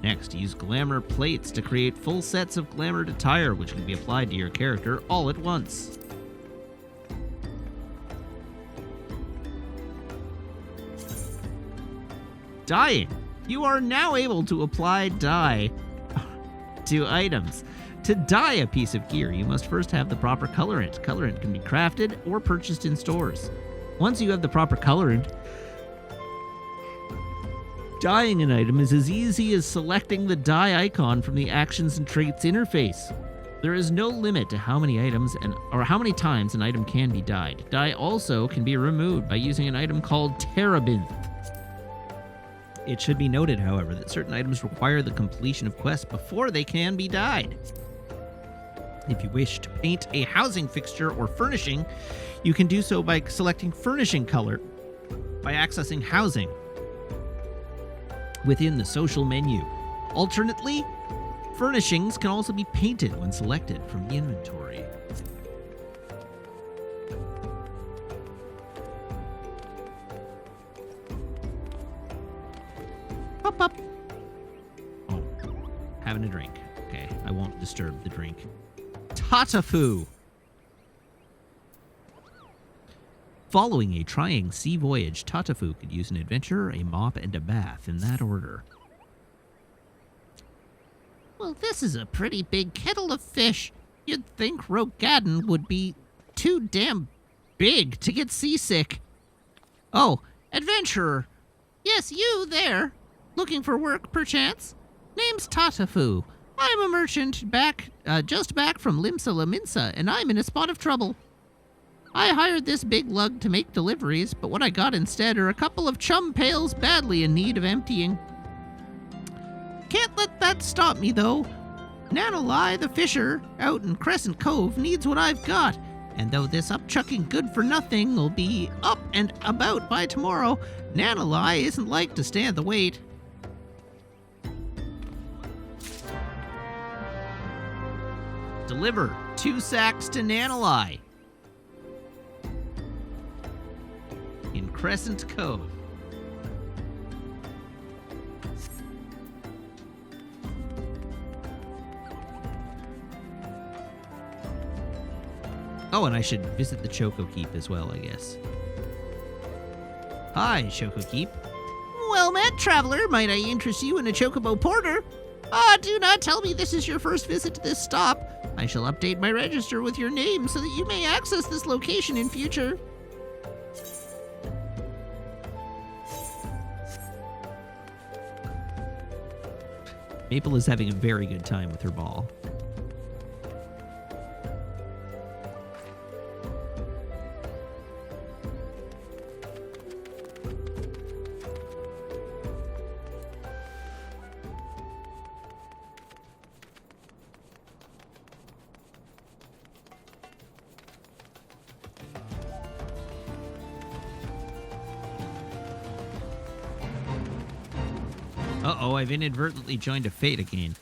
Next, use glamour plates to create full sets of glamoured attire which can be applied to your character all at once. Dyeing. You are now able to apply dye to items. To dye a piece of gear, you must first have the proper colorant. Colorant can be crafted or purchased in stores. Once you have the proper colorant, dyeing an item is as easy as selecting the dye icon from the Actions and Traits interface. There is no limit to how many items or how many times an item can be dyed. Dye also can be removed by using an item called Terebinth. It should be noted, however, that certain items require the completion of quests before they can be dyed. If you wish to paint a housing fixture or furnishing, you can do so by selecting Furnishing Color by accessing Housing within the social menu. Alternately, furnishings can also be painted when selected from the inventory. Pop, pop. Oh, having a drink. Okay, I won't disturb the drink. Tatafu. Following a trying sea voyage, Tatafu could use an adventurer, a mop, and a bath in that order. Well, this is a pretty big kettle of fish. You'd think Rogadon would be too damn big to get seasick. Oh, adventurer. Yes, you there. Looking for work, perchance? Name's Tatafu. I'm a merchant just back from Limsa Laminsa, and I'm in a spot of trouble. I hired this big lug to make deliveries, but what I got instead are a couple of chum pails badly in need of emptying. Can't let that stop me, though. Nanalai the fisher out in Crescent Cove needs what I've got, and though this upchucking good-for-nothing will be up and about by tomorrow, Nanalai isn't like to stand the wait. Deliver 2 sacks to Nanalai in Crescent Cove. Oh, and I should visit the Choco Keep as well, I guess. Hi, Choco Keep. Well met, traveler. Might I interest you in a chocobo porter? Do not tell me this is your first visit to this stop. I shall update my register with your name so that you may access this location in future. Maple is having a very good time with her ball. Uh-oh, I've inadvertently joined a fate again.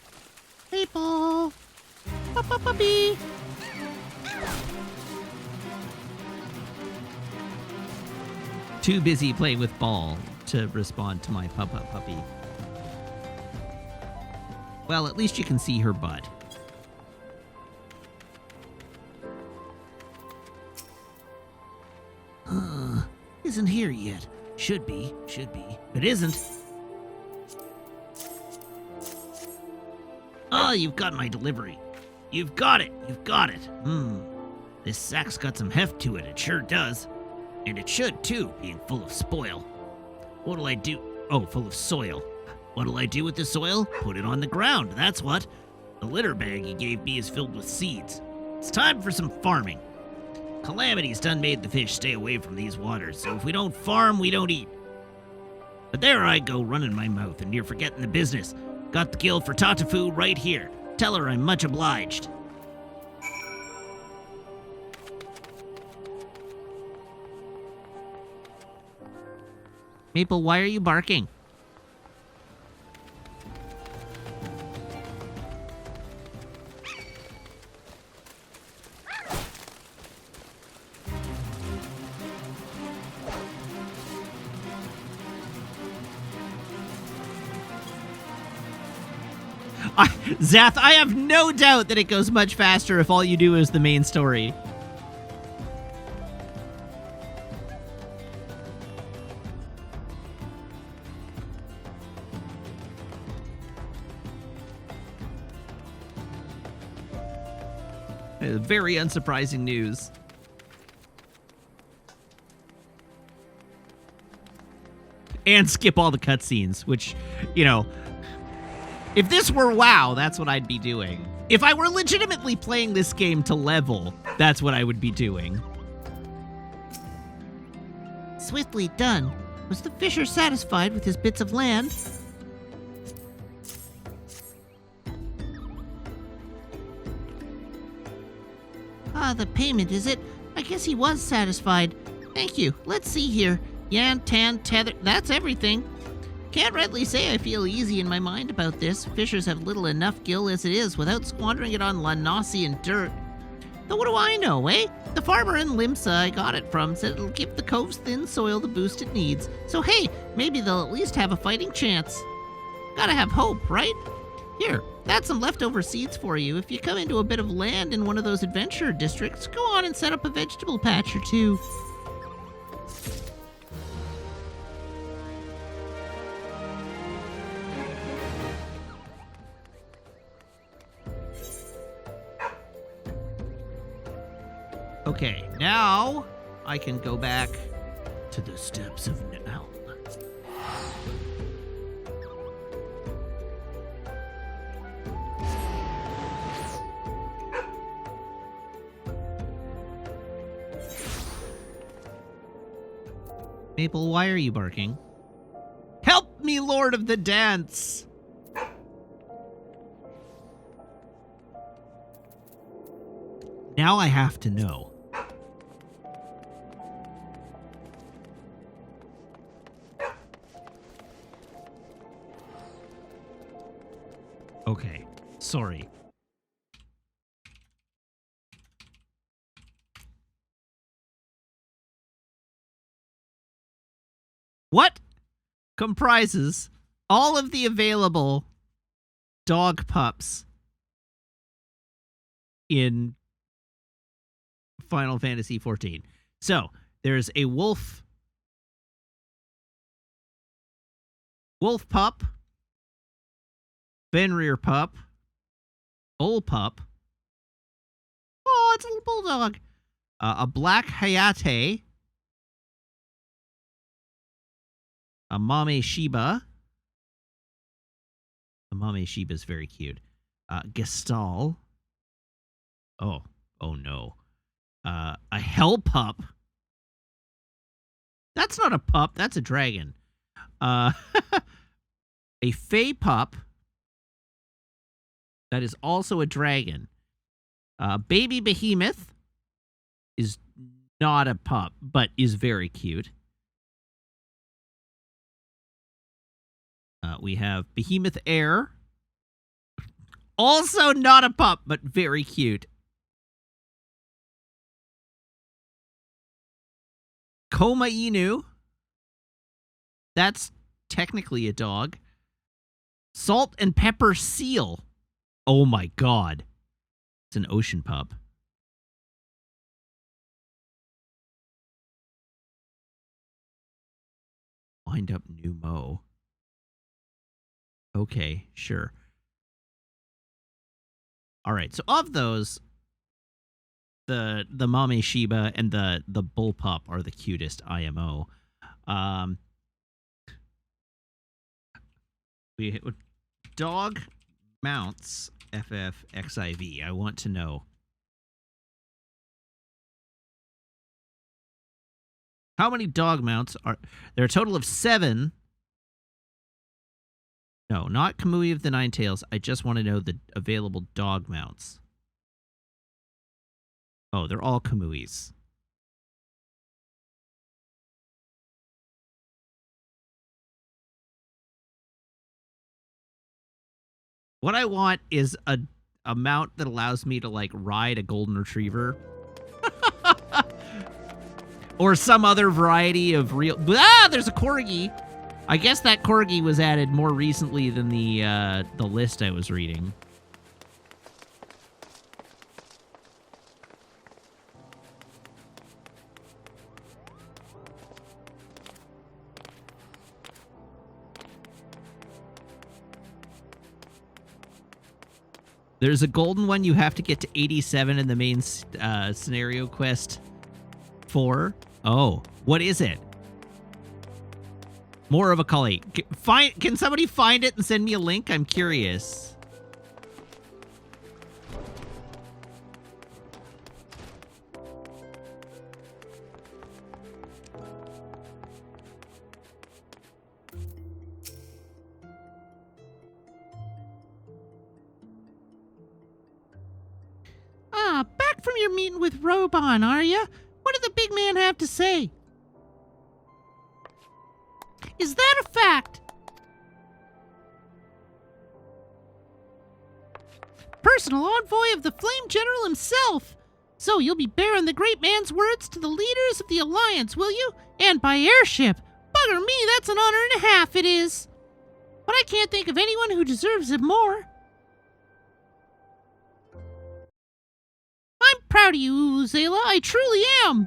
Maple! Puppy! Too busy playing with ball to respond to my puppy. Well, at least you can see her butt. Isn't here yet. Should be. But isn't. Oh, you've got my delivery. You've got it. This sack's got some heft to it. It sure does. And it should, too, being full of spoil. What'll I do? Oh, full of soil. What'll I do with the soil? Put it on the ground, that's what. The litter bag you gave me is filled with seeds. It's time for some farming. Calamity's done made the fish stay away from these waters, so if we don't farm, we don't eat. But there I go, running my mouth, and you're forgetting the business. Got the gill for Tatafu right here. Tell her I'm much obliged. Maple, why are you barking? Zath, I have no doubt that it goes much faster if all you do is the main story. Very unsurprising news. And skip all the cutscenes, which, you know, if this were WoW, that's what I'd be doing. If I were legitimately playing this game to level, that's what I would be doing. Swiftly done. Was the fisher satisfied with his bits of land? Ah, the payment, is it? I guess he was satisfied. Thank you. Let's see here. Yan, tan, tether. That's everything. Can't rightly say I feel easy in my mind about this. Fishers have little enough gill as it is without squandering it on Lanosian dirt. Though what do I know, eh? The farmer in Limsa I got it from said it'll give the cove's thin soil the boost it needs. So hey, maybe they'll at least have a fighting chance. Gotta have hope, right? Here, that's some leftover seeds for you. If you come into a bit of land in one of those adventure districts, go on and set up a vegetable patch or two. Okay, now I can go back to the steps of Nell. Maple, why are you barking? Help me, Lord of the Dance! Now I have to know. Okay, sorry. What comprises all of the available dog pups in Final Fantasy XIV? So, there's a wolf pup, Fenrir pup, bull pup. Oh, it's a little bulldog. A black Hayate, a Mame Shiba. The Mame Shiba is very cute. Gestal. Oh no. A hell pup. That's not a pup, that's a dragon. A fey pup. That is also a dragon. Baby behemoth is not a pup, but is very cute. We have behemoth heir. Also not a pup, but very cute. Koma Inu. That's technically a dog. Salt and pepper seal. Oh my god. It's an ocean pup. Wind up new Mo. Okay, sure. All right, so of those, the Mame Shiba and the bull pup are the cutest IMO. We dog mounts XIV. I want to know how many dog mounts are there. A total of 7 No, not Kamui of the Nine Tails. I just want to know the available dog mounts. Oh, they're all Kamuis. What I want is a mount that allows me to, like, ride a golden retriever. Or some other variety of real... Ah, there's a corgi! I guess that corgi was added more recently than the list I was reading. There's a golden one you have to get to 87 in the main scenario quest 4. Oh, what is it? More of a collie. Can somebody find it and send me a link? I'm curious. Back from your meeting with Robon, are ya? What did the big man have to say? Is that a fact? Personal envoy of the Flame General himself. So you'll be bearing the great man's words to the leaders of the Alliance, will you? And by airship. Bugger me, that's an honor and a half, it is. But I can't think of anyone who deserves it more. I'm proud of you, Uzela. I truly am.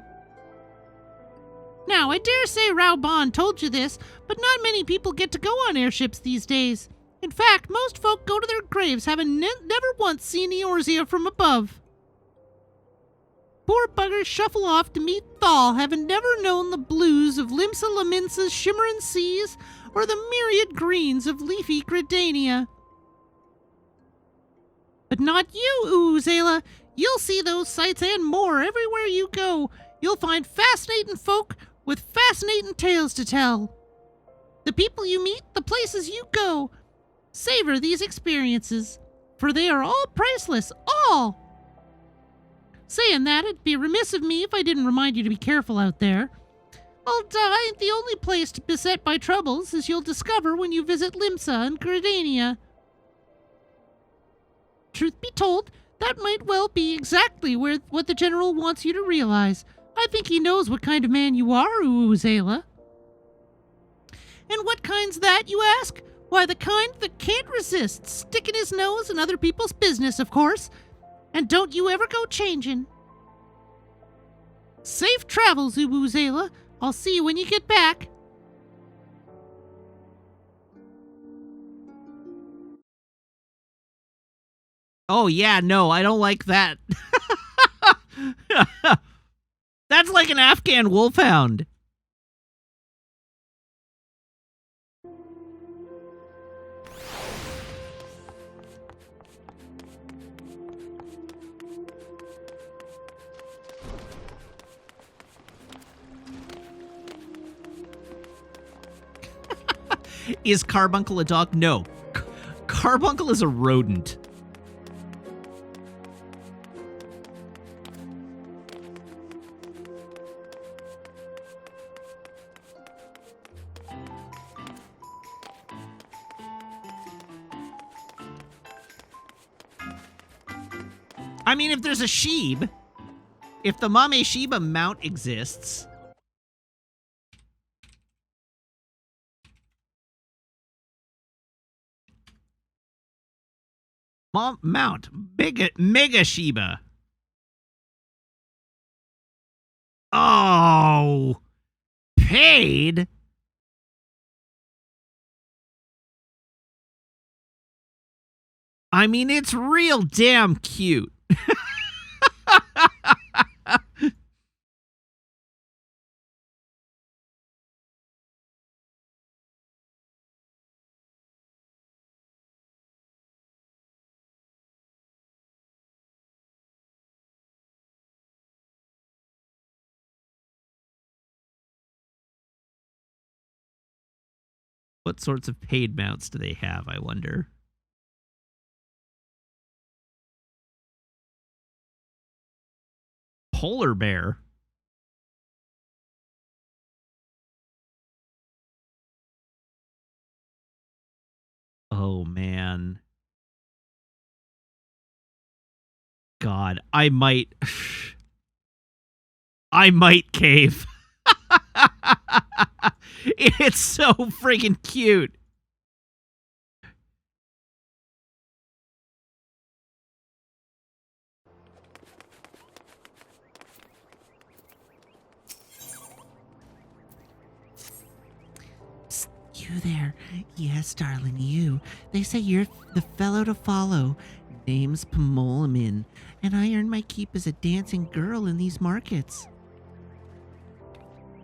Now, I dare say Raoban told you this, but not many people get to go on airships these days. In fact, most folk go to their graves having never once seen Eorzea from above. Poor buggers shuffle off to meet Thal, having never known the blues of Limsa Laminsa's shimmering seas or the myriad greens of leafy Gridania. But not you, Uzela. You'll see those sights and more everywhere you go. You'll find fascinating folk with fascinating tales to tell. The people you meet, the places you go. Savor these experiences, for they are all priceless, all. Saying that, it'd be remiss of me if I didn't remind you to be careful out there. Although ain't the only place beset by troubles, as you'll discover when you visit Limsa and Gridania. Truth be told, that might well be exactly what the General wants you to realize. I think he knows what kind of man you are, Uzela. And what kind's that, you ask? Why, the kind that can't resist sticking his nose in other people's business, of course. And don't you ever go changing. Safe travels, Uzela. I'll see you when you get back. Oh, yeah, no, I don't like that. That's like an Afghan wolfhound. Is Carbuncle a dog? No. Carbuncle is a rodent. I mean, if there's a Sheeb, if the Mame Shiba mount exists... Mount. Mega Shiba. Oh. Paid? I mean, it's real damn cute. What sorts of paid mounts do they have, I wonder? Polar bear? Oh, man. God, I might cave. It's so freaking cute. Psst, you there. Yes, darling, you. They say you're the fellow to follow. Name's Pomolamin, and I earn my keep as a dancing girl in these markets.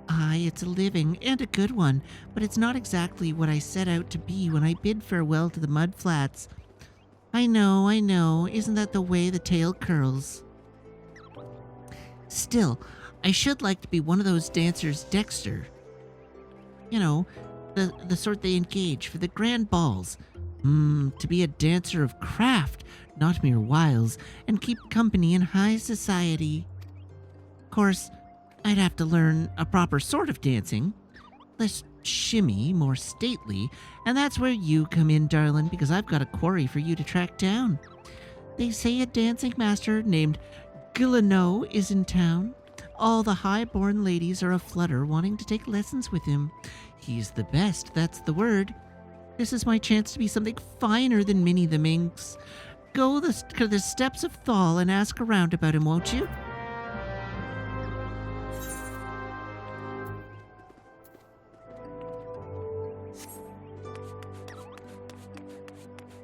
Aye, it's a living, and a good one, but it's not exactly what I set out to be when I bid farewell to the mud flats. I know, isn't that the way the tale curls? Still, I should like to be one of those dancers Dexter. You know, the sort they engage for the grand balls. To be a dancer of craft, not mere wiles, and keep company in high society. Of course, I'd have to learn a proper sort of dancing. Less shimmy, more stately, and that's where you come in, darling, because I've got a quarry for you to track down. They say a dancing master named Gillineau is in town. All the high-born ladies are aflutter wanting to take lessons with him. He's the best, that's the word. This is my chance to be something finer than Minnie the Minx. Go to the steps of Thal and ask around about him, won't you?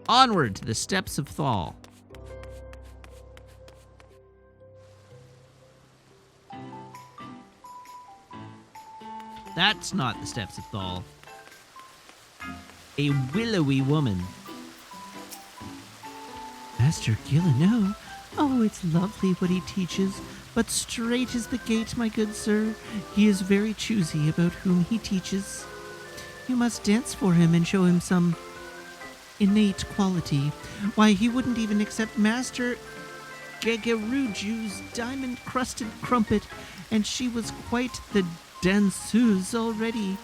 Onward to the steps of Thal. That's not the steps of Thal. A willowy woman. Master Gillineau? Oh, it's lovely what he teaches, but straight is the gate, my good sir. He is very choosy about whom he teaches. You must dance for him and show him some innate quality. Why, he wouldn't even accept Master Gegeruju's diamond-crusted crumpet, and she was quite the danseuse already.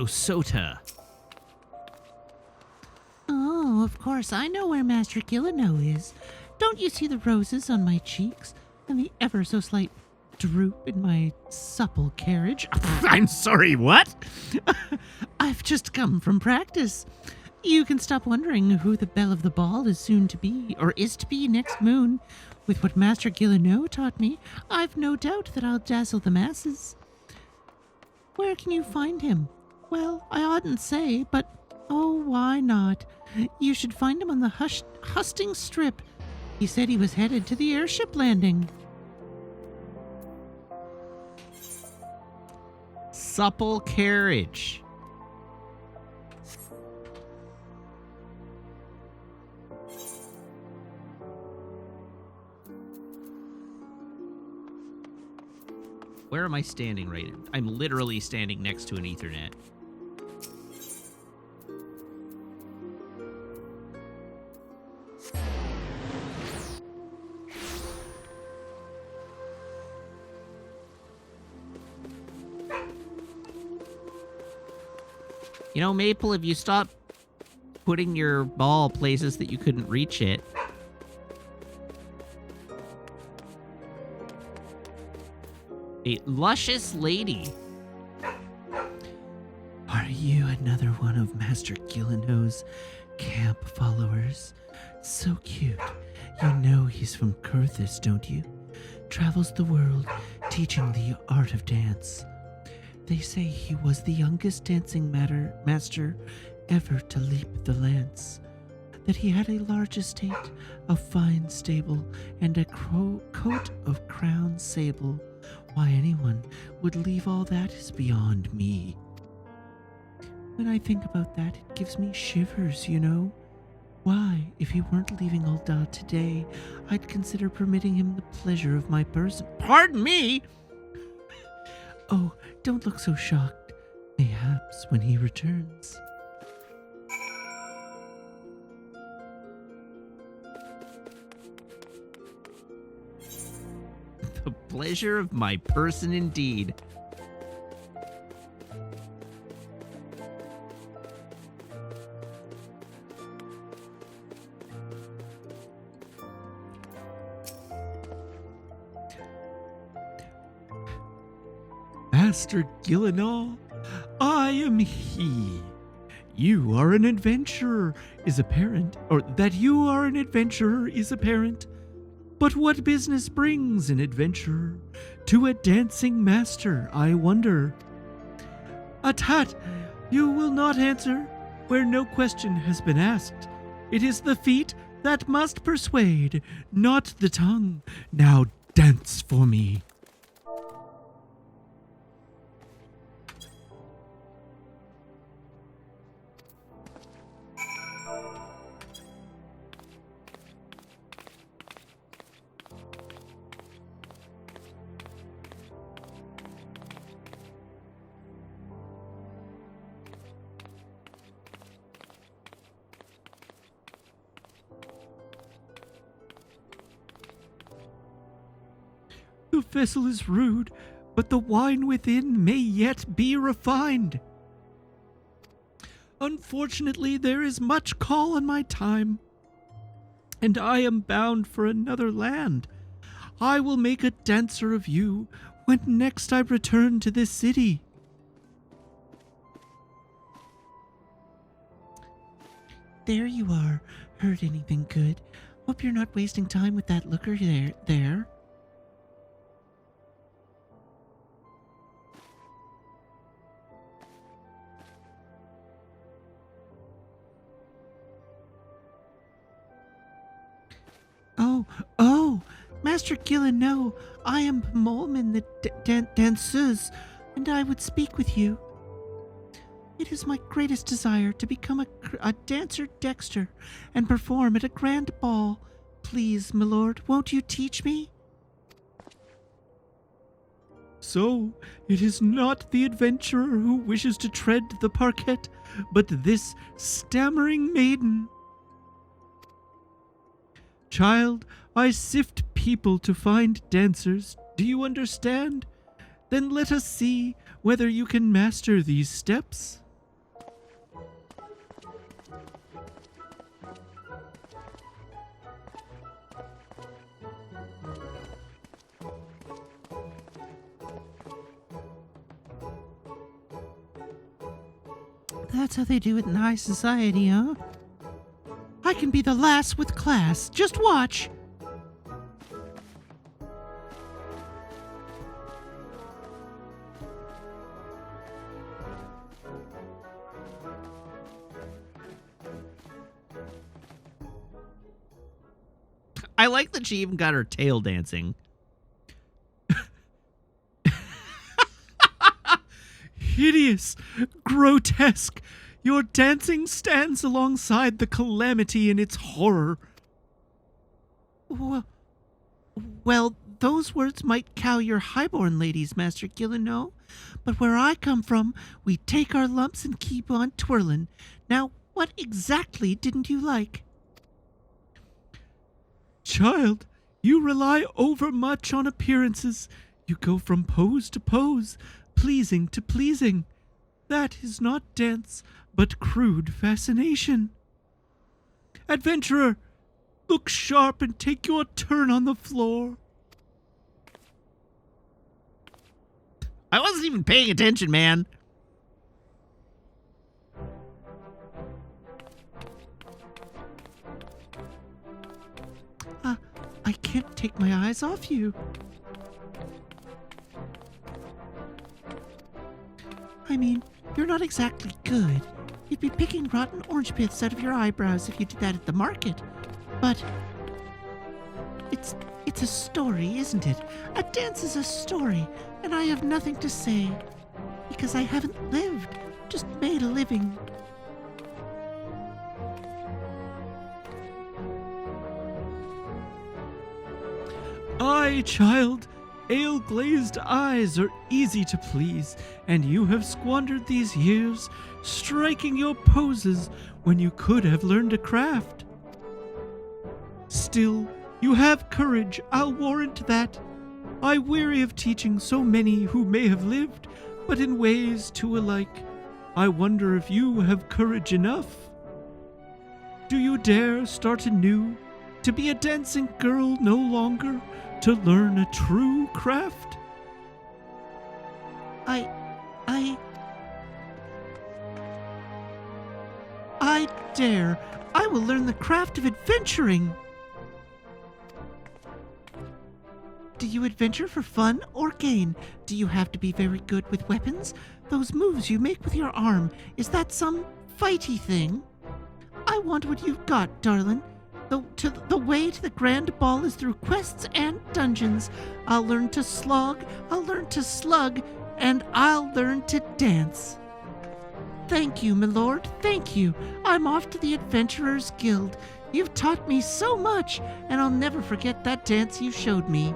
Sota. Oh, of course, I know where Master Gillineau is. Don't you see the roses on my cheeks and the ever so slight droop in my supple carriage? I'm sorry, what? I've just come from practice. You can stop wondering who the belle of the ball is soon to be, or is to be next moon. With what Master Gillineau taught me, I've no doubt that I'll dazzle the masses. Where can you find him? Well, I oughtn't say, but oh, why not? You should find him on the hustings strip. He said he was headed to the airship landing. Supple carriage. Where am I standing right now? I'm literally standing next to an Ethernet. You know, Maple, if you stop putting your ball places that you couldn't reach it. A luscious lady. Are you another one of Master Gillineau's camp followers? So cute. You know he's from Kurthis, don't you? Travels the world, teaching the art of dance. They say he was the youngest dancing master ever to leap the lance. that he had a large estate, a fine stable, and a coat of crown sable. Why anyone would leave all that is beyond me. When I think about that, it gives me shivers, you know. Why, if he weren't leaving Ul'dah today, I'd consider permitting him the pleasure of my person. Pardon me! Oh, don't look so shocked. Mayhaps when he returns. The pleasure of my person indeed. Master Gillenall, I am he. You are an adventurer is apparent, or that you are an adventurer is apparent. But what business brings an adventurer to a dancing master, I wonder? Atat, you will not answer where no question has been asked. It is the feet that must persuade, not the tongue. Now dance for me. The vessel is rude, but the wine within may yet be refined. Unfortunately, there is much call on my time, and I am bound for another land. I will make a dancer of you when next I return to this city. There you are. Heard anything good? Hope you're not wasting time with that looker there. Oh, Master Gillen, no, I am Molman the danseuse, and I would speak with you. It is my greatest desire to become a dancer dexter and perform at a grand ball. Please, my lord, won't you teach me? So, it is not the adventurer who wishes to tread the parquet, but this stammering maiden. Child, I sift people to find dancers. Do you understand? Then let us see whether you can master these steps. That's how they do it in high society, huh? I can be the lass with class. Just watch. I like that she even got her tail dancing. Hideous, grotesque. Your dancing stands alongside the calamity in its horror. Well, those words might cow your highborn ladies, Master Gillen, no? But where I come from, we take our lumps and keep on twirling. Now, what exactly didn't you like? Child, you rely overmuch on appearances. You go from pose to pose, pleasing to pleasing. That is not dance, but crude fascination. Adventurer, look sharp and take your turn on the floor. I wasn't even paying attention, man. I can't take my eyes off you. I mean, you're not exactly good. You'd be picking rotten orange pits out of your eyebrows if you did that at the market. But it's a story, isn't it? A dance is a story, and I have nothing to say because I haven't lived, just made a living. Aye, child, ale-glazed eyes are easy to please, and you have squandered these years striking your poses when you could have learned a craft. Still, you have courage, I'll warrant that. I weary of teaching so many who may have lived, but in ways too alike. I wonder if you have courage enough. Do you dare start anew, to be a dancing girl no longer, to learn a true craft? I dare. I will learn the craft of adventuring. Do you adventure for fun or gain? Do you have to be very good with weapons? Those moves you make with your arm, is that some fighty thing? I want what you've got, darling. The way to the grand ball is through quests and dungeons. I'll learn to slog, I'll learn to slug, and I'll learn to dance. Thank you, my lord, thank you. I'm off to the Adventurers Guild. You've taught me so much, and I'll never forget that dance you showed me.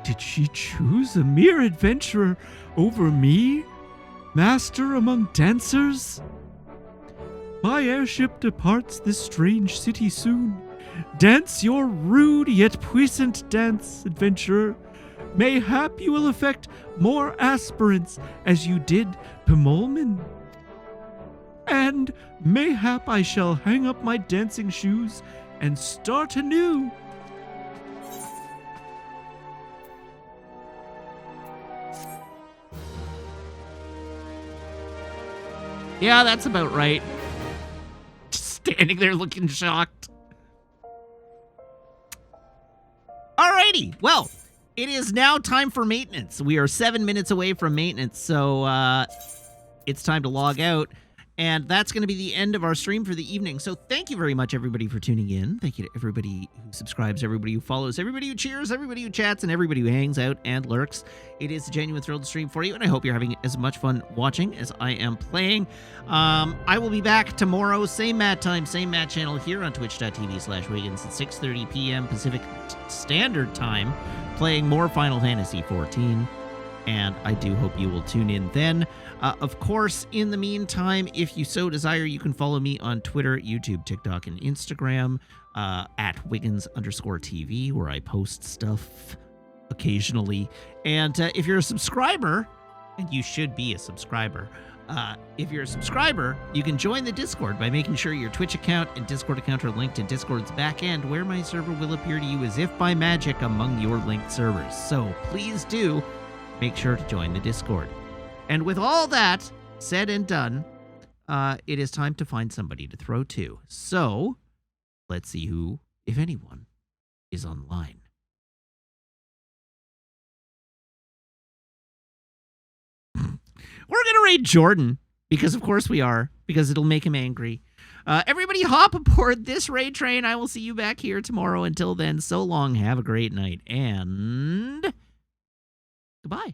Did she choose a mere adventurer over me, master among dancers? My airship departs this strange city soon. Dance your rude yet puissant dance, adventurer. Mayhap you will affect more aspirants as you did Pemolman. And mayhap I shall hang up my dancing shoes and start anew. Yeah, that's about right. Just standing there looking shocked. Alrighty, well, it is now time for maintenance. We are 7 minutes away from maintenance, so it's time to log out. And that's going to be the end of our stream for the evening. So thank you very much, everybody, for tuning in. Thank you to everybody who subscribes, everybody who follows, everybody who cheers, everybody who chats, and everybody who hangs out and lurks. It is a genuine thrill to stream for you, and I hope you're having as much fun watching as I am playing. I will be back tomorrow, same mat time, same mat channel here on twitch.tv/Wiggins at 6:30 p.m. Pacific Standard Time, playing more Final Fantasy XIV. And I do hope you will tune in then. Of course, in the meantime, if you so desire, you can follow me on Twitter, YouTube, TikTok, and Instagram at Wiggins_TV, where I post stuff occasionally. And if you're a subscriber, and you should be a subscriber, if you're a subscriber, you can join the Discord by making sure your Twitch account and Discord account are linked in Discord's back end, where my server will appear to you as if by magic among your linked servers. So please do make sure to join the Discord. And with all that said and done, it is time to find somebody to throw to. So, let's see who, if anyone, is online. We're going to raid Jordan, because of course we are, because it'll make him angry. Everybody hop aboard this raid train. I will see you back here tomorrow. Until then, so long, have a great night, and goodbye.